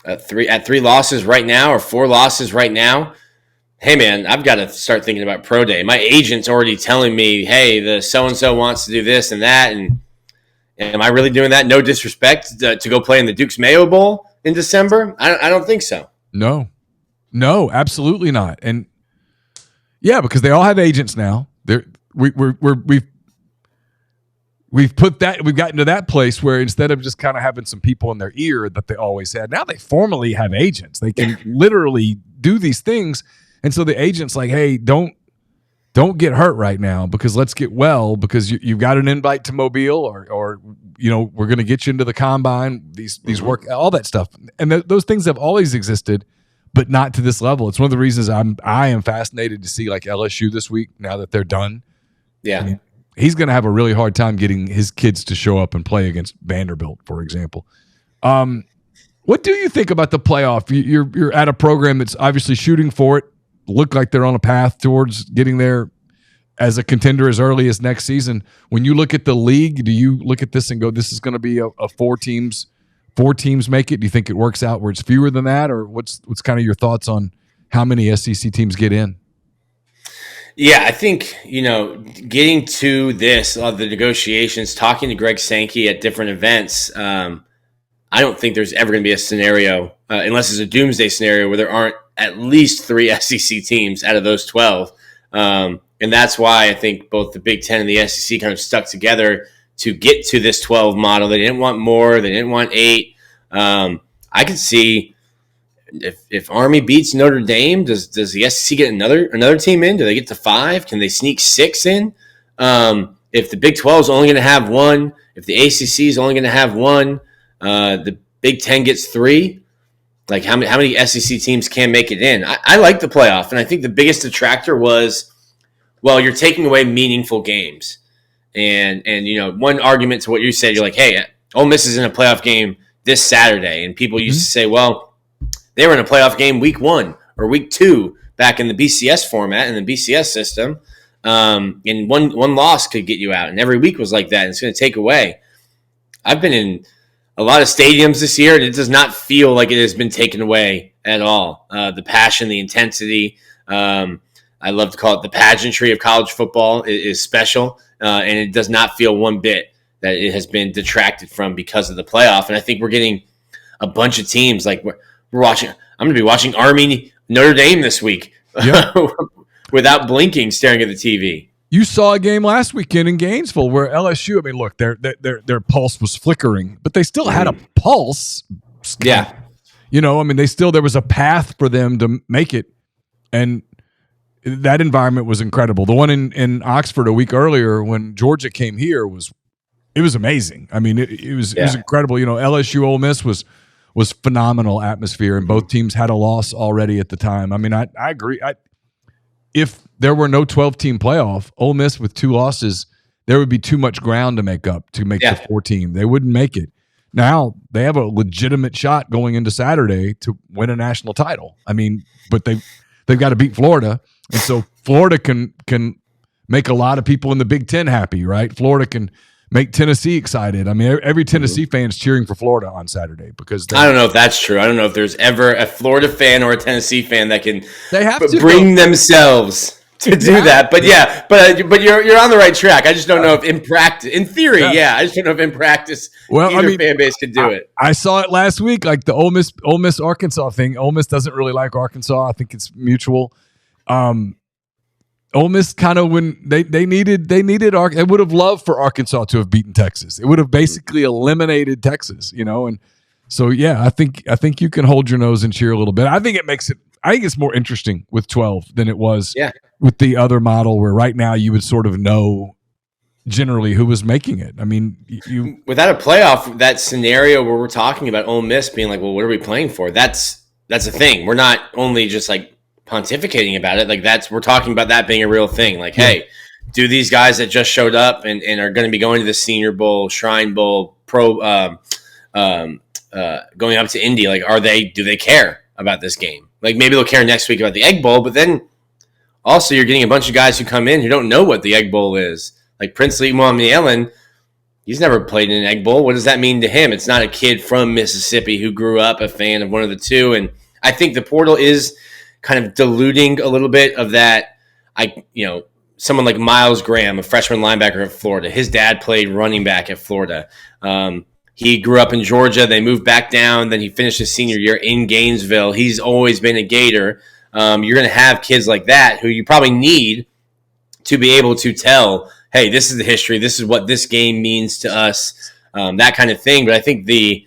Speaker 4: at 3 losses right now or 4 losses right now, hey man, I've got to start thinking about pro day. My agent's already telling me, hey, the so and so wants to do this and that, and am I really doing that? No disrespect to go play in the Duke's Mayo Bowl in December. I don't think so.
Speaker 1: No, absolutely not. And yeah, because they all have agents now. We've gotten to that place where instead of just kind of having some people in their ear that they always had, now they formally have agents. They can literally do these things. And so the agent's like, hey, don't get hurt right now, because let's get well, because you've got an invite to Mobile, or we're going to get you into the combine, these work, all that stuff. And those things have always existed, but not to this level. It's one of the reasons I am fascinated to see like LSU this week, now that they're done.
Speaker 4: Yeah.
Speaker 1: I mean, he's going to have a really hard time getting his kids to show up and play against Vanderbilt, for example. What do you think about the playoff? You're at a program that's obviously shooting for it. Look like they're on a path towards getting there as a contender as early as next season. When you look at the league, do you look at this and go, this is going to be a 4 teams make it? Do you think it works out where it's fewer than that? Or what's kind of your thoughts on how many SEC teams get in?
Speaker 4: Yeah, I think, getting to this, the negotiations, talking to Greg Sankey at different events, I don't think there's ever going to be a scenario, unless it's a doomsday scenario, where there aren't at least 3 SEC teams out of those 12. And that's why I think both the Big Ten and the SEC kind of stuck together to get to this 12 model. They didn't want more. They didn't want 8. I could see if Army beats Notre Dame, does the SEC get another team in? Do they get to 5? Can they sneak 6 in? If the Big 12 is only going to have 1, if the ACC is only going to have 1, the Big Ten gets 3. Like how many SEC teams can make it in? I like the playoff, and I think the biggest detractor was, well, you're taking away meaningful games. And one argument to what you said, you're like, hey, Ole Miss is in a playoff game this Saturday, and people used to say, well, they were in a playoff game week 1 or week 2 back in the BCS format and the BCS system, and one loss could get you out, and every week was like that, and it's going to take away. I've been in a lot of stadiums this year, and it does not feel like it has been taken away at all. The passion, the intensity, I love to call it the pageantry of college football is special, and it does not feel one bit that it has been detracted from because of the playoff. And I think we're getting a bunch of teams. Like we're watching. I'm going to be watching Army Notre Dame this week, without blinking, staring at the TV.
Speaker 1: You saw a game last weekend in Gainesville where LSU, I mean, look, their pulse was flickering, but they still had a pulse.
Speaker 4: Yeah.
Speaker 1: I mean, there was a path for them to make it. And that environment was incredible. The one in Oxford a week earlier when Georgia came here was amazing. I mean, it was incredible. You know, LSU Ole Miss was phenomenal atmosphere, and both teams had a loss already at the time. I mean, I agree. If there were no 12-team playoff, Ole Miss with 2 losses, there would be too much ground to make up to make the 4-team. They wouldn't make it. Now they have a legitimate shot going into Saturday to win a national title. I mean, but they've got to beat Florida, and so Florida can make a lot of people in the Big Ten happy, right? Florida can make Tennessee excited. I mean, every Tennessee fan is cheering for Florida on Saturday because
Speaker 4: I don't know if that's true. I don't know if there's ever a Florida fan or a Tennessee fan that can bring themselves to do that. But but you're on the right track. I just don't know if in practice, in theory, I just don't know if in practice either fan base could do it.
Speaker 1: I saw it last week, like the Ole Miss Arkansas thing. Ole Miss doesn't really like Arkansas. I think it's mutual. Ole Miss kind of when they needed they would have loved for Arkansas to have beaten Texas. It would have basically eliminated Texas, you know. And so I think you can hold your nose and cheer a little bit. I think it's more interesting with 12 than it was with the other model where right now you would sort of know generally who was making it. I mean, you
Speaker 4: without a playoff, that scenario where we're talking about Ole Miss being like, well, what are we playing for? That's a thing. We're not only just like pontificating about it, like we're talking about that being a real thing. Like, hey, do these guys that just showed up and are going to be going to the Senior Bowl, Shrine Bowl, going up to Indy, like, do they care about this game? Like, maybe they'll care next week about the Egg Bowl, but then also you're getting a bunch of guys who come in who don't know what the Egg Bowl is. Like Princely Muamielen, he's never played in an Egg Bowl. What does that mean to him? It's not a kid from Mississippi who grew up a fan of one of the two. And I think the portal is kind of diluting a little bit of that. Someone like Miles Graham, a freshman linebacker at Florida, his dad played running back at Florida. He grew up in Georgia. They moved back down. Then he finished his senior year in Gainesville. He's always been a Gator. You're going to have kids like that who you probably need to be able to tell, hey, this is the history. This is what this game means to us, that kind of thing. But I think the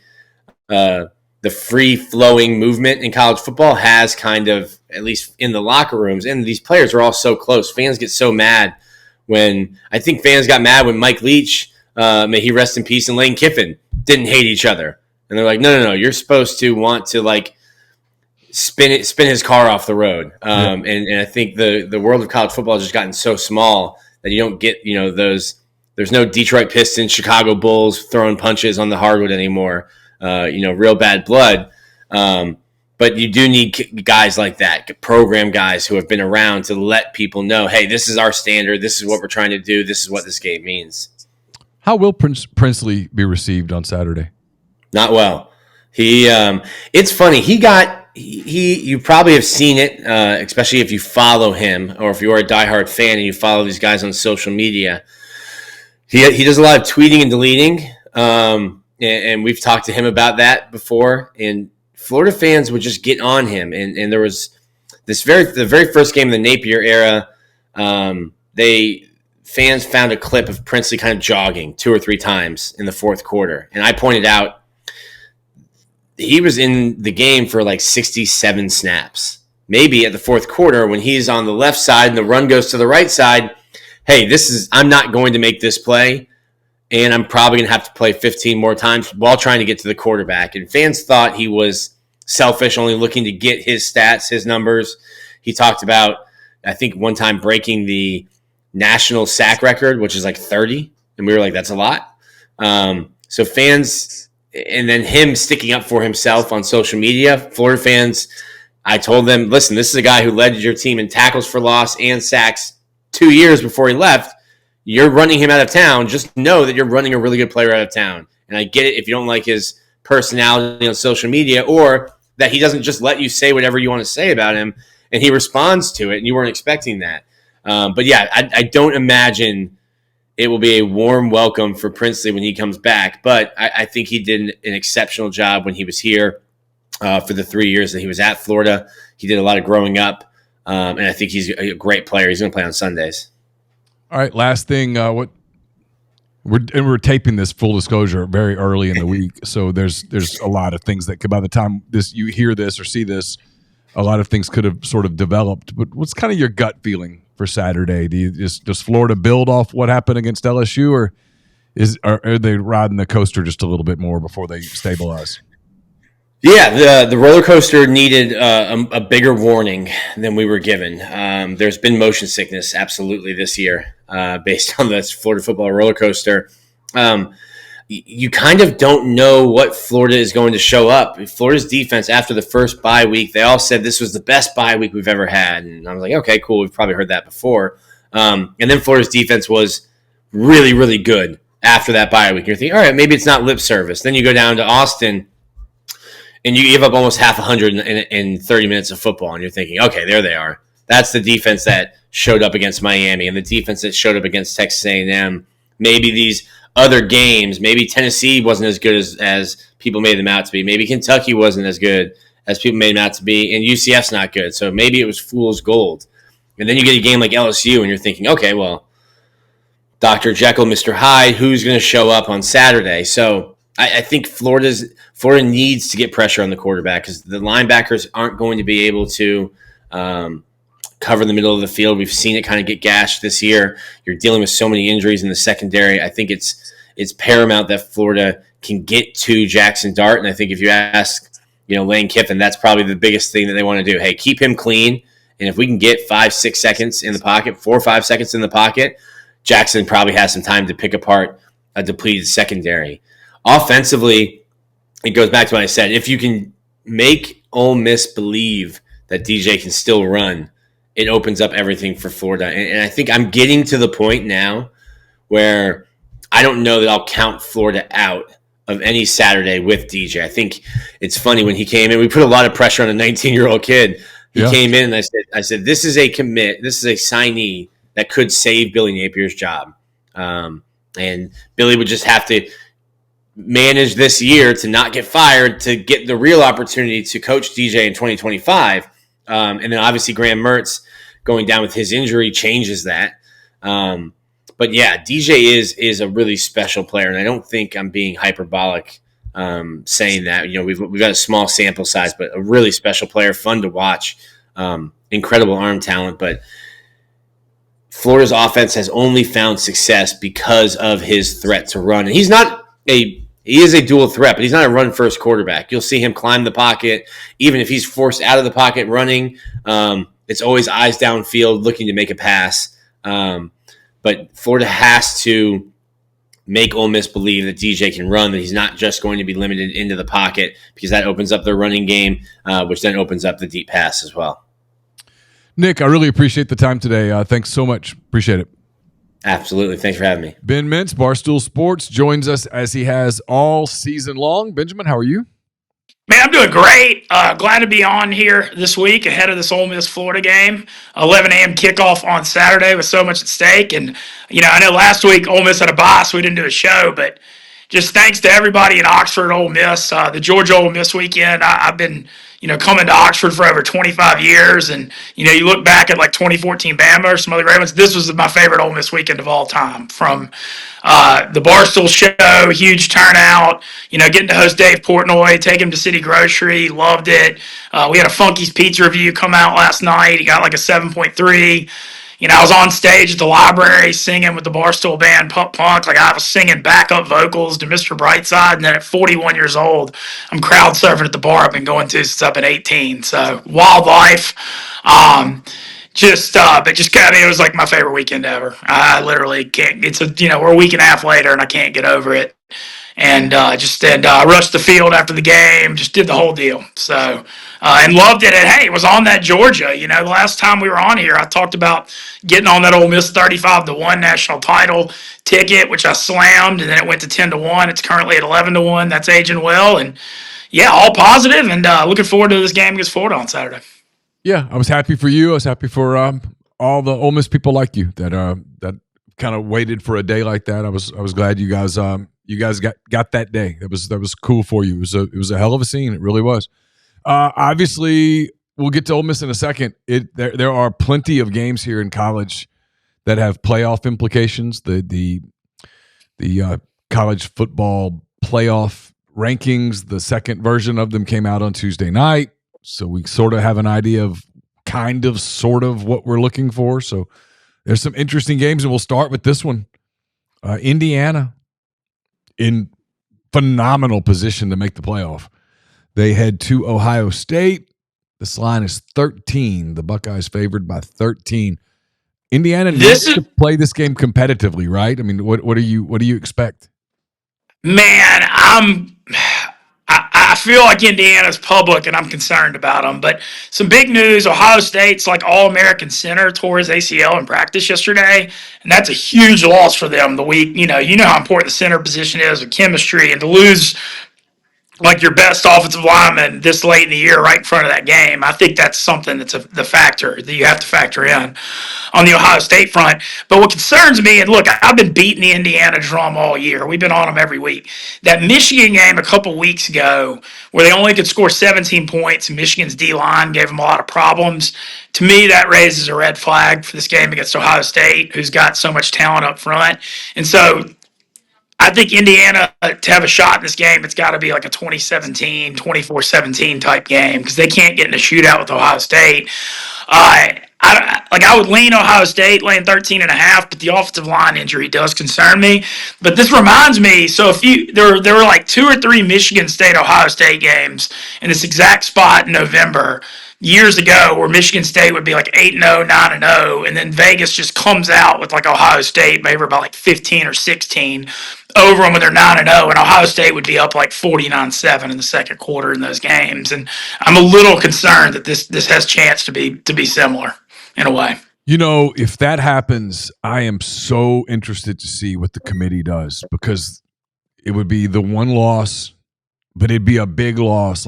Speaker 4: free-flowing movement in college football has kind of, at least in the locker rooms, and these players are all so close. Fans get so mad I think fans got mad when Mike Leach, may he rest in peace, and Lane Kiffin didn't hate each other. And they're like, no, you're supposed to want to like spin his car off the road. And I think the world of college football has just gotten so small that you don't get, there's no Detroit Pistons, Chicago Bulls throwing punches on the hardwood anymore. Real bad blood. But you do need guys like that, program guys who have been around to let people know, hey, this is our standard. This is what we're trying to do. This is what this game means.
Speaker 1: How will Princely be received on Saturday?
Speaker 4: Not well. It's funny. You probably have seen it, especially if you follow him or if you're a diehard fan and you follow these guys on social media. He does a lot of tweeting and deleting. And we've talked to him about that before, and Florida fans would just get on him. And there was the very first game of the Napier era, fans found a clip of Princely kind of jogging 2 or 3 times in the fourth quarter. And I pointed out he was in the game for like 67 snaps. Maybe at the fourth quarter when he's on the left side and the run goes to the right side, hey, I'm not going to make this play. And I'm probably going to have to play 15 more times while trying to get to the quarterback. And fans thought he was selfish, only looking to get his stats, his numbers. He talked about, I think, one time breaking the national sack record, which is like 30. And we were like, that's a lot. So fans, and then him sticking up for himself on social media, Florida fans, I told them, listen, this is a guy who led your team in tackles for loss and sacks 2 years before he left. You're running him out of town. Just know that you're running a really good player out of town. And I get it if you don't like his personality on social media or that he doesn't just let you say whatever you want to say about him and he responds to it and you weren't expecting that. But yeah, I don't imagine it will be a warm welcome for Princely when he comes back. But I think he did an exceptional job when he was here for the 3 years that he was at Florida. He did a lot of growing up. And I think he's a great player. He's going to play on Sundays.
Speaker 1: All right, last thing. We're taping this, full disclosure, very early in the week, so there's a lot of things that could, by the time you hear this or see this, a lot of things could have sort of developed. But what's kind of your gut feeling for Saturday? Does Florida build off what happened against LSU, or are they riding the coaster just a little bit more before they stabilize?
Speaker 4: Yeah, the roller coaster needed a bigger warning than we were given. There's been motion sickness absolutely this year based on this Florida football roller coaster. You kind of don't know what Florida is going to show up. Florida's defense, after the first bye week, they all said this was the best bye week we've ever had. And I was like, okay, cool. We've probably heard that before. And then Florida's defense was really, really good after that bye week. You're thinking, all right, maybe it's not lip service. Then you go down to Austin, and you give up almost half 100 in 30 minutes of football, and you're thinking, okay, there they are. That's the defense that showed up against Miami and the defense that showed up against Texas A&M. Maybe these other games, maybe Tennessee wasn't as good as people made them out to be. Maybe Kentucky wasn't as good as people made them out to be, and UCF's not good. So maybe it was fool's gold. And then you get a game like LSU, and you're thinking, okay, well, Dr. Jekyll, Mr. Hyde, who's going to show up on Saturday? So I think Florida needs to get pressure on the quarterback because the linebackers aren't going to be able to cover the middle of the field. We've seen it kind of get gashed this year. You're dealing with so many injuries in the secondary. I think it's paramount that Florida can get to Jackson Dart. And I think if you ask, Lane Kiffin, that's probably the biggest thing that they want to do. Hey, keep him clean. And if we can get 5-6 seconds in the pocket, 4 or 5 seconds in the pocket, Jackson probably has some time to pick apart a depleted secondary. Offensively, it goes back to what I said. If you can make Ole Miss believe that DJ can still run, it opens up everything for Florida. And I think I'm getting to the point now where I don't know that I'll count Florida out of any Saturday with DJ. I think it's funny when he came in, we put a lot of pressure on a 19-year-old kid. He came in and I said, this is a commit. This is a signee that could save Billy Napier's job. And Billy would just have to manage this year to not get fired, to get the real opportunity to coach DJ in 2025. And then obviously Graham Mertz going down with his injury changes that. But yeah, DJ is a really special player, and I don't think I'm being hyperbolic saying that. We've got a small sample size, but a really special player, fun to watch, incredible arm talent. But Florida's offense has only found success because of his threat to run, and he is a dual threat, but he's not a run-first quarterback. You'll see him climb the pocket. Even if he's forced out of the pocket running, it's always eyes downfield looking to make a pass. But Florida has to make Ole Miss believe that DJ can run, that he's not just going to be limited into the pocket, because that opens up their running game, which then opens up the deep pass as well.
Speaker 1: Nick, I really appreciate the time today. Thanks so much. Appreciate it.
Speaker 4: Absolutely. Thanks for having me.
Speaker 1: Ben Mintz, Barstool Sports, joins us as he has all season long. Benjamin, how are you?
Speaker 5: Man, I'm doing great. Glad to be on here this week ahead of this Ole Miss Florida game. 11 a.m. kickoff on Saturday with so much at stake. And, I know last week Ole Miss had a bye, so we didn't do a show, but just thanks to everybody in Oxford, Ole Miss, the Georgia Ole Miss weekend. I've been, coming to Oxford for over 25 years. And, you look back at like 2014 Bama or some other great ones. This was my favorite Ole Miss weekend of all time. From the Barstool show, huge turnout, getting to host Dave Portnoy, take him to City Grocery, loved it. We had a Funky's Pizza review come out last night. He got like a 7.3. I was on stage at the library singing with the Barstool band Pup Punk. Like, I was singing backup vocals to Mr. Brightside. And then at 41 years old, I'm crowd surfing at the bar I've been going to since I've been 18. So, wild life. But it was like my favorite weekend ever. I literally can't. We're a week and a half later and I can't get over it. And rushed the field after the game, just did the whole deal. So, and loved it. And hey, it was on that Georgia. The last time we were on here, I talked about getting on that Ole Miss 35-1 national title ticket, which I slammed, and then it went to 10-1. It's currently at 11-1. That's aging well. And yeah, all positive, and looking forward to this game against Florida on Saturday.
Speaker 1: Yeah, I was happy for you. I was happy for all the Ole Miss people like you that kind of waited for a day like that. I was glad you guys got that day. That was cool for you. It was a hell of a scene. It really was. Obviously, we'll get to Ole Miss in a second. There are plenty of games here in college that have playoff implications. The college football playoff rankings, the second version of them came out on Tuesday night. So we sort of have an idea of sort of what we're looking for. So there's some interesting games, and we'll start with this one. Indiana in phenomenal position to make the playoff. They head to Ohio State. This line is 13. The Buckeyes favored by 13. Indiana needs to play this game competitively, right? I mean, what do you expect?
Speaker 5: Man, I feel like Indiana's public, and I'm concerned about them. But some big news: Ohio State's like All-American center tore his ACL in practice yesterday, and that's a huge loss for them. The week, you know how important the center position is with chemistry, and to lose like your best offensive lineman this late in the year, right in front of that game, I think that's something that's the factor that you have to factor in on the Ohio State front. But what concerns me, and look, I've been beating the Indiana drum all year. We've been on them every week. That Michigan game a couple weeks ago, where they only could score 17 points, and Michigan's D-line gave them a lot of problems. To me, that raises a red flag for this game against Ohio State, who's got so much talent up front. And so I think Indiana, to have a shot in this game, it's got to be like a 24-17 type game, because they can't get in a shootout with Ohio State. I would lean Ohio State, laying 13.5, but the offensive line injury does concern me. But this reminds me, so there were like 2 or 3 Michigan State Ohio State games in this exact spot in November years ago, where Michigan State would be like 8-0, 9-0, and then Vegas just comes out with like Ohio State maybe about like 15 or 16 over them when they're 9-0, and Ohio State would be up like 49-7 in the second quarter in those games. And I'm a little concerned that this has chance to be similar in a way.
Speaker 1: You know, if that happens, I am so interested to see what the committee does, because it would be the one loss, but it'd be a big loss.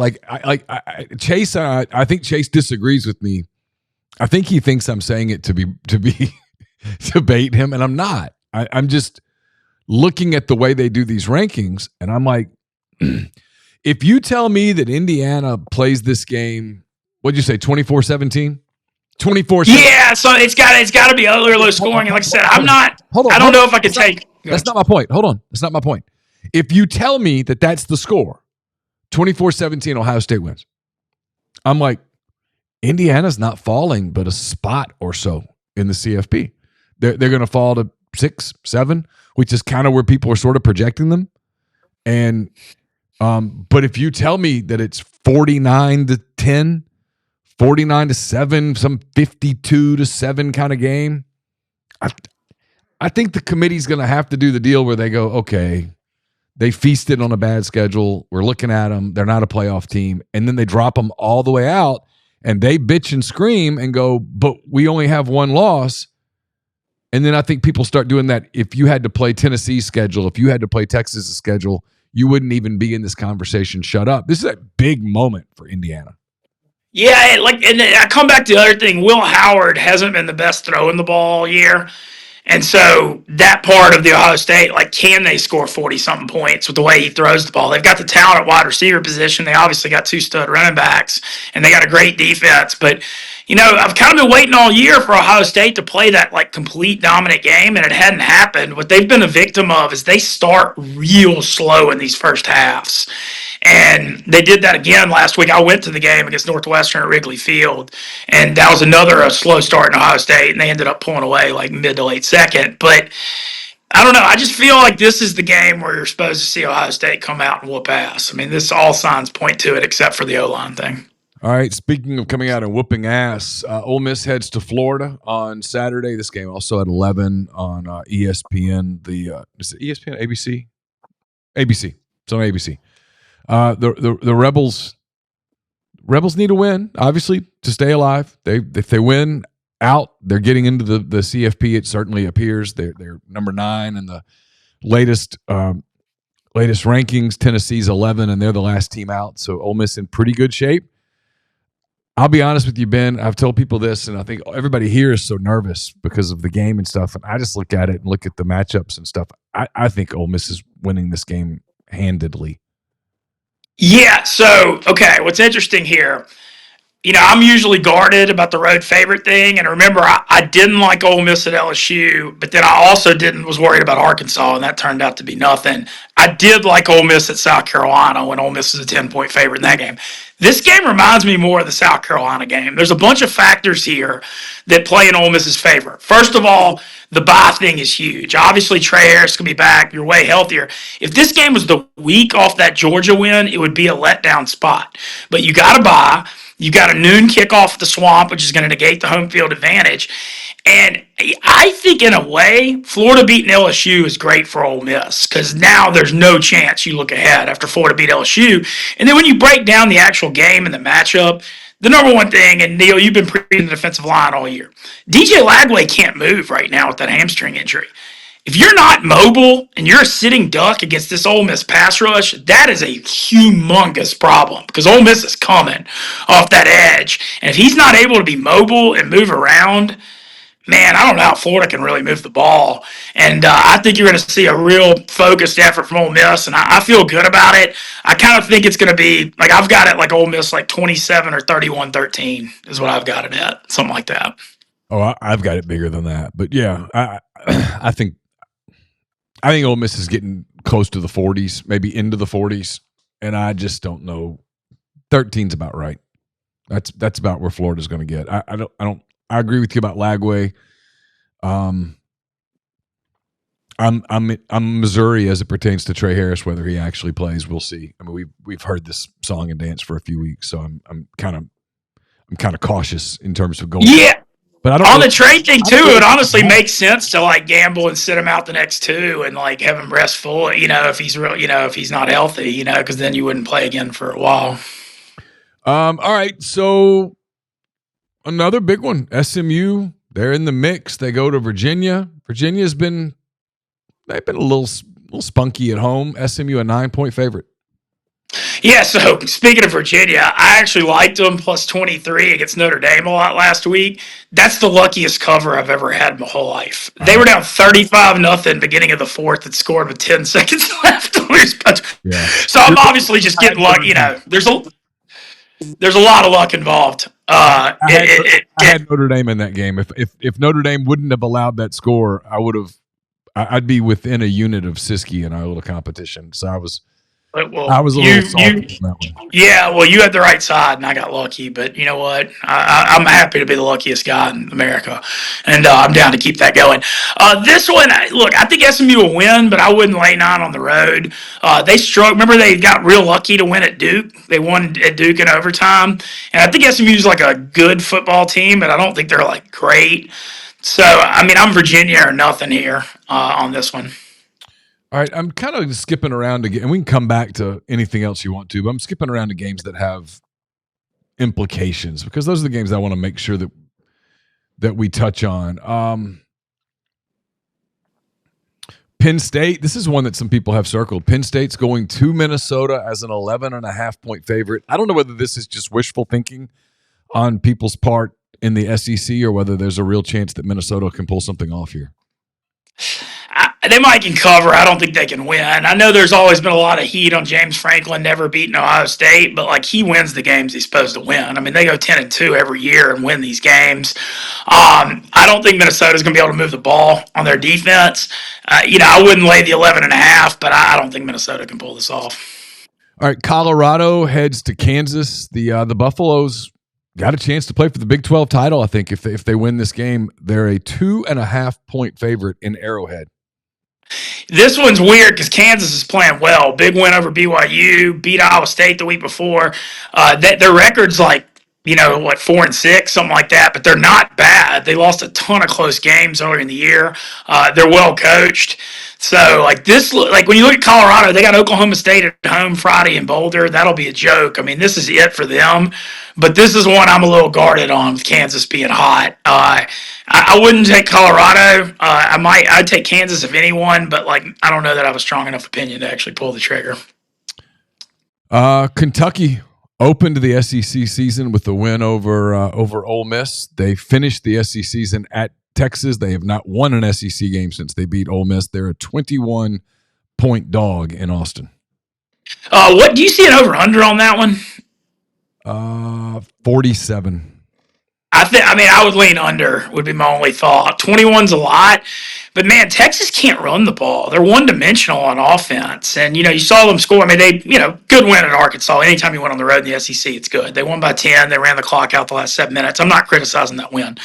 Speaker 1: Chase, I think Chase disagrees with me. I think he thinks I'm saying it to bait him, and I'm not. I'm just looking at the way they do these rankings, and I'm like, if you tell me that Indiana plays this game, what'd you say, 24-17? 24-7.
Speaker 5: Yeah, so it's got to be other low scoring. And like I said, I don't know if I can take.
Speaker 1: That's not my point. Hold on. That's not my point. If you tell me that that's the score, 24-17, Ohio State wins, I'm like, Indiana's not falling but a spot or so in the CFP. They're going to fall to 6, 7, which is kind of where people are sort of projecting them. And but if you tell me that it's 49-10, 49-7, some 52-7 kind of game, I think the committee's going to have to do the deal where they go, okay, they feasted on a bad schedule. We're looking at them. They're not a playoff team. And then they drop them all the way out, and they bitch and scream and go, but we only have one loss. And then I think people start doing that. If you had to play Tennessee's schedule, if you had to play Texas's schedule, you wouldn't even be in this conversation. Shut up. This is a big moment for Indiana.
Speaker 5: Yeah, and I come back to the other thing. Will Howard hasn't been the best throwing the ball all year. And so that part of the Ohio State, like, can they score 40-something points with the way he throws the ball? They've got the talent at wide receiver position. They obviously got 2 stud running backs, and they got a great defense. But, you know, I've kind of been waiting all year for Ohio State to play that, like, complete dominant game, and it hadn't happened. What they've been a victim of is they start real slow in these first halves. And they did that again last week. I went to the game against Northwestern at Wrigley Field, and that was another slow start in Ohio State, and they ended up pulling away like mid to late second. But I don't know. I just feel like this is the game where you're supposed to see Ohio State come out and whoop ass. I mean, this all signs point to it except for the O-line thing.
Speaker 1: All right, speaking of coming out and whooping ass, Ole Miss heads to Florida on Saturday. This game also at 11 on ESPN. Is it ESPN? ABC? ABC. It's on ABC. The Rebels need a win, obviously, to stay alive. If they win out, they're getting into the CFP. It certainly appears they're number 9 in the latest rankings. Tennessee's 11, and they're the last team out. So Ole Miss in pretty good shape. I'll be honest with you, Ben. I've told people this, and I think everybody here is so nervous because of the game and stuff. And I just look at it and look at the matchups and stuff. I think Ole Miss is winning this game handedly.
Speaker 5: Yeah, so, okay, what's interesting here, I'm usually guarded about the road favorite thing. And remember, I didn't like Ole Miss at LSU, but then I also was worried about Arkansas, and that turned out to be nothing. I did like Ole Miss at South Carolina when Ole Miss was a 10-point favorite in that game. This game reminds me more of the South Carolina game. There's a bunch of factors here that play in Ole Miss's favor. First of all, the bye thing is huge. Obviously, Trey Harris can be back. You're way healthier. If this game was the week off that Georgia win, it would be a letdown spot. But you got to bye. You got a noon kickoff at the Swamp, which is going to negate the home field advantage. And I think, in a way, Florida beating LSU is great for Ole Miss because now there's no chance you look ahead after Florida beat LSU. And then when you break down the actual game and the matchup, the number one thing, and Neal, you've been preaching the defensive line all year. DJ Lagway can't move right now with that hamstring injury. If you're not mobile and you're a sitting duck against this Ole Miss pass rush, that is a humongous problem because Ole Miss is coming off that edge. And if he's not able to be mobile and move around, man, I don't know how Florida can really move the ball. And I think you're going to see a real focused effort from Ole Miss, and I feel good about it. I kind of think it's going to be, like, I've got it like Ole Miss like 27 or 31-13 is what I've got it at, something like that.
Speaker 1: Oh, I've got it bigger than that. But, yeah, I think Ole Miss is getting close to the 40s, maybe into the 40s, and I just don't know. 13's about right. That's about where Florida's going to get. I agree with you about Lagway. I'm Missouri as it pertains to Trey Harris. Whether he actually plays, we'll see. I mean, we've heard this song and dance for a few weeks, so I'm kind of cautious in terms of going.
Speaker 5: Yeah.
Speaker 1: But I don't
Speaker 5: on
Speaker 1: know,
Speaker 5: the trade thing too, it honestly makes sense to like gamble and sit him out the next two and like have him rest full, if he's real, if he's not healthy, because then you wouldn't play again for a while.
Speaker 1: All right, so another big one, SMU. They're in the mix. They go to Virginia. Virginia's been a little spunky at home. SMU a 9-point favorite.
Speaker 5: Yeah, so speaking of Virginia, I actually liked them plus 23 against Notre Dame a lot last week. That's the luckiest cover I've ever had in my whole life. They were down 35-0 beginning of the fourth and scored with 10 seconds left.
Speaker 1: Yeah.
Speaker 5: So I'm obviously just getting lucky. There's a lot of luck involved.
Speaker 1: I had Notre Dame in that game. If Notre Dame wouldn't have allowed that score, I'd be within a unit of Siskey in our little competition. So I was a little salty on that one.
Speaker 5: Yeah, well, you had the right side, and I got lucky. But you know what? I'm happy to be the luckiest guy in America, and I'm down to keep that going. This one, look, I think SMU will win, but I wouldn't lay 9 on the road. They struggled. Remember, they got real lucky to win at Duke. They won at Duke in overtime, and I think SMU is like a good football team, but I don't think they're like great. So, I mean, I'm Virginia or nothing here on this one.
Speaker 1: All right, I'm kind of skipping around again, and we can come back to anything else you want to, but I'm skipping around to games that have implications because those are the games that I want to make sure that we touch on. Penn State, this is one that some people have circled. Penn State's going to Minnesota as an 11.5-point favorite. I don't know whether this is just wishful thinking on people's part in the SEC or whether there's a real chance that Minnesota can pull something off here.
Speaker 5: They might can cover. I don't think they can win. I know there's always been a lot of heat on James Franklin never beating Ohio State, but like he wins the games he's supposed to win. I mean, they go 10-2 every year and win these games. I don't think Minnesota's going to be able to move the ball on their defense. I wouldn't lay the 11.5, but I don't think Minnesota can pull this off.
Speaker 1: All right, Colorado heads to Kansas. The Buffaloes got a chance to play for the Big 12 title. I think if they win this game, they're a 2.5-point favorite in Arrowhead.
Speaker 5: This one's weird because Kansas is playing well. Big win over BYU, beat Iowa State the week before. Their record's like, 4-6, something like that, but they're not bad. They lost a ton of close games earlier in the year. They're well coached. So, when you look at Colorado, they got Oklahoma State at home Friday in Boulder. That'll be a joke. I mean, this is it for them. But this is one I'm a little guarded on with Kansas being hot. I wouldn't take Colorado. I'd take Kansas if anyone, but I don't know that I have a strong enough opinion to actually pull the trigger.
Speaker 1: Kentucky opened the SEC season with a win over Ole Miss. They finished the SEC season at Texas. They have not won an SEC game since they beat Ole Miss. They're a 21-point dog in Austin.
Speaker 5: What do you see an over/under on that one?
Speaker 1: 47.
Speaker 5: I would lean under, would be my only thought. 21's a lot, but man, Texas can't run the ball. They're one-dimensional on offense. And, you saw them score. Good win at Arkansas. Anytime you went on the road in the SEC, it's good. They won by 10. They ran the clock out the last 7 minutes. I'm not criticizing that win.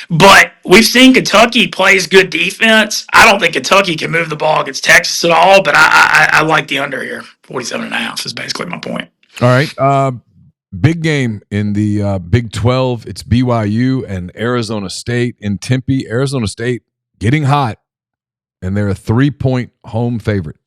Speaker 5: But we've seen Kentucky plays good defense. I don't think Kentucky can move the ball against Texas at all, but I like the under here. 47.5 is basically my point.
Speaker 1: All right. Big game in the Big 12. It's BYU and Arizona State in Tempe. Arizona State getting hot, and they're a 3-point home favorite.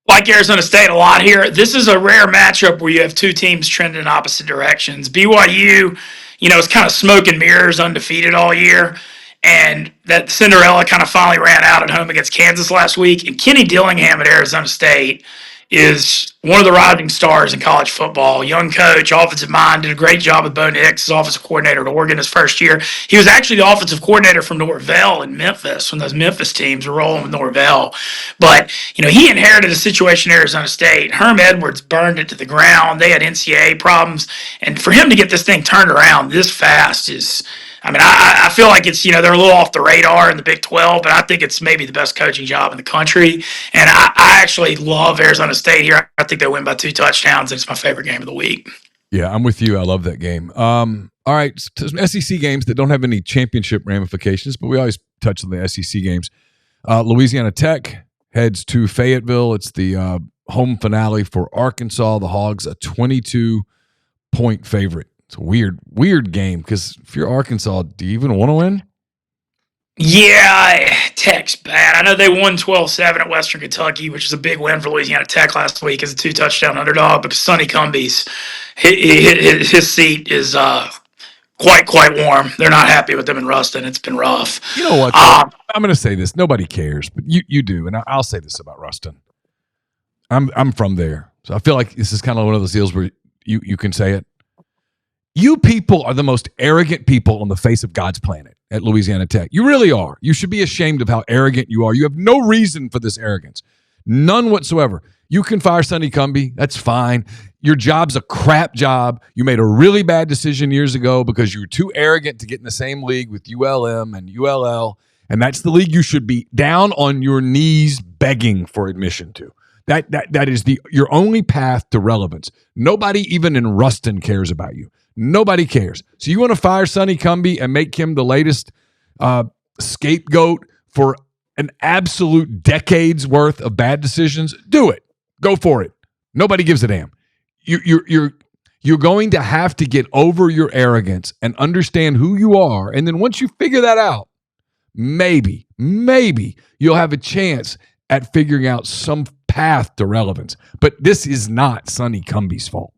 Speaker 5: Like Arizona State a lot here. This is a rare matchup where you have two teams trending in opposite directions. BYU, is kind of smoke and mirrors, undefeated all year. And that Cinderella kind of finally ran out at home against Kansas last week. And Kenny Dillingham at Arizona State is one of the rising stars in college football. Young coach, offensive mind, did a great job with Bo Nix, his offensive coordinator at Oregon his first year. He was actually the offensive coordinator from Norvell in Memphis when those Memphis teams were rolling with Norvell. But, he inherited a situation at Arizona State. Herm Edwards burned it to the ground. They had NCAA problems. And for him to get this thing turned around this fast is – I feel like it's, they're a little off the radar in the Big 12, but I think it's maybe the best coaching job in the country. And I actually love Arizona State here. I think they win by 2 touchdowns, and it's my favorite game of the week.
Speaker 1: Yeah, I'm with you. I love that game. All right, some SEC games that don't have any championship ramifications, but we always touch on the SEC games. Louisiana Tech heads to Fayetteville. It's the home finale for Arkansas. The Hogs, a 22-point favorite. It's a weird game because if you're Arkansas, do you even want to win?
Speaker 5: Yeah, Tech's bad. I know they won 12-7 at Western Kentucky, which is a big win for Louisiana Tech last week as a 2-touchdown underdog, because Sonny Cumbie's his seat is quite warm. They're not happy with them in Ruston. It's been rough.
Speaker 1: You know what? I'm going to say this. Nobody cares, but you do, and I'll say this about Ruston. I'm from there, so I feel like this is kind of one of those deals where you can say it. You people are the most arrogant people on the face of God's planet at Louisiana Tech. You really are. You should be ashamed of how arrogant you are. You have no reason for this arrogance. None whatsoever. You can fire Sonny Cumbie. That's fine. Your job's a crap job. You made a really bad decision years ago because you were too arrogant to get in the same league with ULM and ULL, and that's the league you should be down on your knees begging for admission to. That is your only path to relevance. Nobody even in Ruston cares about you. Nobody cares. So you want to fire Sonny Cumbie and make him the latest scapegoat for an absolute decade's worth of bad decisions? Do it. Go for it. Nobody gives a damn. You're going to have to get over your arrogance and understand who you are. And then once you figure that out, maybe you'll have a chance at figuring out some path to relevance. But this is not Sonny Cumbie's fault.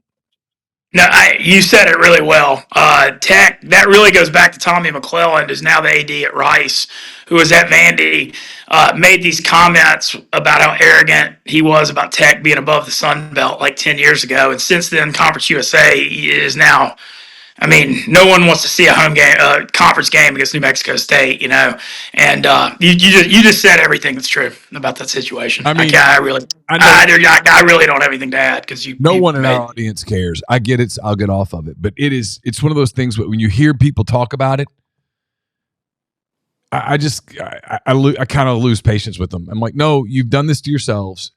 Speaker 5: No, you said it really well. Tech, that really goes back to Tommy McClelland, who's now the AD at Rice, who was at Vandy, made these comments about how arrogant he was about Tech being above the Sun Belt like 10 years ago. And since then, Conference USA is now, no one wants to see a home game, conference game against New Mexico State, And you just said everything that's true about that situation. I really don't have anything to add because
Speaker 1: no one in our audience cares. I get it. So I'll get off of it. But it's one of those things when you hear people talk about it, I kind of lose patience with them. I'm like, no, you've done this to yourselves.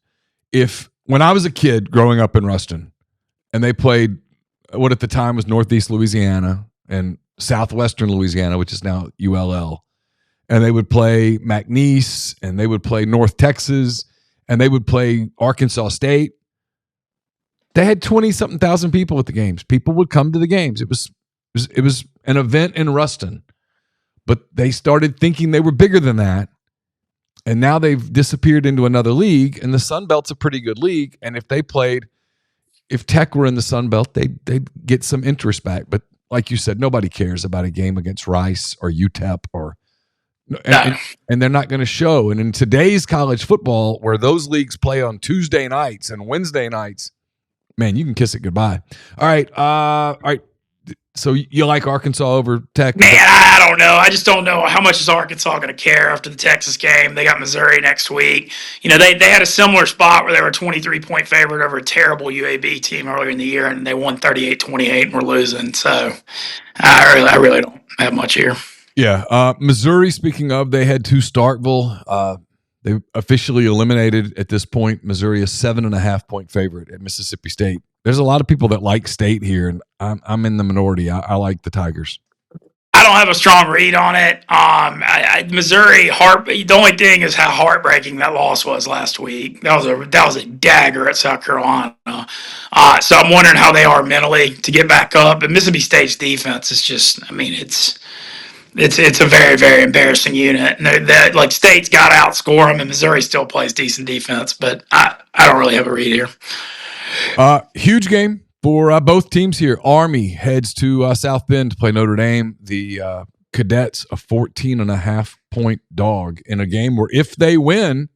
Speaker 1: When I was a kid growing up in Ruston and they played what at the time was Northeast Louisiana and Southwestern Louisiana, which is now ULL, and they would play McNeese and they would play North Texas and they would play Arkansas State. They had 20-something thousand people at the games. People would come to the games. It was an event in Ruston, but they started thinking they were bigger than that. And now they've disappeared into another league, and the Sun Belt's a pretty good league. And if Tech were in the Sun Belt, they'd get some interest back. But like you said, nobody cares about a game against Rice or UTEP and they're not going to show. And in today's college football, where those leagues play on Tuesday nights and Wednesday nights, man, you can kiss it goodbye. All right. So you like Arkansas over Tech?
Speaker 5: Man, I don't know. I just don't know how much is Arkansas going to care after the Texas game. They got Missouri next week. You know, they had a similar spot where they were a 23-point favorite over a terrible UAB team earlier in the year, and they won 38-28 and were losing. So I really don't have much here.
Speaker 1: Yeah. Missouri, speaking of, they head to Starkville. They officially eliminated at this point. Missouri is 7.5-point favorite at Mississippi State. There's a lot of people that like State here, and I'm in the minority. I like the Tigers.
Speaker 5: I don't have a strong read on it. Missouri, the only thing is how heartbreaking that loss was last week. That was a dagger at South Carolina. So I'm wondering how they are mentally to get back up. And Mississippi State's defense is just, I mean, it's a very, very embarrassing unit. And like State's got to outscore them, and Missouri still plays decent defense. But I don't really have a read here.
Speaker 1: Huge game for both teams here. Army heads to South Bend to play Notre Dame. The Cadets, a 14.5-point dog in a game where if they win,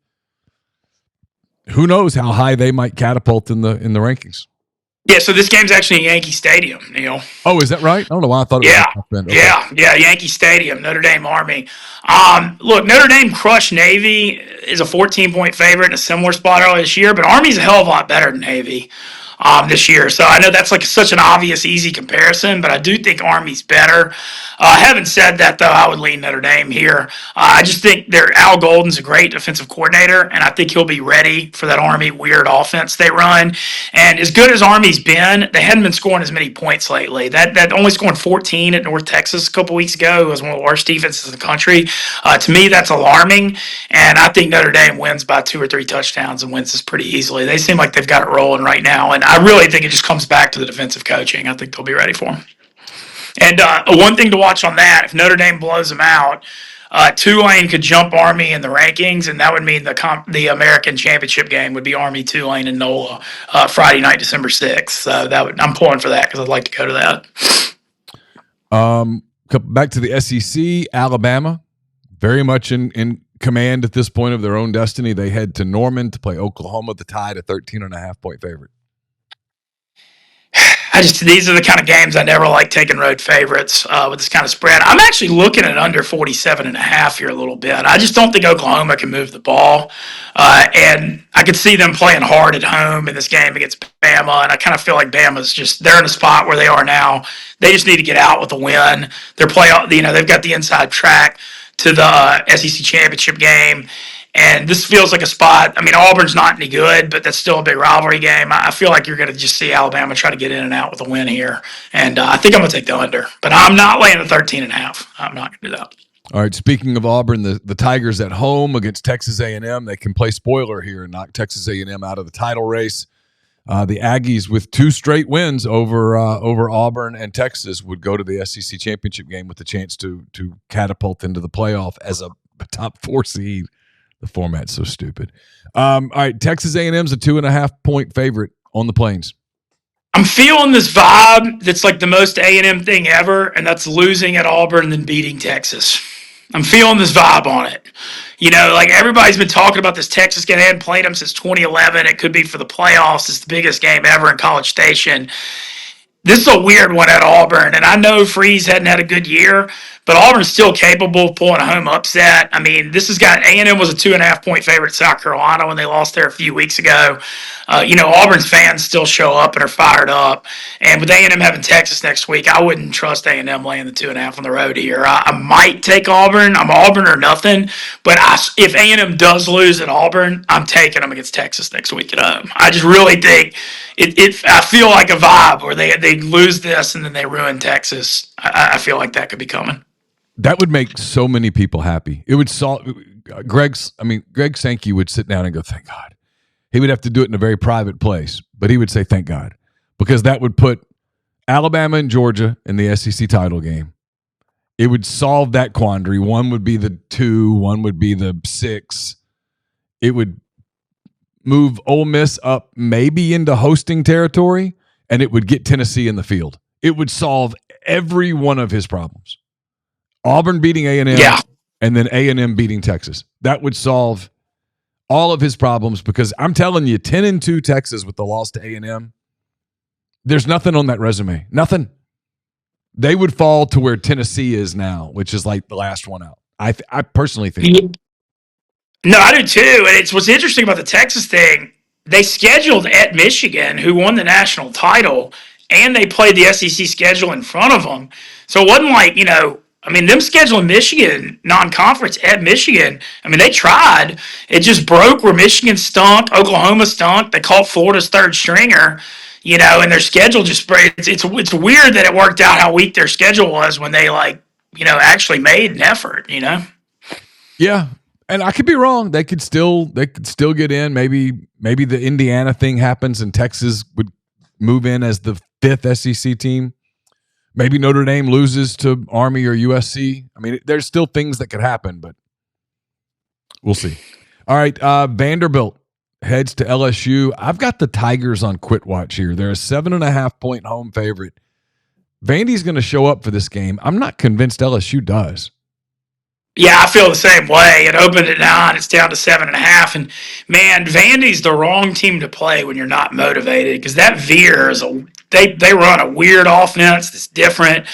Speaker 1: who knows how high they might catapult in the rankings.
Speaker 5: Yeah, so this game's actually in Yankee Stadium, Neal.
Speaker 1: Oh, is that right? I don't know why I thought it was South Bend. Okay.
Speaker 5: Yeah, Yankee Stadium, Notre Dame Army. Look, Notre Dame crushed Navy, is a 14-point favorite in a similar spot earlier this year, but Army's a hell of a lot better than Navy this year. So I know that's like such an obvious, easy comparison, but I do think Army's better. Having said that, though, I would lean Notre Dame here. I just think Al Golden's a great defensive coordinator, and I think he'll be ready for that Army weird offense they run. And as good as Army's been, they hadn't been scoring as many points lately. That only scoring 14 at North Texas a couple weeks ago. It was one of the worst defenses in the country. To me, that's alarming, and I think Notre Dame wins by 2 or 3 touchdowns and wins this pretty easily. They seem like they've got it rolling right now, and I really think it just comes back to the defensive coaching. I think they'll be ready for them. And one thing to watch on that, if Notre Dame blows them out, Tulane could jump Army in the rankings, and that would mean the American Championship game would be Army, Tulane, and NOLA Friday night, December 6th. So I'm pulling for that because I'd like to go to that.
Speaker 1: Back to the SEC, Alabama, very much in command at this point of their own destiny. They head to Norman to play Oklahoma, the Tide, a 13.5-point favorite.
Speaker 5: These are the kind of games I never like taking road favorites with this kind of spread. I'm actually looking at under 47.5 here a little bit. I just don't think Oklahoma can move the ball. And I could see them playing hard at home in this game against Bama. And I kind of feel like they're in a spot where they are now. They just need to get out with a win. They've got the inside track to the SEC championship game. And this feels like a spot. I mean, Auburn's not any good, but that's still a big rivalry game. I feel like you're going to just see Alabama try to get in and out with a win here. And I think I'm going to take the under. But I'm not laying the 13.5. I'm not going to do that.
Speaker 1: All right, speaking of Auburn, the Tigers at home against Texas A&M. They can play spoiler here and knock Texas A&M out of the title race. The Aggies, with 2 straight wins over Auburn and Texas, would go to the SEC championship game with the chance to catapult into the playoff as a top 4 seed. The format's so stupid. All right, Texas A&M's a 2.5-point favorite on the Plains.
Speaker 5: I'm feeling this vibe that's like the most A&M thing ever, and that's losing at Auburn and then beating Texas. I'm feeling this vibe on it. You know, like everybody's been talking about this Texas game. They hadn't played them since 2011. It could be for the playoffs. It's the biggest game ever in College Station. This is a weird one at Auburn, and I know Freeze hadn't had a good year, but Auburn's still capable of pulling a home upset. I mean, A&M was a 2.5-point favorite at South Carolina when they lost there a few weeks ago. Auburn's fans still show up and are fired up. And with A&M having Texas next week, I wouldn't trust A&M laying the 2.5 on the road here. I might take Auburn. I'm Auburn or nothing. But if A&M does lose at Auburn, I'm taking them against Texas next week at home. I just really think I feel like a vibe where they lose this and then they ruin Texas. I feel like that could be coming.
Speaker 1: That would make so many people happy. It would solve Greg Sankey would sit down and go, thank God. He would have to do it in a very private place, but he would say, thank God, because that would put Alabama and Georgia in the SEC title game. It would solve that quandary. One would be the 2, one would be the 6. It would move Ole Miss up maybe into hosting territory, and it would get Tennessee in the field. It would solve every one of his problems. Auburn beating A&M, and then A&M beating Texas. That would solve all of his problems, because I'm telling you, 10-2 Texas with the loss to A&M, there's nothing on that resume. Nothing. They would fall to where Tennessee is now, which is like the last one out. I personally think.
Speaker 5: No, I do too. And it's what's interesting about the Texas thing. They scheduled at Michigan, who won the national title, and they played the SEC schedule in front of them. So it wasn't like, them scheduling Michigan non-conference at Michigan. I mean, they tried. It just broke where Michigan stunk, Oklahoma stunk. They caught Florida's third stringer, and their schedule just it's weird that it worked out how weak their schedule was when they actually made an effort.
Speaker 1: Yeah. And I could be wrong. They could still get in. Maybe the Indiana thing happens and Texas would move in as the 5th SEC team. Maybe Notre Dame loses to Army or USC. I mean, there's still things that could happen, but we'll see. All right, Vanderbilt heads to LSU. I've got the Tigers on quit watch here. They're a 7.5-point home favorite. Vandy's going to show up for this game. I'm not convinced LSU does.
Speaker 5: Yeah, I feel the same way. It opened at 9. It's down to 7.5. And, man, Vandy's the wrong team to play when you're not motivated because that veer is they run a weird offense that's different.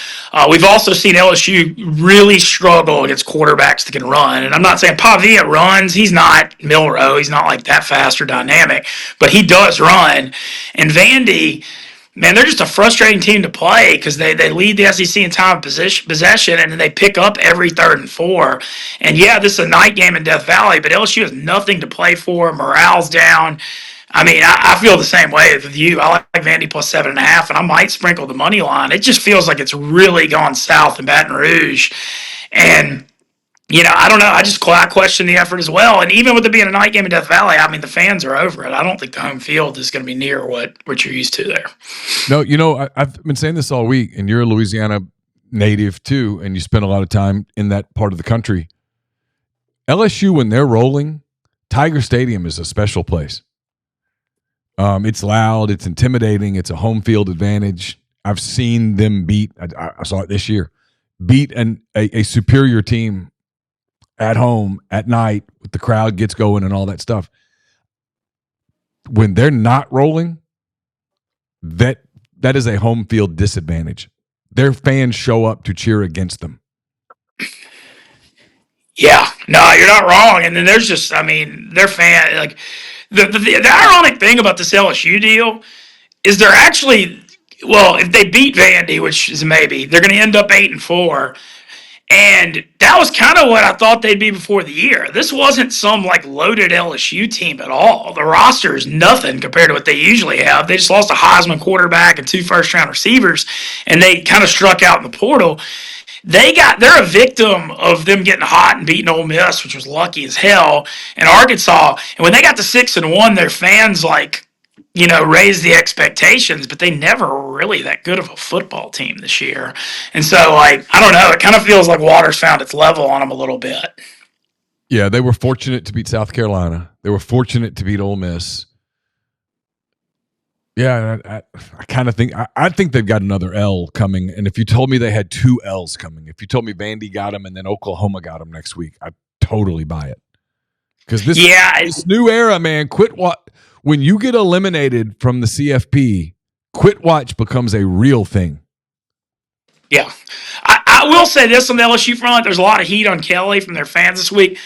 Speaker 5: We've also seen LSU really struggle against quarterbacks that can run. And I'm not saying Pavia runs. He's not Milroe. He's not like that fast or dynamic. But he does run. And Vandy, man, they're just a frustrating team to play because they lead the SEC in time of possession, and then they pick up every 3rd and 4. And, yeah, this is a night game in Death Valley, but LSU has nothing to play for. Morale's down. I mean, I feel the same way with you. I like Vandy plus 7.5, and I might sprinkle the money line. It just feels like it's really gone south in Baton Rouge. And I don't know. I question the effort as well. And even with it being a night game in Death Valley, I mean, the fans are over it. I don't think the home field is going to be near what you're used to there.
Speaker 1: No, I've been saying this all week, and you're a Louisiana native too, and you spend a lot of time in that part of the country. LSU, when they're rolling, Tiger Stadium is a special place. It's loud. It's intimidating. It's a home field advantage. I've seen them beat. I saw it this year. Beat a superior team at home at night with the crowd gets going and all that stuff. When they're not rolling, that is a home field disadvantage. Their fans show up to cheer against them.
Speaker 5: Yeah, no, you're not wrong. And then there's just, their fan, like the ironic thing about this LSU deal is they're actually, if they beat Vandy, which is maybe, they're going to end up 8-4. And that was kind of what I thought they'd be before the year. This wasn't some loaded LSU team at all. The roster is nothing compared to what they usually have. They just lost a Heisman quarterback and 2 first-round receivers, and they kind of struck out in the portal. They're a victim of them getting hot and beating Ole Miss, which was lucky as hell, and Arkansas. And when they got to 6-1, their fans raised the expectations, but they never were really that good of a football team this year. And so, I don't know, it kind of feels like water's found its level on them a little bit.
Speaker 1: Yeah, they were fortunate to beat South Carolina. They were fortunate to beat Ole Miss. Yeah, I kind of think I think they've got another L coming. And if you told me they had 2 L's coming, if you told me Vandy got them and then Oklahoma got them next week, I'd totally buy it. Because this new era, man, when you get eliminated from the CFP, quit watch becomes a real thing.
Speaker 5: Yeah. I will say this on the LSU front. There's a lot of heat on Kelly from their fans this week.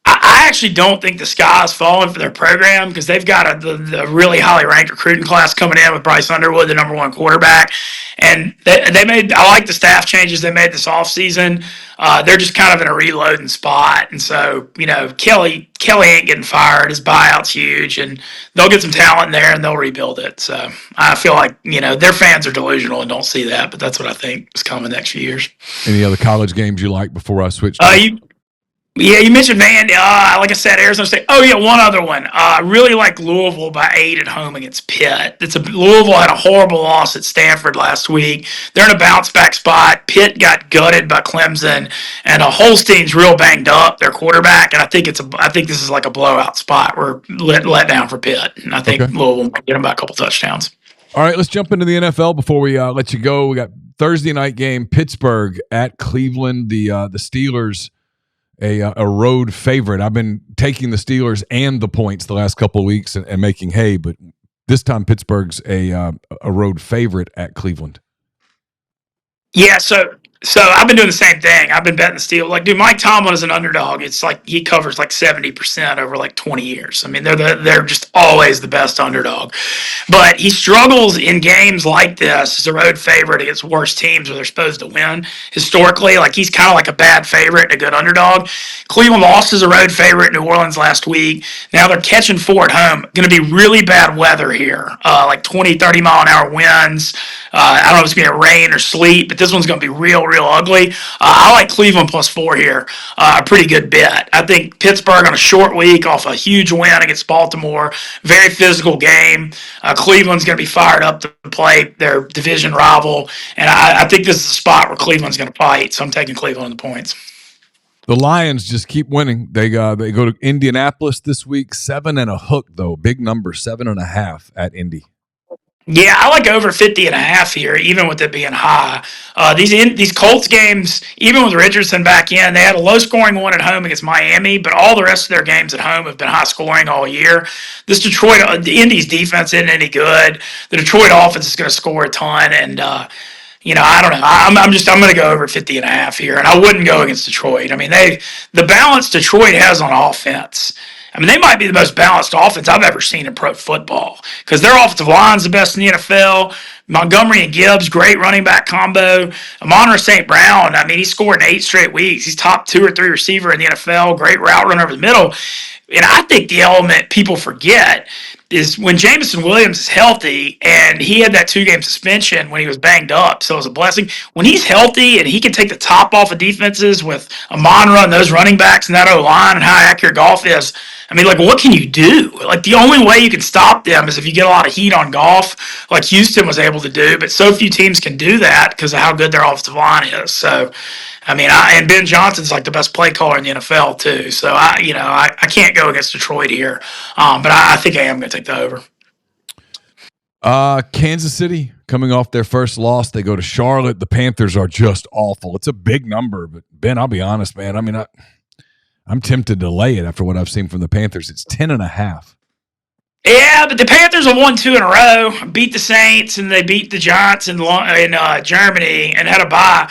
Speaker 5: I actually don't think the sky is falling for their program because they've got the really highly ranked recruiting class coming in with Bryce Underwood, the number 1 quarterback. And I like the staff changes they made this offseason. They're just kind of in a reloading spot. And so, Kelly ain't getting fired. His buyout's huge, and they'll get some talent in there and they'll rebuild it. So I feel like, their fans are delusional and don't see that, but that's what I think is coming the next few years.
Speaker 1: Any other college games you like before I switch?
Speaker 5: Yeah, you mentioned Vandy. Like I said, Arizona State. Oh, yeah, one other one. I really like Louisville by 8 at home against Pitt. Louisville had a horrible loss at Stanford last week. They're in a bounce-back spot. Pitt got gutted by Clemson, and Holstein's real banged up, their quarterback, and I think this is like a blowout spot. We're let down for Pitt, and I think Louisville might get them by a couple touchdowns.
Speaker 1: All right, let's jump into the NFL before we let you go. We got Thursday night game, Pittsburgh at Cleveland. The Steelers, a road favorite. I've been taking the Steelers and the points the last couple of weeks and making hay, but this time Pittsburgh's a road favorite at Cleveland.
Speaker 5: Yeah, so I've been doing the same thing. I've been betting the Steel. Like, dude, Mike Tomlin is an underdog. It's like he covers like 70% over like 20 years. I mean, they're just always the best underdog. But he struggles in games like this as a road favorite against worse teams where they're supposed to win. Historically, like he's kind of like a bad favorite and a good underdog. Cleveland lost as a road favorite in New Orleans last week. Now they're catching 4 at home. Going to be really bad weather here, like 20, 30 mile an hour winds. I don't know if it's going to rain or sleet, but this one's going to be real, real ugly. I like Cleveland +4 here. A pretty good bet. I think Pittsburgh on a short week off a huge win against Baltimore. Very physical game. Cleveland's going to be fired up to play their division rival. And I think this is a spot where Cleveland's going to fight. So I'm taking Cleveland in the points.
Speaker 1: The Lions just keep winning. They go to Indianapolis this week. 7 and a hook, though. Big number, 7.5 at Indy.
Speaker 5: Yeah, I like over 50.5 here, even with it being high. These Colts games, even with Richardson back in, they had a low-scoring one at home against Miami, but all the rest of their games at home have been high-scoring all year. This the Indy's defense isn't any good. The Detroit offense is going to score a ton, and I don't know. I'm going to go over 50.5 here, and I wouldn't go against Detroit. I mean, the balance Detroit has on offense. I mean, they might be the most balanced offense I've ever seen in pro football because their offensive line's the best in the NFL. Montgomery and Gibbs, great running back combo. Amon-Ra St. Brown, I mean, he scored in 8 straight weeks. He's top 2 or 3 receiver in the NFL. Great route runner over the middle. And I think the element people forget is when Jameson Williams is healthy, and he had that 2-game suspension when he was banged up, so it was a blessing. When he's healthy and he can take the top off of defenses with Amon-Ra and those running backs and that O-line and how accurate Goff is, I mean, like, what can you do? Like, the only way you can stop them is if you get a lot of heat on Goff, like Houston was able to do, but so few teams can do that because of how good their offensive line is. So, I mean, and Ben Johnson's like the best play caller in the NFL too. So I can't go against Detroit here, but I think I am going to take the over.
Speaker 1: Kansas City coming off their first loss, they go to Charlotte. The Panthers are just awful. It's a big number, but Ben, I'll be honest, man. I mean, I'm tempted to lay it after what I've seen from the Panthers. It's 10.5.
Speaker 5: Yeah, but the Panthers have won 2 in a row, beat the Saints, and they beat the Giants in Germany and had a bye.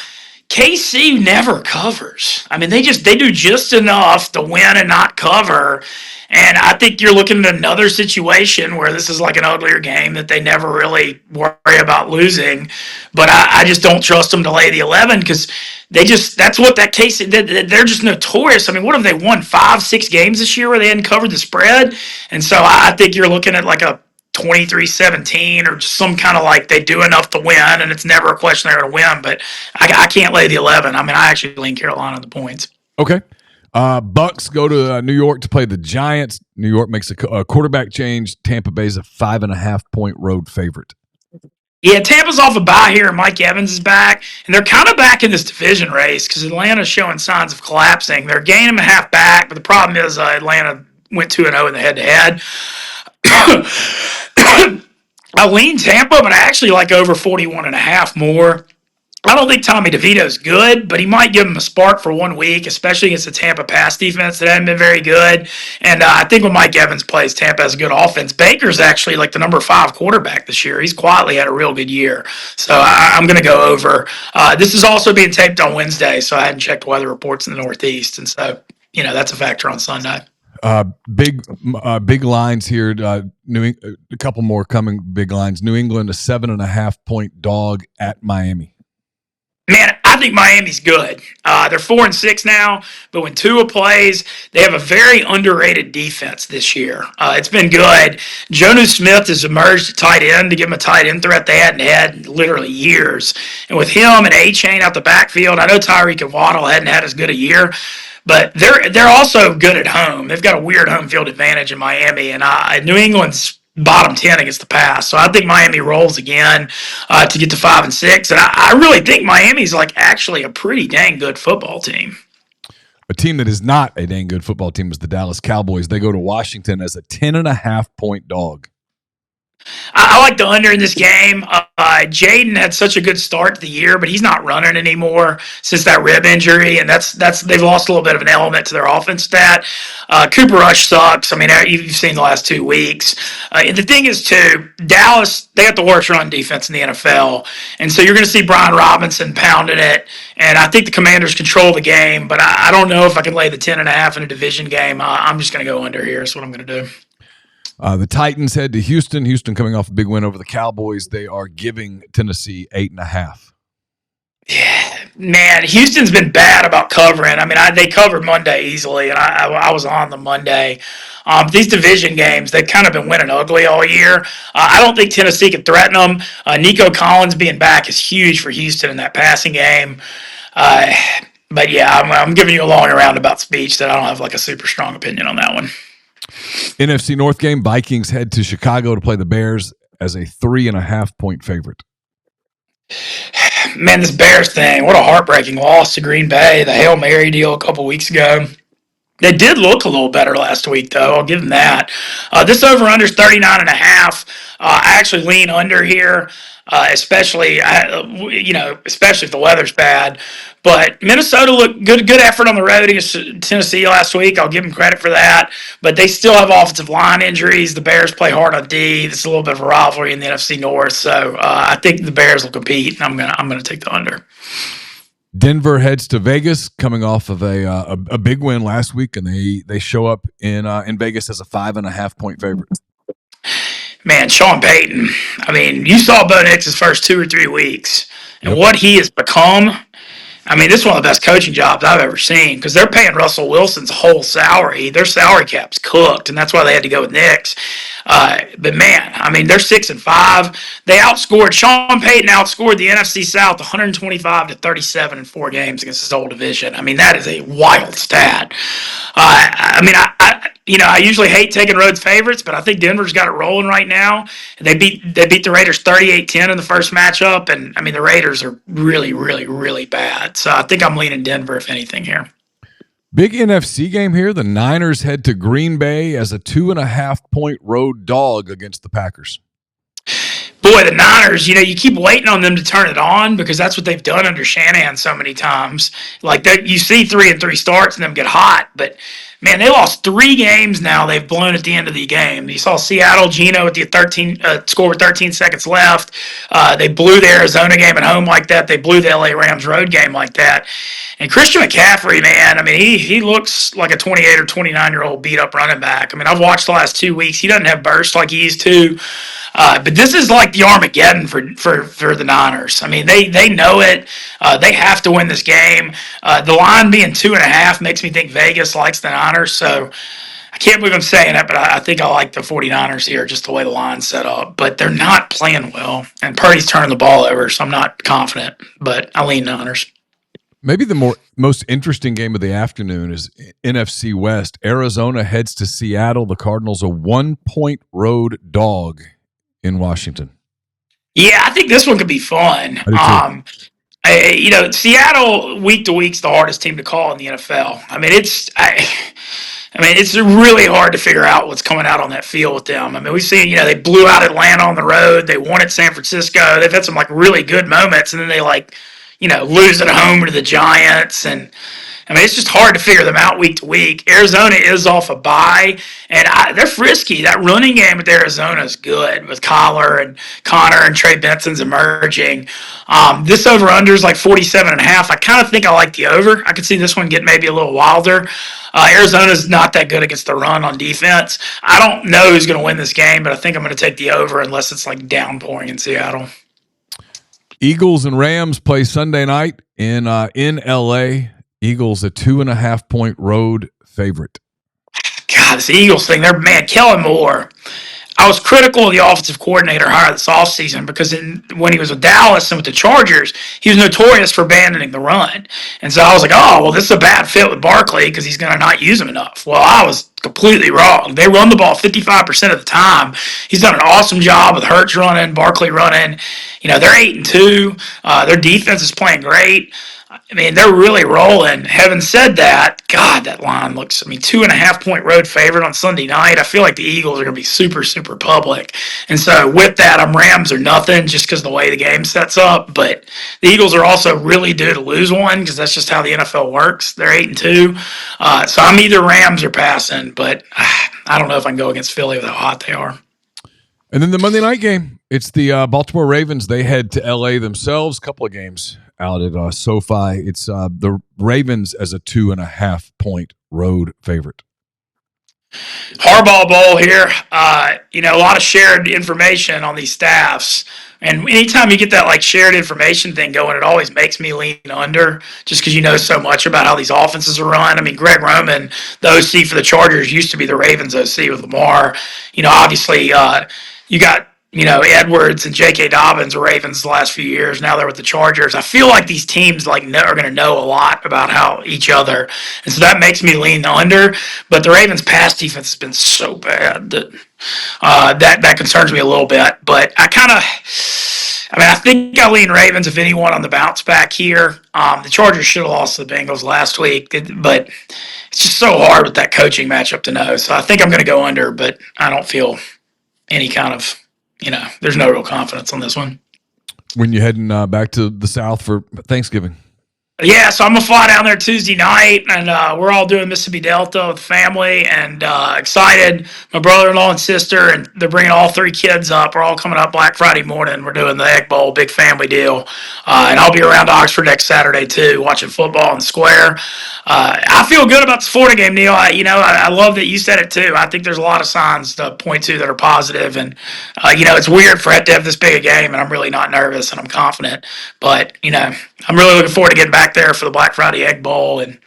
Speaker 5: KC never covers. I mean, they do just enough to win and not cover. And I think you're looking at another situation where this is like an uglier game that they never really worry about losing. But I just don't trust them to lay the 11 because that's what that case, they're just notorious. I mean, what have they won 5-6 games this year where they hadn't covered the spread? And so I think you're looking at like a 23-17 or just some kind of like they do enough to win, and it's never a question they're going to win. But I can't lay the 11. I mean, I actually lean Carolina on the points.
Speaker 1: Okay. Bucks go to New York to play the Giants. New York makes a quarterback change. Tampa Bay's a 5.5-point road favorite.
Speaker 5: Yeah, Tampa's off a bye here, and Mike Evans is back. And they're kind of back in this division race because Atlanta's showing signs of collapsing. They're gaining a half back, but the problem is Atlanta went 2-0 in the head-to-head. I lean Tampa, but I actually like over 41.5 more. I don't think Tommy DeVito's good, but he might give him a spark for 1 week, especially against the Tampa pass defense that hasn't been very good. And I think when Mike Evans plays, Tampa has a good offense. Baker's actually like the number 5 quarterback this year. He's quietly had a real good year. So I'm going to go over. This is also being taped on Wednesday, so I hadn't checked weather reports in the Northeast. And so, that's a factor on Sunday.
Speaker 1: Big lines here. A couple more coming. Big lines. New England a 7.5-point dog at Miami.
Speaker 5: Man, I think Miami's good. They're 4-6 now, but when Tua plays, they have a very underrated defense this year. It's been good. Jonnu Smith has emerged at tight end to give them a tight end threat they hadn't had in literally years. And with him and A-Chain out the backfield, I know Tyreek and Waddle hadn't had as good a year, but they're also good at home. They've got a weird home field advantage in Miami, and New England's bottom 10 against the pass. So I think Miami rolls again to get to 5-6. And I really think Miami's like actually a pretty dang good football team.
Speaker 1: A team that is not a dang good football team is the Dallas Cowboys. They go to Washington as a 10.5-point dog.
Speaker 5: I like the under in this game. Jaden had such a good start to the year, but he's not running anymore since that rib injury, and that's they've lost a little bit of an element to their offense. Stat. Cooper Rush sucks. I mean, you've seen the last 2 weeks. And the thing is, too, Dallas, they got the worst run defense in the NFL, and so you're going to see Brian Robinson pounding it. And I think the Commanders control the game, but I don't know if I can lay the 10.5 in a division game. I'm just going to go under here. That's what I'm going to do.
Speaker 1: The Titans head to Houston. Houston coming off a big win over the Cowboys. They are giving Tennessee 8.5.
Speaker 5: Yeah, man, Houston's been bad about covering. I mean, they covered Monday easily, and I was on the Monday. These division games, they've kind of been winning ugly all year. I don't think Tennessee can threaten them. Nico Collins being back is huge for Houston in that passing game. But yeah, I'm giving you a long and roundabout speech that I don't have like a super strong opinion on that one.
Speaker 1: NFC North game, Vikings head to Chicago to play the Bears as a 3.5-point favorite.
Speaker 5: Man, this Bears thing, what a heartbreaking loss to Green Bay. The Hail Mary deal a couple weeks ago. They did look a little better last week, though. I'll give them that. This over-under is 39.5. I actually lean under here, especially if the weather's bad. But Minnesota looked good effort on the road against Tennessee last week. I'll give them credit for that. But they still have offensive line injuries. The Bears play hard on D. This is a little bit of a rivalry in the NFC North. So I think the Bears will compete, and I'm gonna take the under.
Speaker 1: Denver heads to Vegas, coming off of a big win last week, and they show up in Vegas as a 5.5-point favorite.
Speaker 5: Man, Sean Payton. I mean, you saw Bo Nix's first 2 or 3 weeks, and what he has become. I mean, this is one of the best coaching jobs I've ever seen because they're paying Russell Wilson's whole salary. Their salary cap's cooked, and that's why they had to go with Nix. But man, I mean, they're 6-5. They outscored Sean Payton outscored the NFC South 125-37 in 4 games against his old division. I mean, that is a wild stat. I usually hate taking road favorites, but I think Denver's got it rolling right now. They beat the Raiders 38-10 in the first matchup, and I mean the Raiders are really, really, really bad. So I think I'm leaning Denver if anything here.
Speaker 1: Big NFC game here. The Niners head to Green Bay as a 2.5-point road dog against the Packers.
Speaker 5: Boy, the Niners, you keep waiting on them to turn it on because that's what they've done under Shanahan so many times. Like that, you see 3-3 starts and them get hot, but man, they lost 3 games now. They've blown at the end of the game. You saw Seattle, Geno at the score with 13 seconds left. They blew the Arizona game at home like that. They blew the LA Rams road game like that. And Christian McCaffrey, man, I mean, he looks like a 28 or 29-year-old beat-up running back. I mean, I've watched the last 2 weeks. He doesn't have burst like he used to. But this is like the Armageddon for the Niners. I mean, they know it. They have to win this game. The line being 2.5 makes me think Vegas likes the Niners. So I can't believe I'm saying it, but I think I like the 49ers here, just the way the line's set up. But they're not playing well, and Purdy's turning the ball over, so I'm not confident. But I lean Niners.
Speaker 1: Maybe the most interesting game of the afternoon is NFC West. Arizona heads to Seattle. The Cardinals a 1-point road dog in Washington.
Speaker 5: Yeah, I think this one could be fun. Seattle week to week's the hardest team to call in the NFL. I mean, it's really hard to figure out what's coming out on that field with them. I mean, we've seen, they blew out Atlanta on the road. They won at San Francisco. They've had some really good moments, and then they lose at home to the Giants. And I mean, it's just hard to figure them out week to week. Arizona is off a bye, and they're frisky. That running game with Arizona is good with Collar and Connor and Trey Benson's emerging. This over-under is like 47.5. I kind of think I like the over. I could see this one get maybe a little wilder. Arizona's not that good against the run on defense. I don't know who's going to win this game, but I think I'm going to take the over unless it's downpouring in Seattle.
Speaker 1: Eagles and Rams play Sunday night in L.A. Eagles a 2.5-point road favorite.
Speaker 5: God, this Eagles thing, Kellen Moore. I was critical of the offensive coordinator hire this offseason because when he was with Dallas and with the Chargers, he was notorious for abandoning the run. And so I was like, this is a bad fit with Barkley because he's going to not use him enough. Well, I was completely wrong. They run the ball 55% of the time. He's done an awesome job with Hurts running, Barkley running. They're 8-2. Their defense is playing great. I mean, they're really rolling. Having said that, God, that line looks, 2.5-point road favorite on Sunday night. I feel like the Eagles are going to be super, super public. And so with that, I'm Rams or nothing just because of the way the game sets up. But the Eagles are also really due to lose one because that's just how the NFL works. They're 8-2. So I'm either Rams or passing, but I don't know if I can go against Philly with how hot they are.
Speaker 1: And then the Monday night game, it's the Baltimore Ravens. They head to L.A. themselves. A couple of games out at SoFi. It's the Ravens as a 2.5-point road favorite.
Speaker 5: Harbaugh Bowl here. A lot of shared information on these staffs. And anytime you get that like shared information thing going, it always makes me lean under just because you know so much about how these offenses are run. I mean, Greg Roman, the OC for the Chargers, used to be the Ravens OC with Lamar. Obviously, you got Edwards and J.K. Dobbins are Ravens the last few years. Now they're with the Chargers. I feel like these teams are going to know a lot about how each other, and so that makes me lean under. But the Ravens' pass defense has been so bad that that concerns me a little bit. But I think I lean Ravens if anyone on the bounce back here. The Chargers should have lost to the Bengals last week, but it's just so hard with that coaching matchup to know. So I think I'm going to go under, but I don't feel any kind of. There's no real confidence on this one.
Speaker 1: When you're heading back to the South for Thanksgiving?
Speaker 5: Yeah, so I'm going to fly down there Tuesday night, and we're all doing Mississippi Delta with the family, and excited. My brother-in-law and sister, and they're bringing all 3 kids up. We're all coming up Black Friday morning. We're doing the Egg Bowl, big family deal. And I'll be around Oxford next Saturday, too, watching football in the square. I feel good about this Florida game, Neal. I love that you said it, too. I think there's a lot of signs to point to that are positive, and, it's weird for it to have this big a game, and I'm really not nervous, and I'm confident. But, I'm really looking forward to getting back there for the Black Friday Egg Bowl, and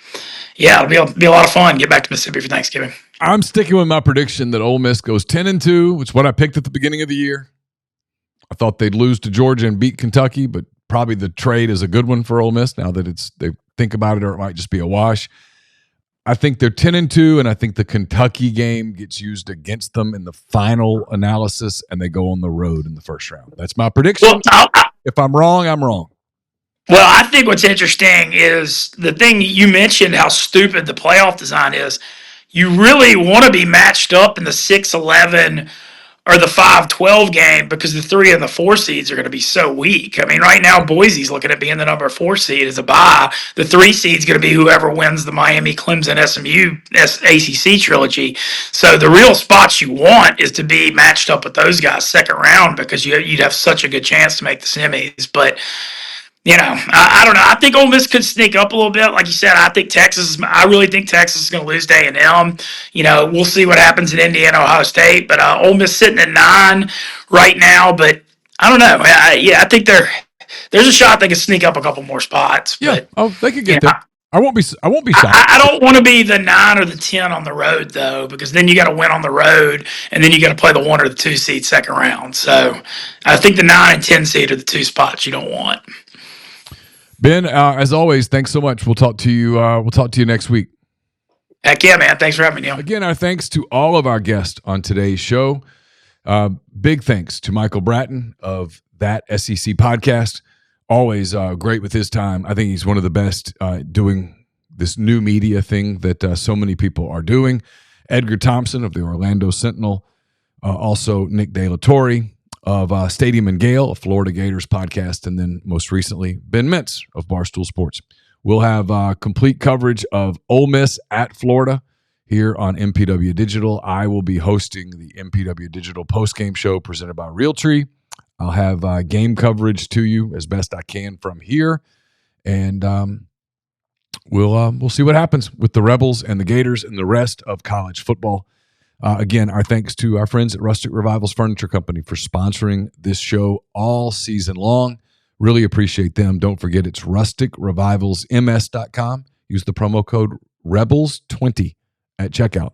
Speaker 5: it'll be a lot of fun. Get back to Mississippi for Thanksgiving.
Speaker 1: I'm sticking with my prediction that Ole Miss goes 10-2, which is what I picked at the beginning of the year. I thought they'd lose to Georgia and beat Kentucky, but probably the trade is a good one for Ole Miss now that they think about it, or it might just be a wash. I think they're 10-2, and I think the Kentucky game gets used against them in the final analysis, and they go on the road in the first round. That's my prediction.
Speaker 5: Well,
Speaker 1: if I'm wrong, I'm wrong.
Speaker 5: Well, I think what's interesting is the thing you mentioned, how stupid the playoff design is. You really want to be matched up in the 6-11 or the 5-12 game because the 3 and the 4 seeds are going to be so weak. I mean, right now, Boise's looking at being the number 4 seed as a bye. The 3 seed's going to be whoever wins the Miami, Clemson, SMU ACC trilogy. So the real spots you want is to be matched up with those guys second round because you'd have such a good chance to make the semis. But I don't know. I think Ole Miss could sneak up a little bit. Like you said, I really think Texas is going to lose to A&M. We'll see what happens in Indiana, Ohio State. But Ole Miss sitting at 9 right now. But I don't know. I think there's a shot they can sneak up a couple more spots.
Speaker 1: Yeah.
Speaker 5: But,
Speaker 1: they could get there. I won't be shocked.
Speaker 5: I don't want to be the 9 or the 10 on the road, though, because then you got to win on the road, and then you got to play the 1 or the 2 seed second round. So I think the 9 and 10 seed are the 2 spots you don't want.
Speaker 1: Ben, as always, thanks so much. We'll talk to you. We'll talk to you next week.
Speaker 5: Heck yeah, man! Thanks for having me, Neal.
Speaker 1: Again, our thanks to all of our guests on today's show. Big thanks to Michael Bratton of That SEC Podcast. Always great with his time. I think he's one of the best doing this new media thing that so many people are doing. Edgar Thompson of the Orlando Sentinel. Also, Nick De La Torre of Stadium and Gale, a Florida Gators podcast, and then most recently, Ben Mintz of Barstool Sports. We'll have complete coverage of Ole Miss at Florida here on MPW Digital. I will be hosting the MPW Digital postgame show presented by Realtree. I'll have game coverage to you as best I can from here, and we'll see what happens with the Rebels and the Gators and the rest of college football. Again, our thanks to our friends at Rustic Revivals Furniture Co for sponsoring this show all season long. Really appreciate them. Don't forget, it's rusticrevivalsms.com. Use the promo code REBELS20 at checkout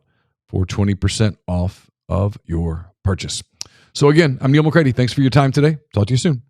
Speaker 1: for 20% off of your purchase. So again, I'm Neal McCready. Thanks for your time today. Talk to you soon.